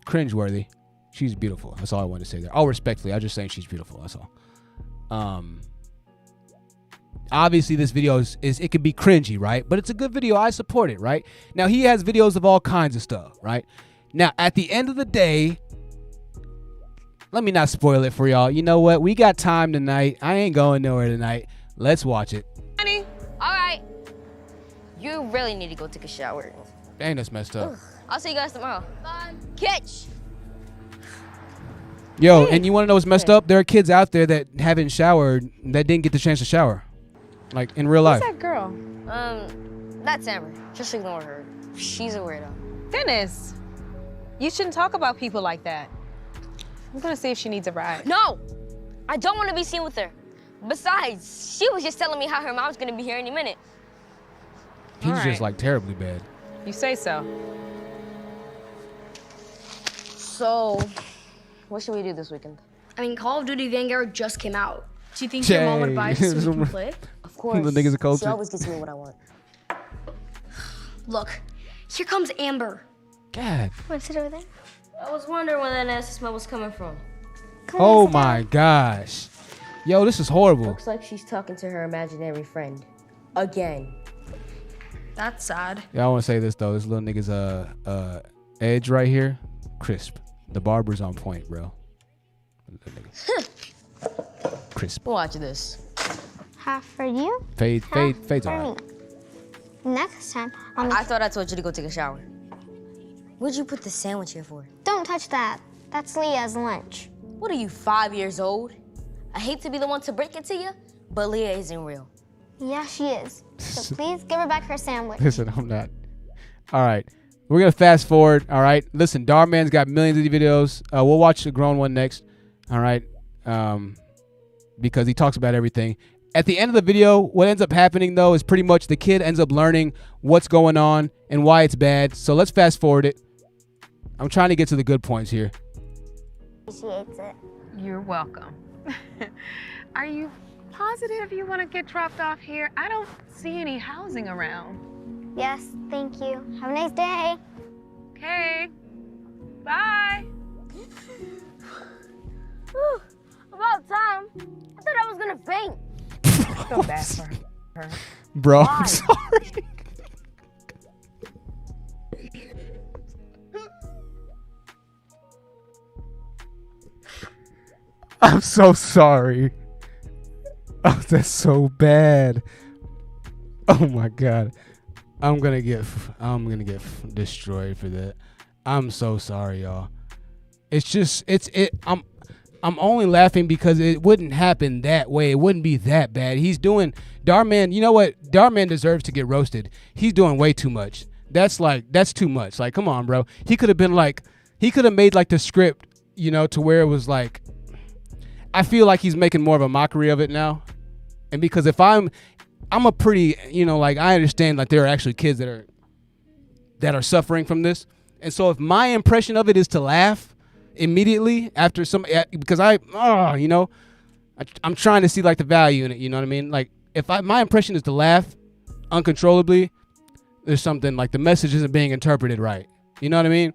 cringeworthy. She's beautiful. That's all I wanted to say there. Oh, respectfully, I'm just saying she's beautiful. That's all. Obviously this video is it can be cringy, right? But it's a good video. I support it, right? Now he has videos of all kinds of stuff, right? Now at the end of the day, let me not spoil it for y'all. You know what? We got time tonight. I ain't going nowhere tonight. Let's watch it. Honey, all right. You really need to go take a shower. Dang, that's messed up. Ugh. I'll see you guys tomorrow. Bye. Catch. Yo, and you want to know what's messed up? There are kids out there that haven't showered that didn't get the chance to shower. Like in real life. Who's that girl? That's Amber. Just ignore her. She's a weirdo. Dennis, you shouldn't talk about people like that. I'm gonna see if she needs a ride. No, I don't want to be seen with her. Besides, she was just telling me how her mom's gonna be here any minute. He's just like terribly bad. You say so. So, what should we do this weekend? I mean, Call of Duty Vanguard just came out. Do you think Jay. your mom would buy it so we can play? Of course. The niggas are culture. She always gets me what I want. Look, here comes Amber. God. What's it over there? I was wondering where that nasty smell was coming from. Oh my gosh. Yo, this is horrible. Looks like she's talking to her imaginary friend. Again. That's sad. Yeah, I want to say this though. This little nigga's edge right here, crisp. The barber's on point, bro. Crisp. Watch this. Half for you. Fades on. Next time. I thought I told you to go take a shower. What'd you put the sandwich here for? Don't touch that. That's Leah's lunch. What are you, 5 years old? I hate to be the one to break it to you, but Leah isn't real. Yeah, she is. So please give her back her sandwich. Listen, I'm not. All right. We're going to fast forward. All right. Listen, Darman's got millions of videos. We'll watch the grown one next. All right. Because he talks about everything. At the end of the video, what ends up happening, though, is pretty much the kid ends up learning what's going on and why it's bad. So let's fast forward it. I'm trying to get to the good points here. Appreciates it. You're welcome. Are you positive you want to get dropped off here? I don't see any housing around. Yes, thank you. Have a nice day. Okay. Bye. Whew, about time. I thought I was gonna faint. I feel bad for her. Bro, Why? I'm sorry. I'm so sorry. Oh, that's so bad. Oh my God. I'm gonna get destroyed for that. I'm so sorry, y'all. It's just I'm only laughing because it wouldn't happen that way. It wouldn't be that bad. He's doing Darman. You know what? Darman deserves to get roasted. He's doing way too much. That's too much. Like, come on, bro. He could have made like the script, you know, to where it was like, I feel like he's making more of a mockery of it now. And because if I'm a pretty, you know, like I understand like there are actually kids that are suffering from this. And so if my impression of it is to laugh immediately after because I'm trying to see like the value in it, you know what I mean? Like if my impression is to laugh uncontrollably, there's something like the message isn't being interpreted right. You know what I mean?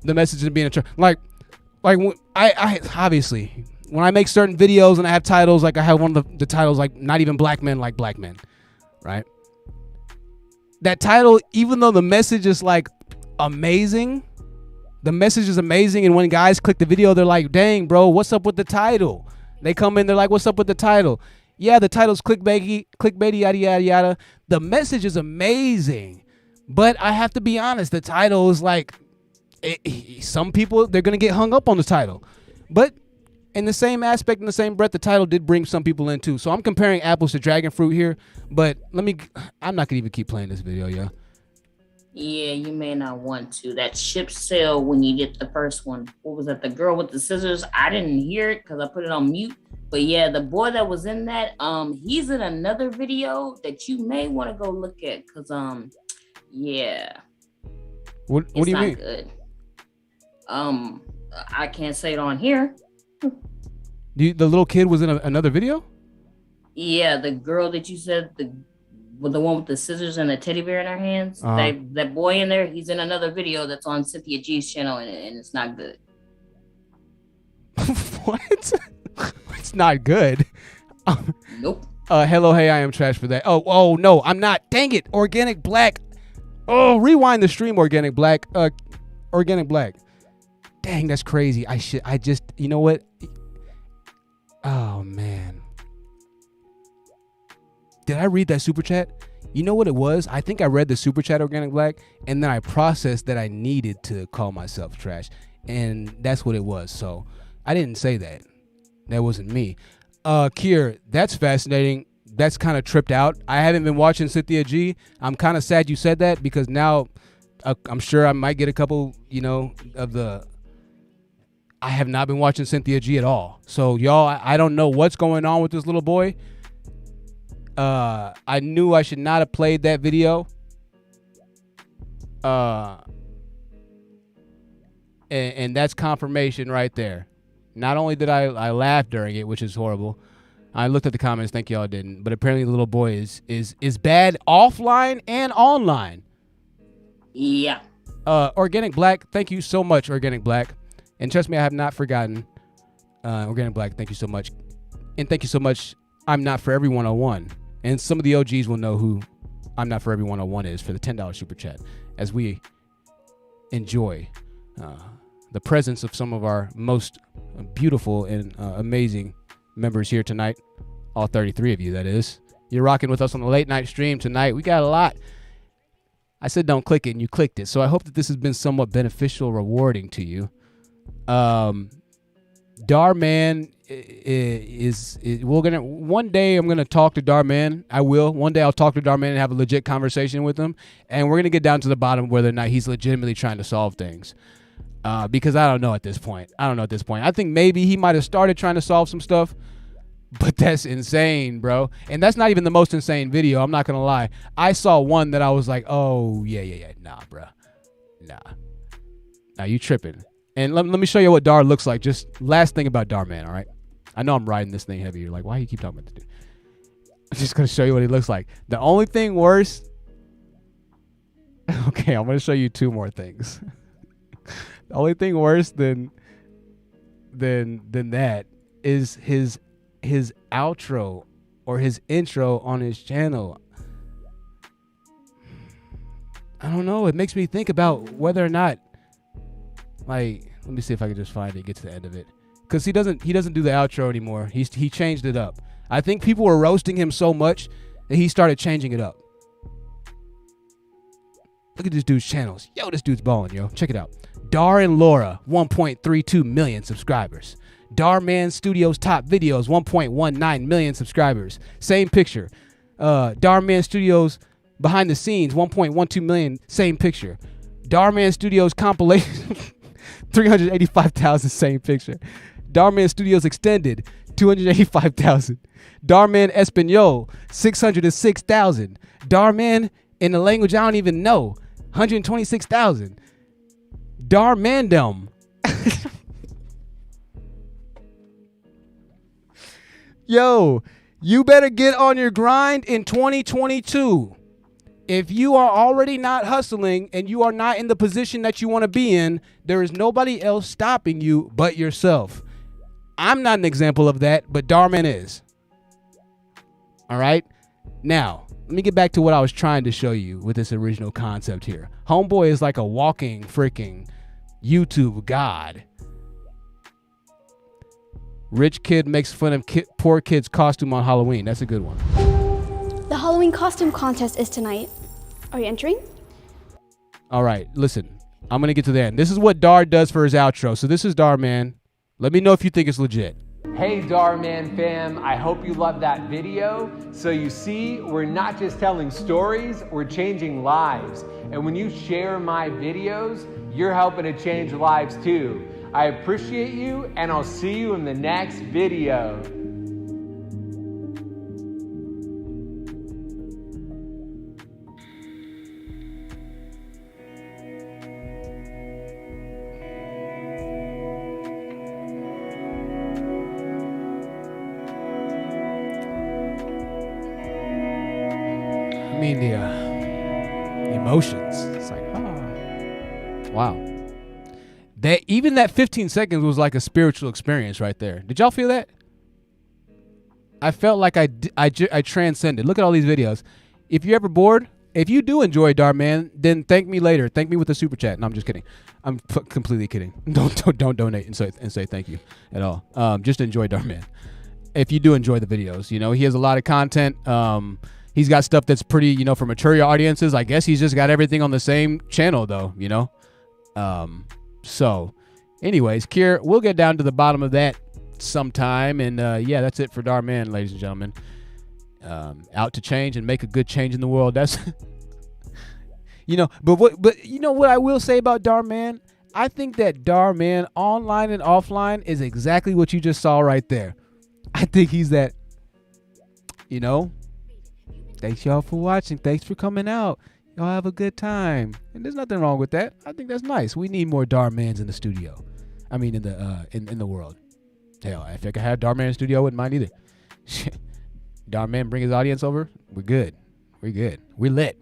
The message isn't being interpreted. Like when I obviously when I make certain videos and I have titles, like I have one of the titles like not even black men like black men, right? That title, even though the message is like amazing, the message is amazing, and when guys click the video, they're like, dang, bro, what's up with the title? They come in, they're like, what's up with the title? Yeah, the title's clickbaity, yada, yada, yada. The message is amazing, but I have to be honest, the title is like, some people, they're going to get hung up on the title. But in the same aspect, in the same breath, the title did bring some people in too. So I'm comparing apples to dragon fruit here, but I'm not going to even keep playing this video, yeah. Yeah, you may not want to. That ship sailed when you did the first one. What was that? The girl with the scissors? I didn't hear it because I put it on mute. But yeah, the boy that was in that, he's in another video that you may want to go look at because, yeah. What do you mean? Good. I can't say it on here. The little kid was in another video? Yeah, the girl that you said, the one with the scissors and the teddy bear in her hands. That boy in there, he's in another video that's on Cynthia G's channel, and it's not good. What? It's not good. Nope. Hello, hey, I am trash for that. Oh, no, I'm not. Dang it. Organic Black. Oh, rewind the stream, Organic Black. Organic Black. Dang, that's crazy. You know what? Oh, man. Did I read that super chat? You know what it was? I think I read the super chat, Organic Black, and then I processed that I needed to call myself trash. And that's what it was. So I didn't say that. That wasn't me. Kier, that's fascinating. That's kind of tripped out. I haven't been watching Cynthia G. I'm kind of sad you said that because now I'm sure I might get a couple, of the... I have not been watching Cynthia G at all. So, y'all, I don't know what's going on with this little boy. I knew I should not have played that video. And that's confirmation right there. Not only did I laugh during it, which is horrible. I looked at the comments, thank y'all didn't. But apparently the little boy is bad offline and online. Yeah. Organic Black, thank you so much, Organic Black. And trust me, I have not forgotten. Organic Black, thank you so much. And thank you so much, I'm Not For Every 101. And some of the OGs will know who I'm Not For Every 101 is for the $10 super chat. As we enjoy the presence of some of our most beautiful and amazing members here tonight. All 33 of you, that is. You're rocking with us on the late night stream tonight. We got a lot. I said don't click it, and you clicked it. So I hope that this has been somewhat beneficial, rewarding to you. Darman one day I'm gonna talk to Darman. I will. One day I'll talk to Darman and have a legit conversation with him, and we're gonna get down to the bottom of whether or not he's legitimately trying to solve things. Because I don't know at this point. I think maybe he might have started trying to solve some stuff, but that's insane, bro. And that's not even the most insane video. I'm not gonna lie. I saw one that I was like, oh yeah, nah, bro, nah, you tripping. And let me show you what Dar looks like. Just last thing about Darman, all right? I know I'm riding this thing heavy. You're like, why do you keep talking about this dude? I'm just going to show you what he looks like. The only thing worse... Okay, I'm going to show you two more things. The only thing worse than that is his outro or his intro on his channel. I don't know. It makes me think about whether or not... Like, let me see if I can just find it, get to the end of it. Because he doesn't do the outro anymore. He changed it up. I think people were roasting him so much that he started changing it up. Look at this dude's channels. Yo, this dude's balling, yo. Check it out. Dar and Laura, 1.32 million subscribers. Darman Studios top videos, 1.19 million subscribers. Same picture. Darman Studios behind the scenes, 1.12 million. Same picture. Darman Studios compilation... 385,000, same picture. Darman Studios Extended, 285,000. Darman Espanol, 606,000. Darman in the language I don't even know, 126,000. Darmandom. Yo, you better get on your grind in 2022. If you are already not hustling and you are not in the position that you want to be in, there is nobody else stopping you but yourself. I'm not an example of that, but Darman is. All right? Now, let me get back to what I was trying to show you with this original concept here. Homeboy is like a walking freaking YouTube god. Rich kid makes fun of poor kid's costume on Halloween. That's a good one. The Halloween costume contest is tonight. Are you entering? All right, listen. I'm going to get to the end. This is what Dar does for his outro. So this is Darman. Let me know if you think it's legit. Hey Darman fam, I hope you loved that video. So you see, we're not just telling stories, we're changing lives. And when you share my videos, you're helping to change lives too. I appreciate you, and I'll see you in the next video. I mean, the emotions. It's like, oh, wow. even that 15 seconds was like a spiritual experience right there. Did y'all feel that? I felt like I transcended. Look at all these videos. If you're ever bored, if you do enjoy Darman, then thank me later. Thank me with a super chat. No, I'm just kidding. I'm completely kidding. Don't donate and say thank you at all. Just enjoy Darman. If you do enjoy the videos, you know, he has a lot of content. He's got stuff that's pretty, you know, for mature audiences. I guess he's just got everything on the same channel though, you know. So anyways, Kier, we'll get down to the bottom of that sometime. And yeah, that's it for Darman, ladies and gentlemen. Out to change and make a good change in the world. That's you know, but you know what I will say about Darman? I think that Darman online and offline is exactly what you just saw right there. I think he's that, you know, thanks y'all for watching. Thanks for coming out. Y'all have a good time. And there's nothing wrong with that. I think that's nice. We need more Darmans in the studio. I mean, in the world. Hell, if I could have Darman in the studio, I wouldn't mind either. Darman bring his audience over. We're good. We're good. We're lit.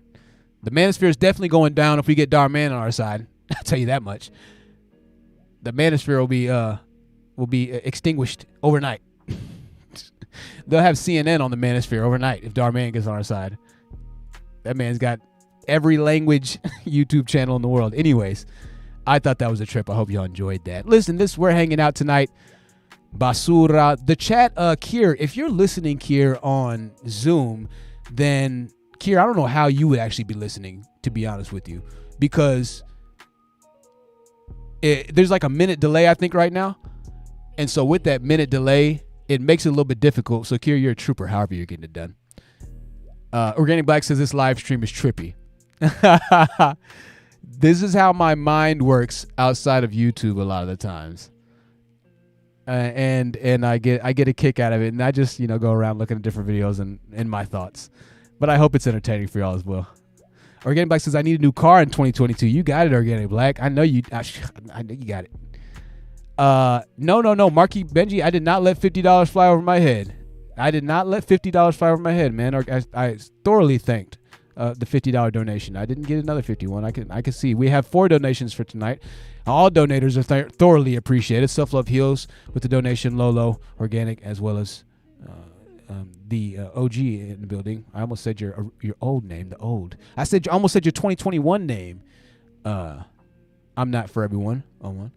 The manosphere is definitely going down if we get Darman on our side. I'll tell you that much. The manosphere will be extinguished overnight. They'll have CNN on the manosphere overnight if Darman gets on our side. That man's got every language YouTube channel in the world. Anyways, I thought that was a trip. I hope y'all enjoyed that. Listen, we're hanging out tonight. Basura. The chat, Kier, if you're listening, Kier, on Zoom, then, Kier, I don't know how you would actually be listening, to be honest with you, because there's like a minute delay, I think, right now. And so with that minute delay, it makes it a little bit difficult. So, Kier, you're a trooper, however you're getting it done. Organic Black says this live stream is trippy. This is how my mind works outside of YouTube a lot of the times. And I get a kick out of it, and I just, you know, go around looking at different videos and my thoughts. But I hope it's entertaining for y'all as well. Organic Black says I need a new car in 2022. You got it, Organic Black. I know you. I know you got it. No, Marky Benji. I did not let $50 fly over my head. I did not let $50 fly over my head, man. I thoroughly thanked the $50 donation. I didn't get another 51. I can see we have 4 donations for tonight. All donators are thoroughly appreciated. Self Love Heals with the donation. Lolo Organic, as well as the OG in the building. I almost said your old name. The old. I almost said your 2021 name. I'm not for everyone on one.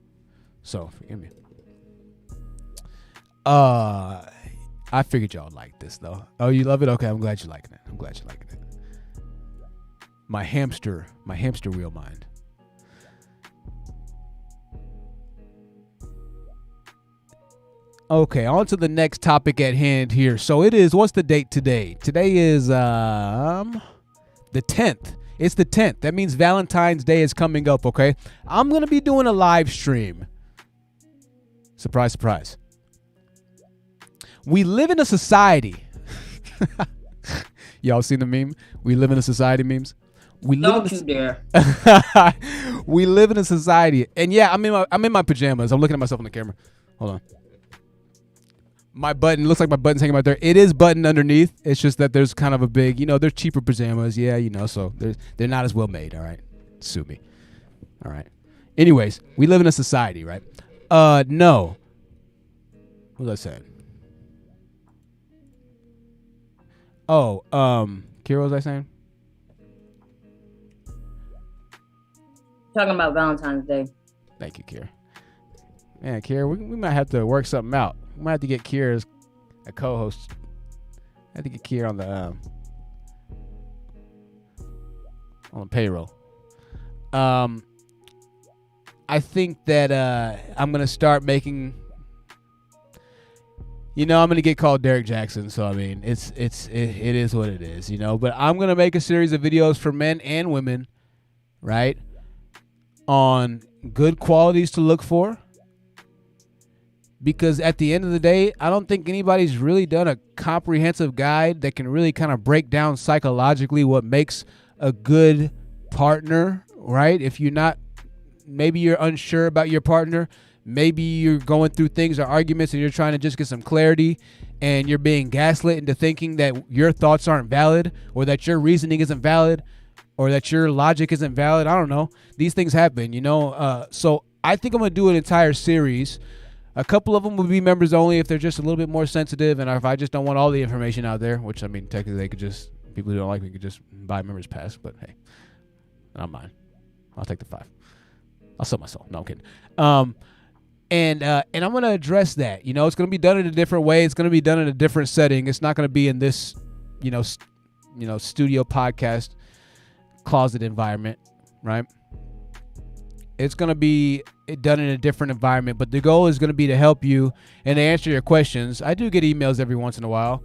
So forgive me. I figured y'all like this though. Oh, you love it? Okay, I'm glad you're liking it. My hamster wheel mind. Okay, on to the next topic at hand here. So it is, what's the date today? Today is the 10th. It's the 10th. That means Valentine's Day is coming up, okay? I'm going to be doing a live stream. Surprise, surprise. We live in a society. Y'all seen the meme? We live in a society memes? Don't you dare. We live in a society. And yeah, I'm in my pajamas. I'm looking at myself on the camera. Hold on. My button looks like my button's hanging out there. It is buttoned underneath. It's just that there's kind of a big, you know, they're cheaper pajamas. Yeah, you know, so they're not as well made. All right. Sue me. All right. Anyways, we live in a society, right? No. What was I saying? Oh, Kira, what was I saying? Talking about Valentine's Day. Thank you, Kira. Man, Kira, we might have to work something out. We might have to get Kira as a co-host. I have to get Kira on the payroll. I think that I'm gonna start making. You know, I'm gonna get called Derek Jackson, so I mean, it is what it is, you know. But I'm gonna make a series of videos for men and women, right, on good qualities to look for. Because at the end of the day, I don't think anybody's really done a comprehensive guide that can really kind of break down psychologically what makes a good partner, right? If you're not, maybe you're unsure about your partner, maybe you're going through things or arguments and you're trying to just get some clarity and you're being gaslit into thinking that your thoughts aren't valid or that your reasoning isn't valid or that your logic isn't valid. I don't know. These things happen, you know? So I think I'm going to do an entire series. A couple of them will be members only if they're just a little bit more sensitive, and if I just don't want all the information out there, which, I mean, technically they could just, people who don't like me could just buy members pass, but hey, I don't mind. I'll take the 5. I'll sell my soul. No, I'm kidding. And I'm going to address that. You know, it's going to be done in a different way. It's going to be done in a different setting. It's not going to be in this, studio podcast closet environment, right? It's going to be done in a different environment, but the goal is going to be to help you and to answer your questions. I do get emails every once in a while,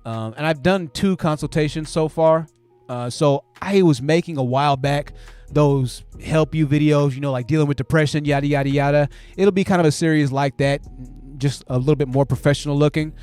and I've done 2 consultations so far. So I was making a while back those help you videos, like dealing with depression, yada, yada, yada. It'll be kind of a series like that, just a little bit more professional looking.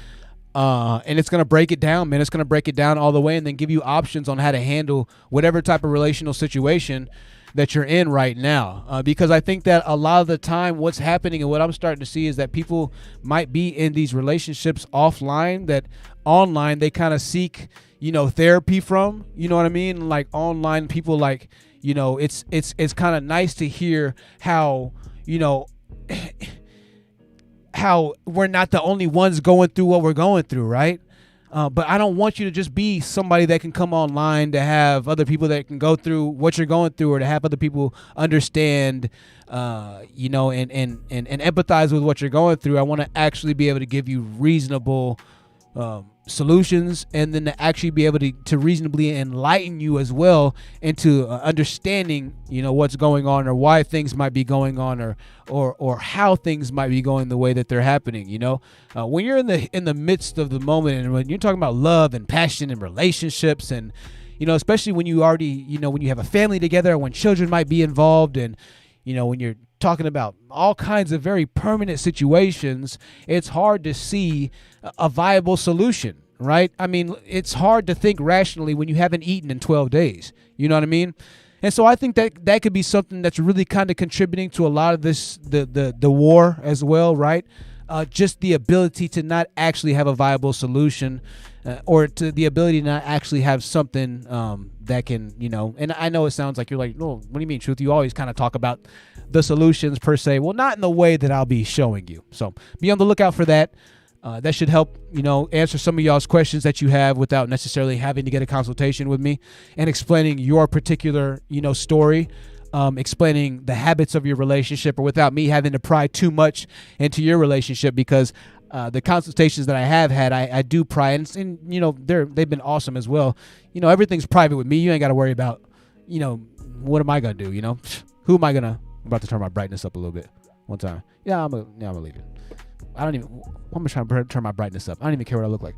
And it's going to break it down, man. It's going to break it down all the way and then give you options on how to handle whatever type of relational situation that you're in right now. Because I think that a lot of the time what's happening and what I'm starting to see is that people might be in these relationships offline that online they kind of seek, therapy from, you know what I mean? Like online people like, it's kind of nice to hear how, how we're not the only ones going through what we're going through, right? But I don't want you to just be somebody that can come online to have other people that can go through what you're going through, or to have other people understand, and empathize with what you're going through. I want to actually be able to give you reasonable solutions, and then to actually be able to reasonably enlighten you as well into understanding, what's going on, or why things might be going on, or how things might be going the way that they're happening. When you're in the midst of the moment, and when you're talking about love and passion and relationships, and especially when you already, when you have a family together, when children might be involved, and when you're talking about all kinds of very permanent situations, it's hard to see a viable solution, right? I mean, it's hard to think rationally when you haven't eaten in 12 days. You know what I mean? And so I think that could be something that's really kind of contributing to a lot of this, the war as well, right? Just the ability to not actually have a viable solution, or to the ability to not actually have something that can, and I know it sounds like you're like, no, what do you mean, Truth? You always kind of talk about the solutions per se. Well, not in the way that I'll be showing you. So be on the lookout for that. That should help, answer some of y'all's questions that you have without necessarily having to get a consultation with me, and explaining your particular, story, explaining the habits of your relationship, or without me having to pry too much into your relationship, because the consultations that I have had, I do pry, and they've been awesome as well. Everything's private with me. You ain't got to worry about, what am I going to do? Who am I going to, I'm about to turn my brightness up a little bit one time. Yeah, I'm gonna leave it. I'm trying to turn my brightness up. I don't even care what I look like.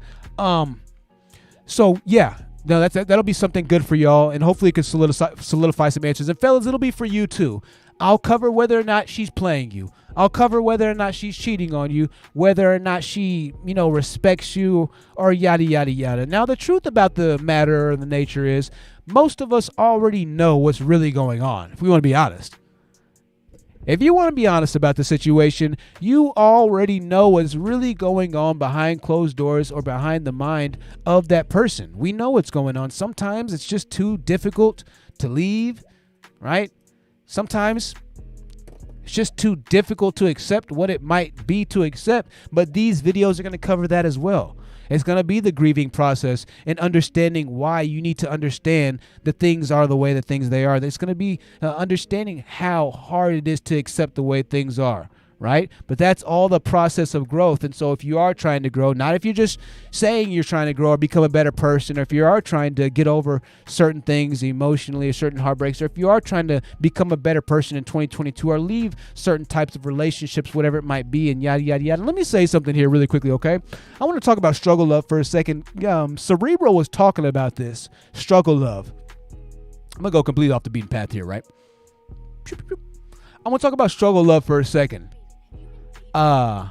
So yeah, no, that'll be something good for y'all, and hopefully it can solidify some answers. And fellas, it'll be for you too. I'll cover whether or not she's playing you. I'll cover whether or not she's cheating on you, whether or not she, respects you, or yada, yada, yada. Now, the truth about the matter or the nature is, most of us already know what's really going on, if we want to be honest. If you want to be honest about the situation, you already know what's really going on behind closed doors, or behind the mind of that person. We know what's going on. Sometimes it's just too difficult to leave, right? Sometimes it's just too difficult to accept what it might be to accept. But these videos are going to cover that as well. It's going to be the grieving process and understanding why you need to understand that things are the way that things they are. It's going to be understanding how hard it is to accept the way things are, right? But that's all the process of growth. And so if you are trying to grow, not if you're just saying you're trying to grow or become a better person, or if you are trying to get over certain things emotionally or certain heartbreaks, or if you are trying to become a better person in 2022 or leave certain types of relationships, whatever it might be, and yada, yada, yada. Let me say something here really quickly, okay? I want to talk about struggle love for a second. Cerebral was talking about this, struggle love. I'm going to go completely off the beaten path here, right? I want to talk about struggle love for a second. I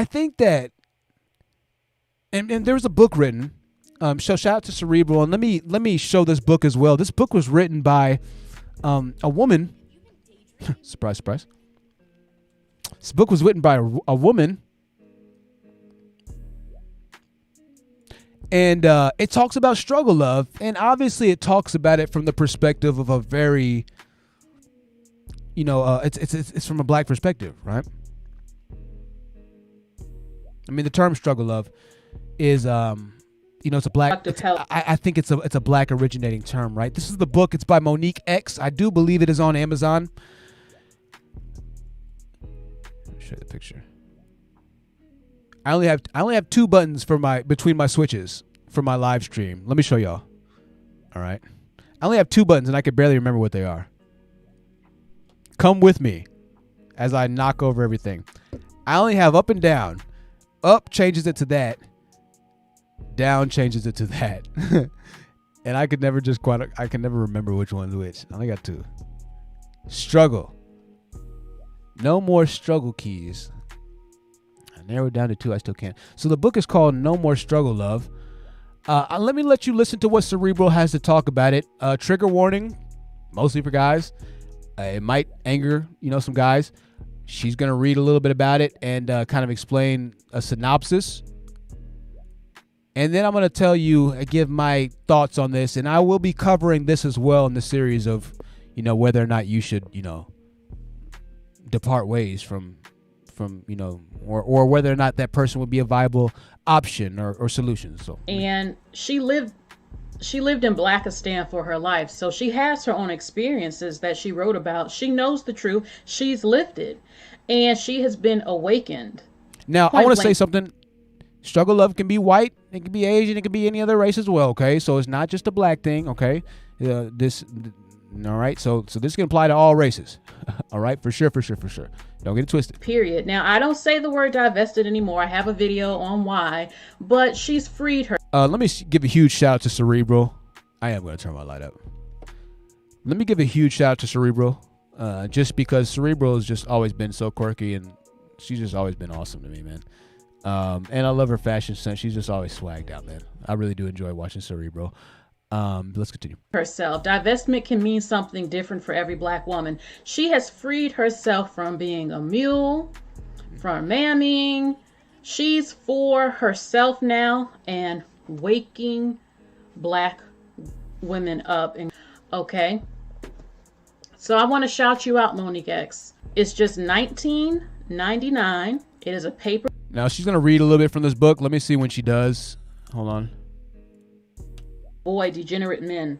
think that, and there was a book written, so shout out to Cerebral, and let me show this book as well. This book was written by a woman. Surprise, surprise. This book was written by a woman, and it talks about struggle love, and obviously it talks about it from the perspective of a very it's from a black perspective, right? I mean, the term struggle love is, it's a black. I think it's a black originating term, right? This is the book. It's by Monique X. I do believe it is on Amazon. Let me show you the picture. I only have 2 buttons between my switches for my live stream. Let me show y'all. All right, I only have 2 buttons, and I can barely remember what they are. Come with me as I knock over everything. I only have up and down. Up changes it to that. Down changes it to that. And I can never remember which one's which. I only got 2. Struggle. No more struggle keys. I narrowed down to 2. I still can't. So the book is called No More Struggle Love. Let me let you listen to what Cerebral has to talk about it. Trigger warning, mostly for guys. It might anger, some guys. She's going to read a little bit about it and kind of explain a synopsis. And then I'm going to give my thoughts on this. And I will be covering this as well in the series of, whether or not you should, depart ways from or whether or not that person would be a viable option or solution. So, and she lived in Blackistan for her life, so she has her own experiences that she wrote about. She knows the truth. She's lived it, and she has been awakened. Now, I want to say something. Struggle love can be white, it can be Asian, it can be any other race as well. Okay, so it's not just a black thing. Okay, all right. So this can apply to all races. All right, for sure. Don't get it twisted. Period. Now, I don't say the word divested anymore. I have a video on why, but she's freed her. Let me give a huge shout out to Cerebral. I am going to turn my light up. Let me give a huge shout out to Cerebral, just because Cerebral has just always been so quirky, and she's just always been awesome to me, man. And I love her fashion sense. She's just always swagged out, man. I really do enjoy watching Cerebral. Let's continue. Herself. Divestment can mean something different for every black woman. She has freed herself from being a mule, from mamming. She's for herself now and waking black women up. Okay. So I want to shout you out, Monique X. It's just $19.99. It is a paper. Now she's going to read a little bit from this book. Let me see when she does. Hold on. Boy, degenerate men.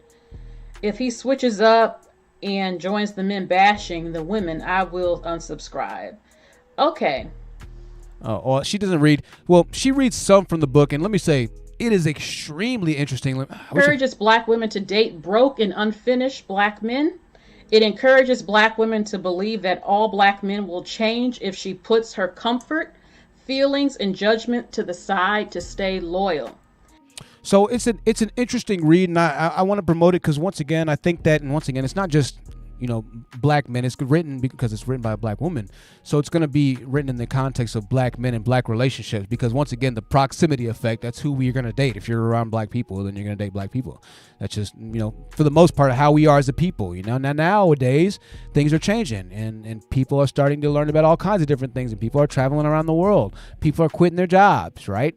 If he switches up and joins the men bashing the women, I will unsubscribe. Okay. Oh, well, she doesn't read. Well, she reads some from the book, and let me say, it is extremely interesting. Encourages black women to date broke and unfinished black men. It encourages black women to believe that all black men will change if she puts her comfort, feelings, and judgment to the side to stay loyal. So it's an interesting read, and I want to promote it because once again, I think that, and once again, it's not just black men. It's written because it's written by a black woman, so it's going to be written in the context of black men and black relationships. Because once again, the proximity effect. That's who we're going to date. If you're around black people, then you're going to date black people. That's just for the most part how we are as a people. Now nowadays things are changing, and people are starting to learn about all kinds of different things, and people are traveling around the world. People are quitting their jobs, right?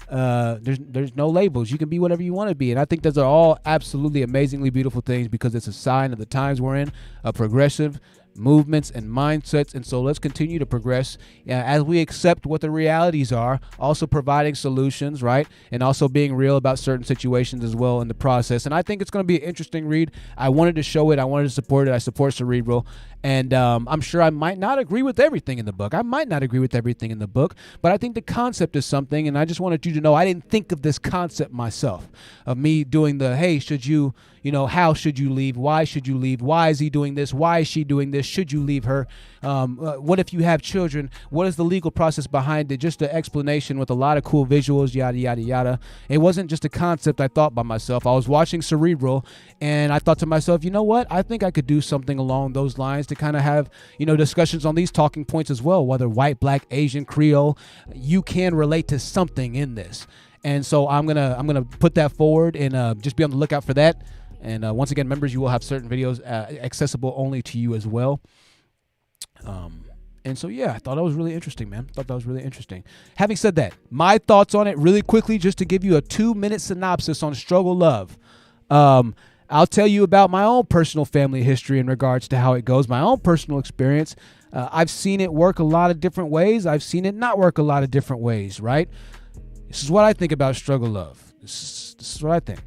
There's no labels. You can be whatever you want to be, and I think those are all absolutely amazingly beautiful things because it's a sign of the times we're in, of progressive movements and mindsets. And so let's continue to progress as we accept what the realities are, also providing solutions, right? And also being real about certain situations as well in the process. And I think it's going to be an interesting read. I wanted to show it. I wanted to support it. I support Cerebral. And I'm sure I might not agree with everything in the book. But I think the concept is something. And I just wanted you to know I didn't think of this concept myself, of me doing the, hey, should you, how should you leave? Why should you leave? Why is he doing this? Why is she doing this? Should you leave her? What if you have children? What is the legal process behind it? Just an explanation with a lot of cool visuals, yada, yada, yada. It wasn't just a concept I thought by myself. I was watching Cerebral, and I thought to myself, you know what? I think I could do something along those lines to kind of have, discussions on these talking points as well, whether white, black, Asian, Creole. You can relate to something in this. And so I'm gonna put that forward and just be on the lookout for that. And once again, members, you will have certain videos accessible only to you as well. And so, yeah, I thought that was really interesting, man. Having said that, my thoughts on it really quickly, just to give you a 2-minute synopsis on Struggle Love. I'll tell you about my own personal family history in regards to how it goes, my own personal experience. I've seen it work a lot of different ways. I've seen it not work a lot of different ways, right? This is what I think about struggle love. This is what I think.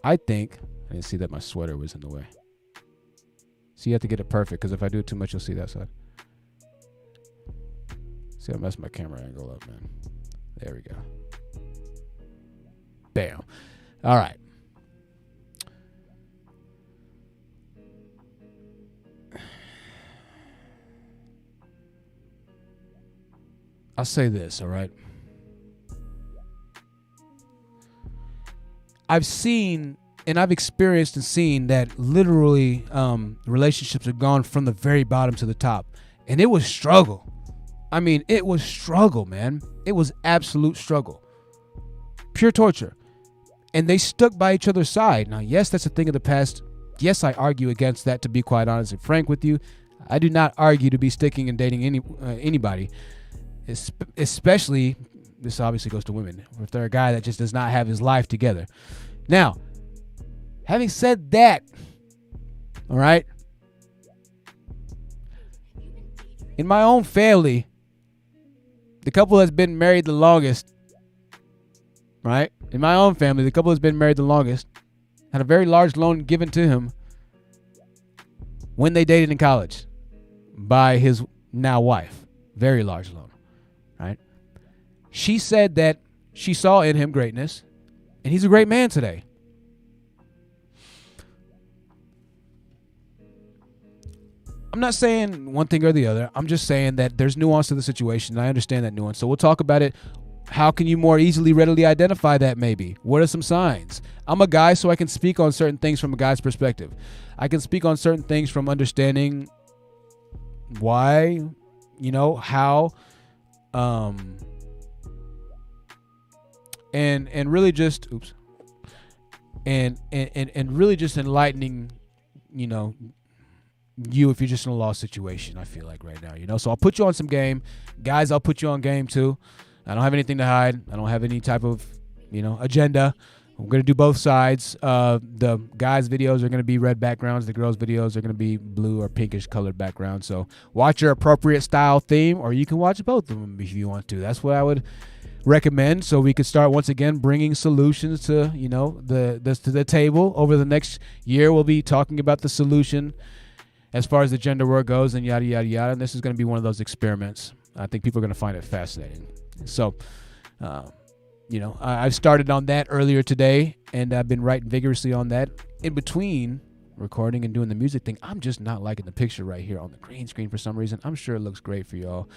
I think, I didn't see that my sweater was in the way. So you have to get it perfect, because if I do it too much, you'll see that side. See, I messed my camera angle up, man. There we go. Bam. All right. I'll say this, all right? I've seen and I've experienced and seen that literally relationships have gone from the very bottom to the top. And it was struggle. I mean, it was struggle, man. It was absolute struggle. Pure torture. And they stuck by each other's side. Now, yes, that's a thing of the past. Yes, I argue against that, to be quite honest and frank with you. I do not argue to be sticking and dating anybody. Especially, this obviously goes to women, if they're a guy that just does not have his life together. Now, having said that, all right, in my own family, the couple that's been married the longest, right? In my own family, the couple that's been married the longest had a very large loan given to him when they dated in college by his now wife. Very large loan, right? She said that she saw in him greatness, and he's a great man today. I'm not saying one thing or the other. I'm just saying that there's nuance to the situation. I understand that nuance. So we'll talk about it. How can you more easily, readily identify that maybe? What are some signs? I'm a guy, so I can speak on certain things from a guy's perspective. I can speak on certain things from understanding why, you know, how, and really just, and really just enlightening, you know, you if you're just in a lost situation, I feel like right now, you know. So I'll put you on some game. Guys, I'll put you on game too. I don't have anything to hide. I don't have any type of, you know, agenda. I'm going to do both sides. The guys' videos are going to be red backgrounds. The girls' videos are going to be blue or pinkish colored backgrounds. So watch your appropriate style theme, or you can watch both of them if you want to. That's what I would recommend, so we could start once again bringing solutions to, you know, to the table. Over the next year, we'll be talking about the solution as far as the gender war goes, and yada, yada, yada. And this is going to be one of those experiments. I think people are going to find it fascinating. So, you know, I've started on that earlier today, and I've been writing vigorously on that. In between recording and doing the music thing, I'm just not liking the picture right here on the green screen for some reason. I'm sure it looks great for y'all.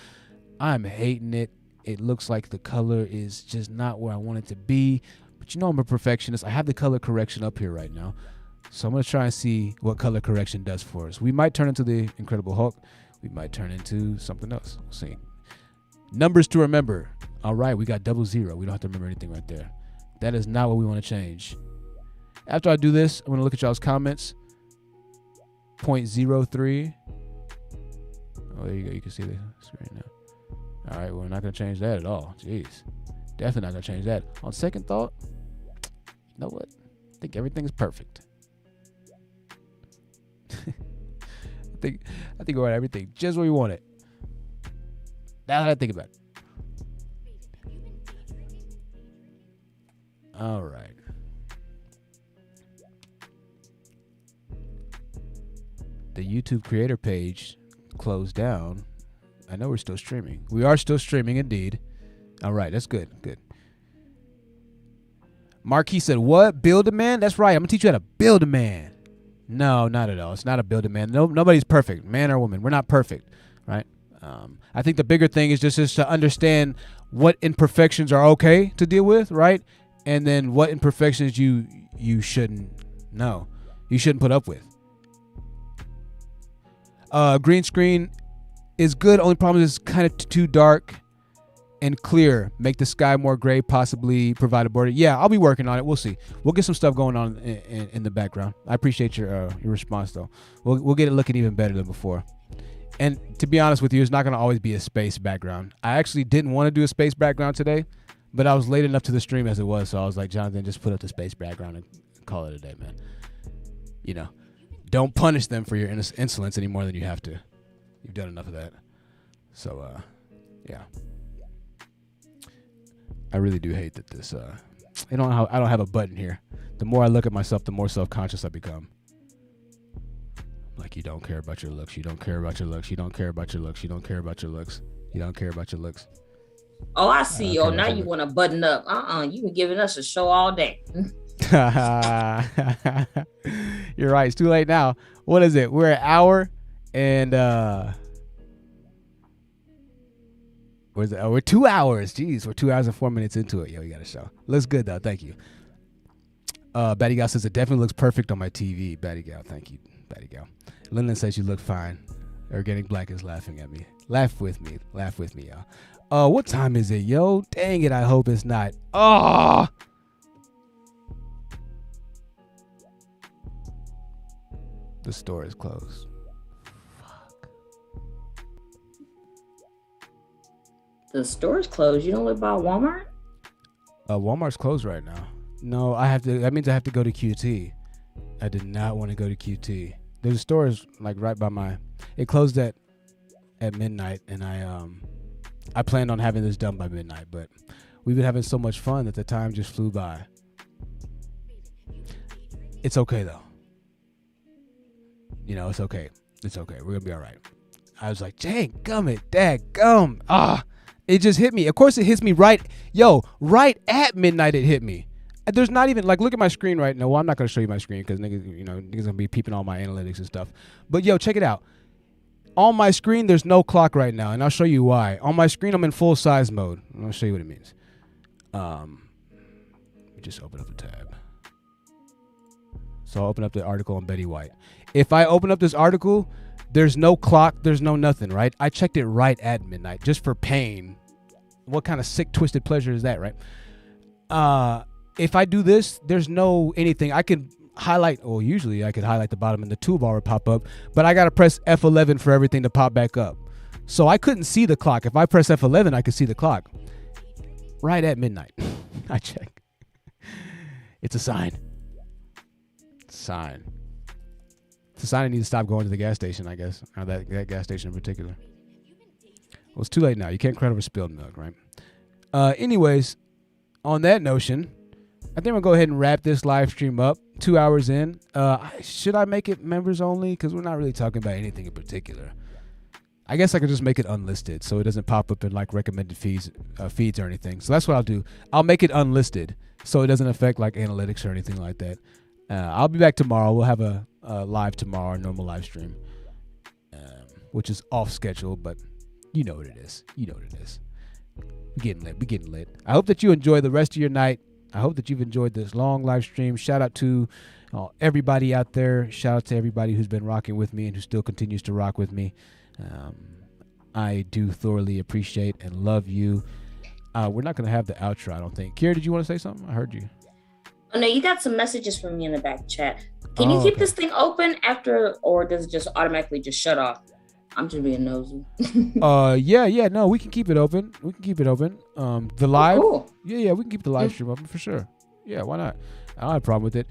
I'm hating it. It looks like the color is just not where I want it to be. But you know, I'm a perfectionist. I have the color correction up here right now. So I'm going to try and see what color correction does for us. We might turn into the Incredible Hulk. We might turn into something else. We'll see. Numbers to remember. All right, we got 00. We don't have to remember anything right there. That is not what we want to change. After I do this, I'm going to look at y'all's comments. 0.03. Oh, there you go. You can see the screen now. All right, well, we're not going to change that at all. Jeez. Definitely not going to change that. On second thought, you know what? I think everything's perfect. I think we want everything just where we want it. That's what I think about it. All right. The YouTube creator page closed down. I know we're still streaming. We are still streaming indeed. All right, that's good. Good. Marquis said, what? Build a man? That's right. I'm going to teach you how to build a man. No, not at all. It's not a build a man. No, nobody's perfect, man or woman. We're not perfect, right? I think the bigger thing is just to understand what imperfections are okay to deal with, right? And then what imperfections you shouldn't know, you shouldn't put up with. Green screen is good. Only problem is it's kind of too dark and clear. Make the sky more gray, possibly provide a border. Yeah, I'll be working on it. We'll see. We'll get some stuff going on in the background. I appreciate your response though. We'll get it looking even better than before. And to be honest with you, it's not going to always be a space background. I actually didn't want to do a space background today, But I was late enough to the stream as it was, so I was like, Jonathan, just put up the space background and call it a day, man. You know, don't punish them for your insolence any more than you have to. You've done enough of that. So, yeah. I really do hate that this, I don't have a button here. The more I look at myself, the more self-conscious I become. Like, you don't care about your looks. You don't care about your looks. You don't care about your looks. You don't care about your looks. You don't care about your looks. Oh, I see. Oh, now you want to button up. You been giving us a show all day. You're right. It's too late now. What is it? We're an hour and where's it? Oh, we're 2 hours. Jeez, we're 2 hours and 4 minutes into it. Yo, you got a show. Looks good though. Thank you. Batty Gal says it definitely looks perfect on my TV. Batty Gal, thank you. Batty Gal. Lyndon says you look fine. Organic Black is laughing at me. Laugh with me. Laugh with me, y'all. What time is it, yo? Dang it, I hope it's not. Oh! The store is closed. Fuck. The store is closed. You don't live by Walmart? Walmart's closed right now. No, that means I have to go to QT. I did not want to go to QT. There's a store is like right by it closed at midnight, and I planned on having this done by midnight, but we've been having so much fun that the time just flew by. It's okay though. You know, it's okay. It's okay. We're gonna be all right. I was like, dang, gummit, daggum. It just hit me. Of course it hits me right at midnight it hit me. There's not even, like, look at my screen right now. Well, I'm not going to show you my screen because niggas going to be peeping all my analytics and stuff. But, yo, check it out. On my screen, there's no clock right now, and I'll show you why. On my screen, I'm in full size mode. I'll show you what it means. Let me just open up the tab. So I'll open up the article on Betty White. If I open up this article, there's no clock, there's no nothing, right? I checked it right at midnight just for pain. What kind of sick, twisted pleasure is that, right? If I do this, there's no anything. I could highlight, or usually I could highlight the bottom and the toolbar would pop up, but I got to press F11 for everything to pop back up. So I couldn't see the clock. If I press F11, I could see the clock. Right at midnight. I check. It's a sign. It's a sign. It's a sign I need to stop going to the gas station, I guess. Or that gas station in particular. Well, it's too late now. You can't cry over spilled milk, right? Anyways, on that notion, I think we'll go ahead and wrap this live stream up. 2 hours in. Should I make it members only? Because we're not really talking about anything in particular. I guess I could just make it unlisted so it doesn't pop up in like recommended feeds or anything. So that's what I'll do. I'll make it unlisted so it doesn't affect like analytics or anything like that. I'll be back tomorrow. We'll have a live tomorrow, a normal live stream, which is off schedule, but you know what it is. You know what it is. We're getting lit. I hope that you enjoy the rest of your night. I hope that you've enjoyed this long live stream. Shout out to everybody out there. Shout out to everybody who's been rocking with me and who still continues to rock with me. I do thoroughly appreciate and love you. We're not going to have the outro, I don't think. Kira, did you want to say something? I heard you. Oh, no, you got some messages from me in the back chat. Can you keep this thing open after, or does it just automatically just shut off? I'm just being nosy. Yeah, no, we can keep it open. The live, cool. Yeah, we can keep the live stream open for sure. Yeah, why not? I don't have a problem with it.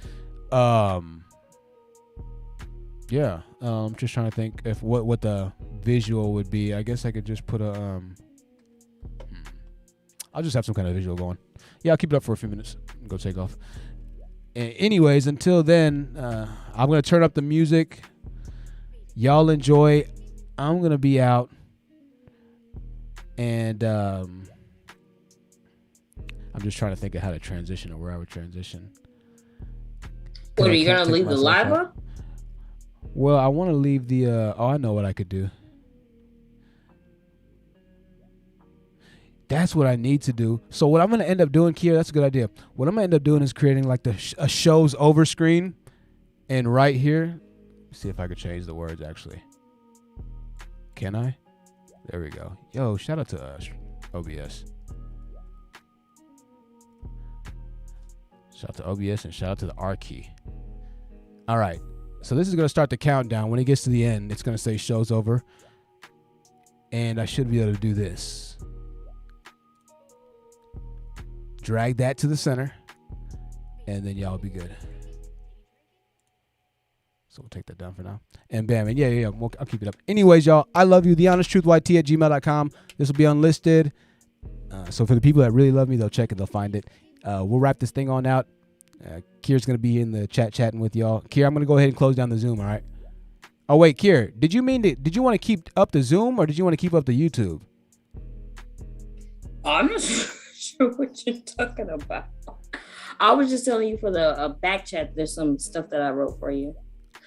Yeah, I'm just trying to think if what the visual would be. I guess I could just put a I'll just have some kind of visual going. Yeah, I'll keep it up for a few minutes. Go take off. Anyways, until then, I'm gonna turn up the music. Y'all enjoy. I'm gonna be out, and I'm just trying to think of how to transition or where I would transition. What, are you gonna leave the live up? Well, I want to leave the. I know what I could do. That's what I need to do. So what I'm going to end up doing, Kiera, that's a good idea. What I'm going to end up doing is creating like a show's over screen. And right here, see if I could change the words actually. Can I? There we go. Yo, shout out to OBS. Shout out to OBS and shout out to the R key. All right. So this is going to start the countdown. When it gets to the end, it's going to say show's over. And I should be able to do this. drag that to the center, and then y'all be good. So we'll take that down for now. And bam, and yeah, I'll keep it up. Anyways, y'all, I love you. TheHonestTruthYT@gmail.com. This will be unlisted. So for the people that really love me, they'll check it, they'll find it. We'll wrap this thing on out. Kier's going to be in the chat chatting with y'all. Kier, I'm going to go ahead and close down the Zoom, all right? Oh, wait, Kier, did you want to keep up the Zoom or did you want to keep up the YouTube? I'm not sure what you're talking about. I was just telling you for the back chat, there's some stuff that I wrote for you.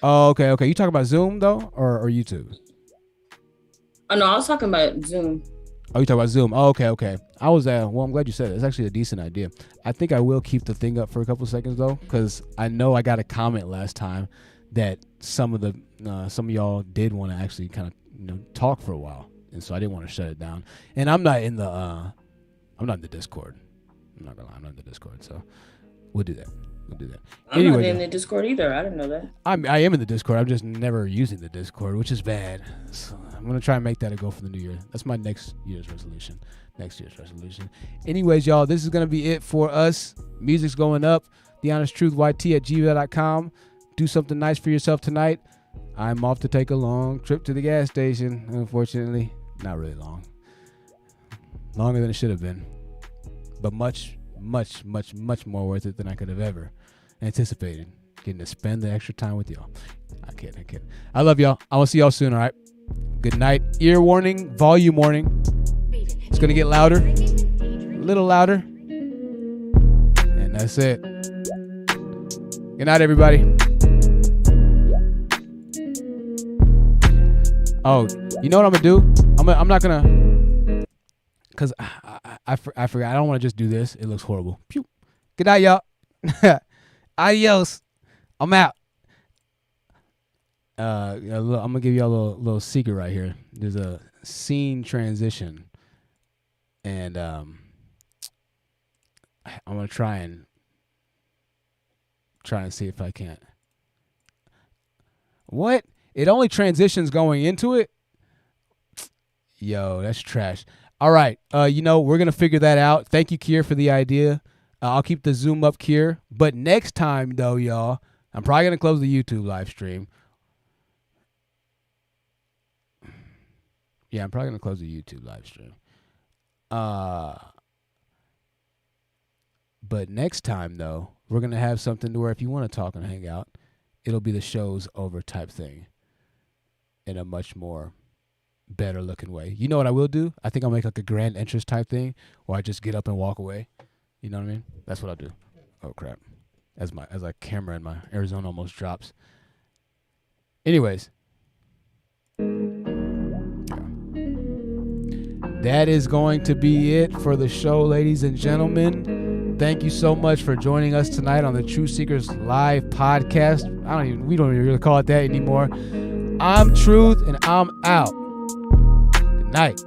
Oh, okay. You talking about Zoom, though, or YouTube? Oh, no, I was talking about Zoom. Oh, you talking about Zoom? Oh, okay. I was well, I'm glad you said it. It's actually a decent idea. I think I will keep the thing up for a couple seconds, though, because I know I got a comment last time that some of y'all did want to actually kind of talk for a while, and so I didn't want to shut it down. And I'm not in the Discord. I'm not gonna lie, I'm not in the Discord, so we'll do that. I'm not in the Discord either. I didn't know that. I am in the Discord. I'm just never using the Discord, which is bad. So I'm gonna try and make that a goal for the new year. That's my next year's resolution. Anyways, y'all, this is gonna be it for us. Music's going up. TheHonestTruthYT@gmail.com. Do something nice for yourself tonight. I'm off to take a long trip to the gas station. Unfortunately, not really long. Longer than it should have been, but much more worth it than I could have ever anticipated. Getting to spend the extra time with y'all. I kid. I love y'all. I will see y'all soon, all right? Good night. Ear warning, volume warning. It's going to get louder. A little louder. And that's it. Good night, everybody. Oh, you know what I'm going to do? I'm not going to... Because I forgot. I don't want to just do this. It looks horrible. Pew. Good night, y'all. Adios. I'm out. I'm going to give y'all a little secret right here. There's a scene transition. And I'm going to try and see if I can't. What? It only transitions going into it? Yo, that's trash. All right, we're going to figure that out. Thank you, Kier, for the idea. I'll keep the Zoom up, Kier. But next time, though, y'all, I'm probably going to close the YouTube live stream. Yeah, I'm probably going to close the YouTube live stream. But next time, though, we're going to have something to where if you want to talk and hang out, it'll be the show's over type thing in a much more better looking way. You know what I will do? I think I'll make like a grand entrance type thing where I just get up and walk away. You know what I mean? That's what I'll do. Oh crap. As my camera in my Arizona almost drops. Anyways. That is going to be it for the show, ladies and gentlemen. Thank you so much for joining us tonight on the Truth Seekers Live podcast. We don't even really call it that anymore. I'm Truth and I'm out. Good night.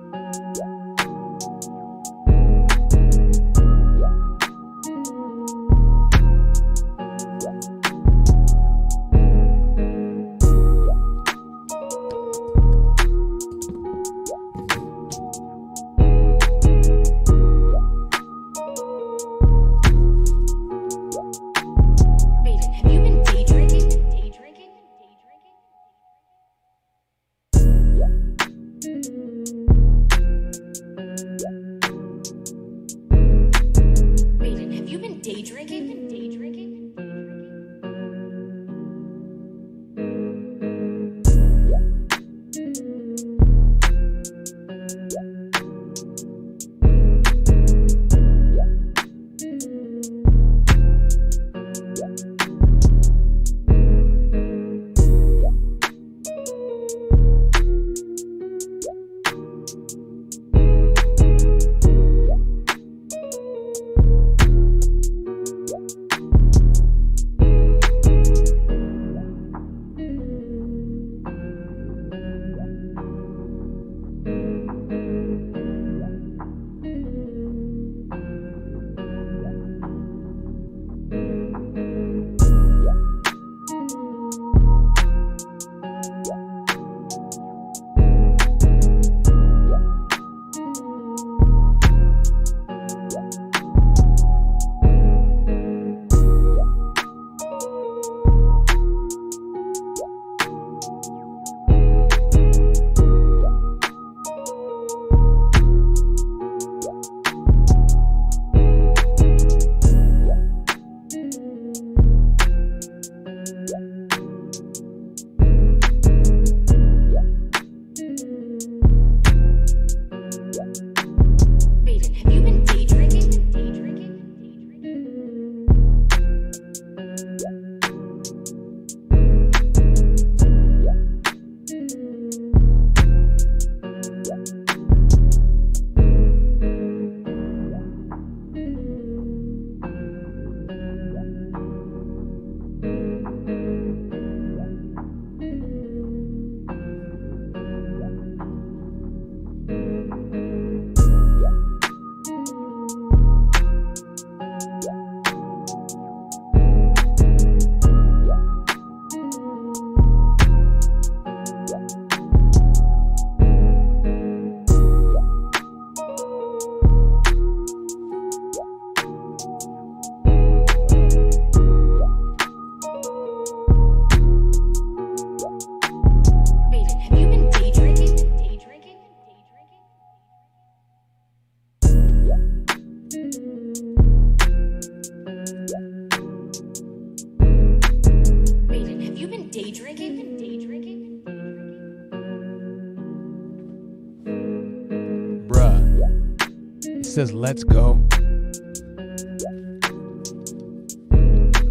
says let's go?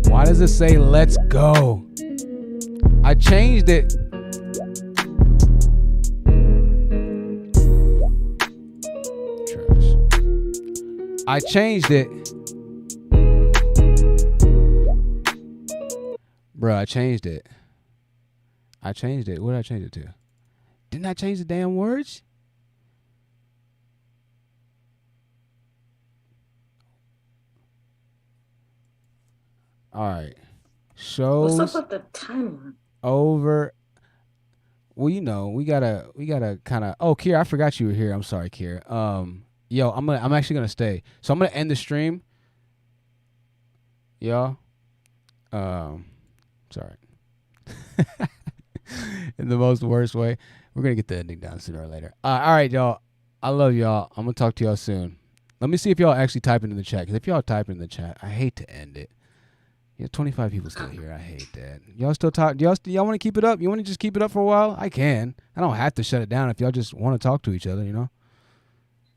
Why does it say let's go? I changed it. Trash. I changed it. Bro, I changed it. I changed it. What did I change it to? Didn't I change the damn words? All right. Shows. What's up with the timer? Over. Well, you know, we gotta kind of. Oh, Kier, I forgot you were here. I'm sorry, Kier. Yo, I'm actually gonna stay. So I'm gonna end the stream. Y'all. Sorry. In the most worst way. We're gonna get the ending down sooner or later. All right, y'all. I love y'all. I'm gonna talk to y'all soon. Let me see if y'all actually type it in the chat. Because if y'all type it in the chat, I hate to end it. Yeah, 25 people still here. I hate that. Y'all still talk? Y'all want to keep it up? You want to just keep it up for a while? I can. I don't have to shut it down if y'all just want to talk to each other, you know?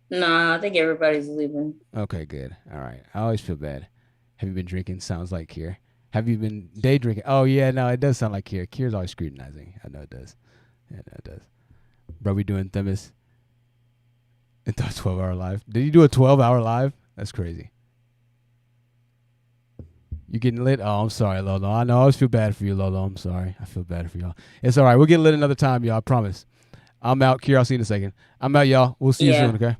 Nah, I think everybody's leaving. Okay, good. All right. I always feel bad. Have you been drinking? Sounds like Kier. Have you been day drinking? Oh, yeah, no, it does sound like Kier. Kier's always scrutinizing. I know it does. Yeah, no, it does. Bro, we doing Themis? It's a 12-hour live. Did you do a 12-hour live? That's crazy. You getting lit? Oh, I'm sorry, Lolo. I know. I always feel bad for you, Lolo. I'm sorry. I feel bad for y'all. It's all right. We'll get lit another time, y'all. I promise. I'm out. Kier, I'll see you in a second. I'm out, y'all. We'll see you soon, okay?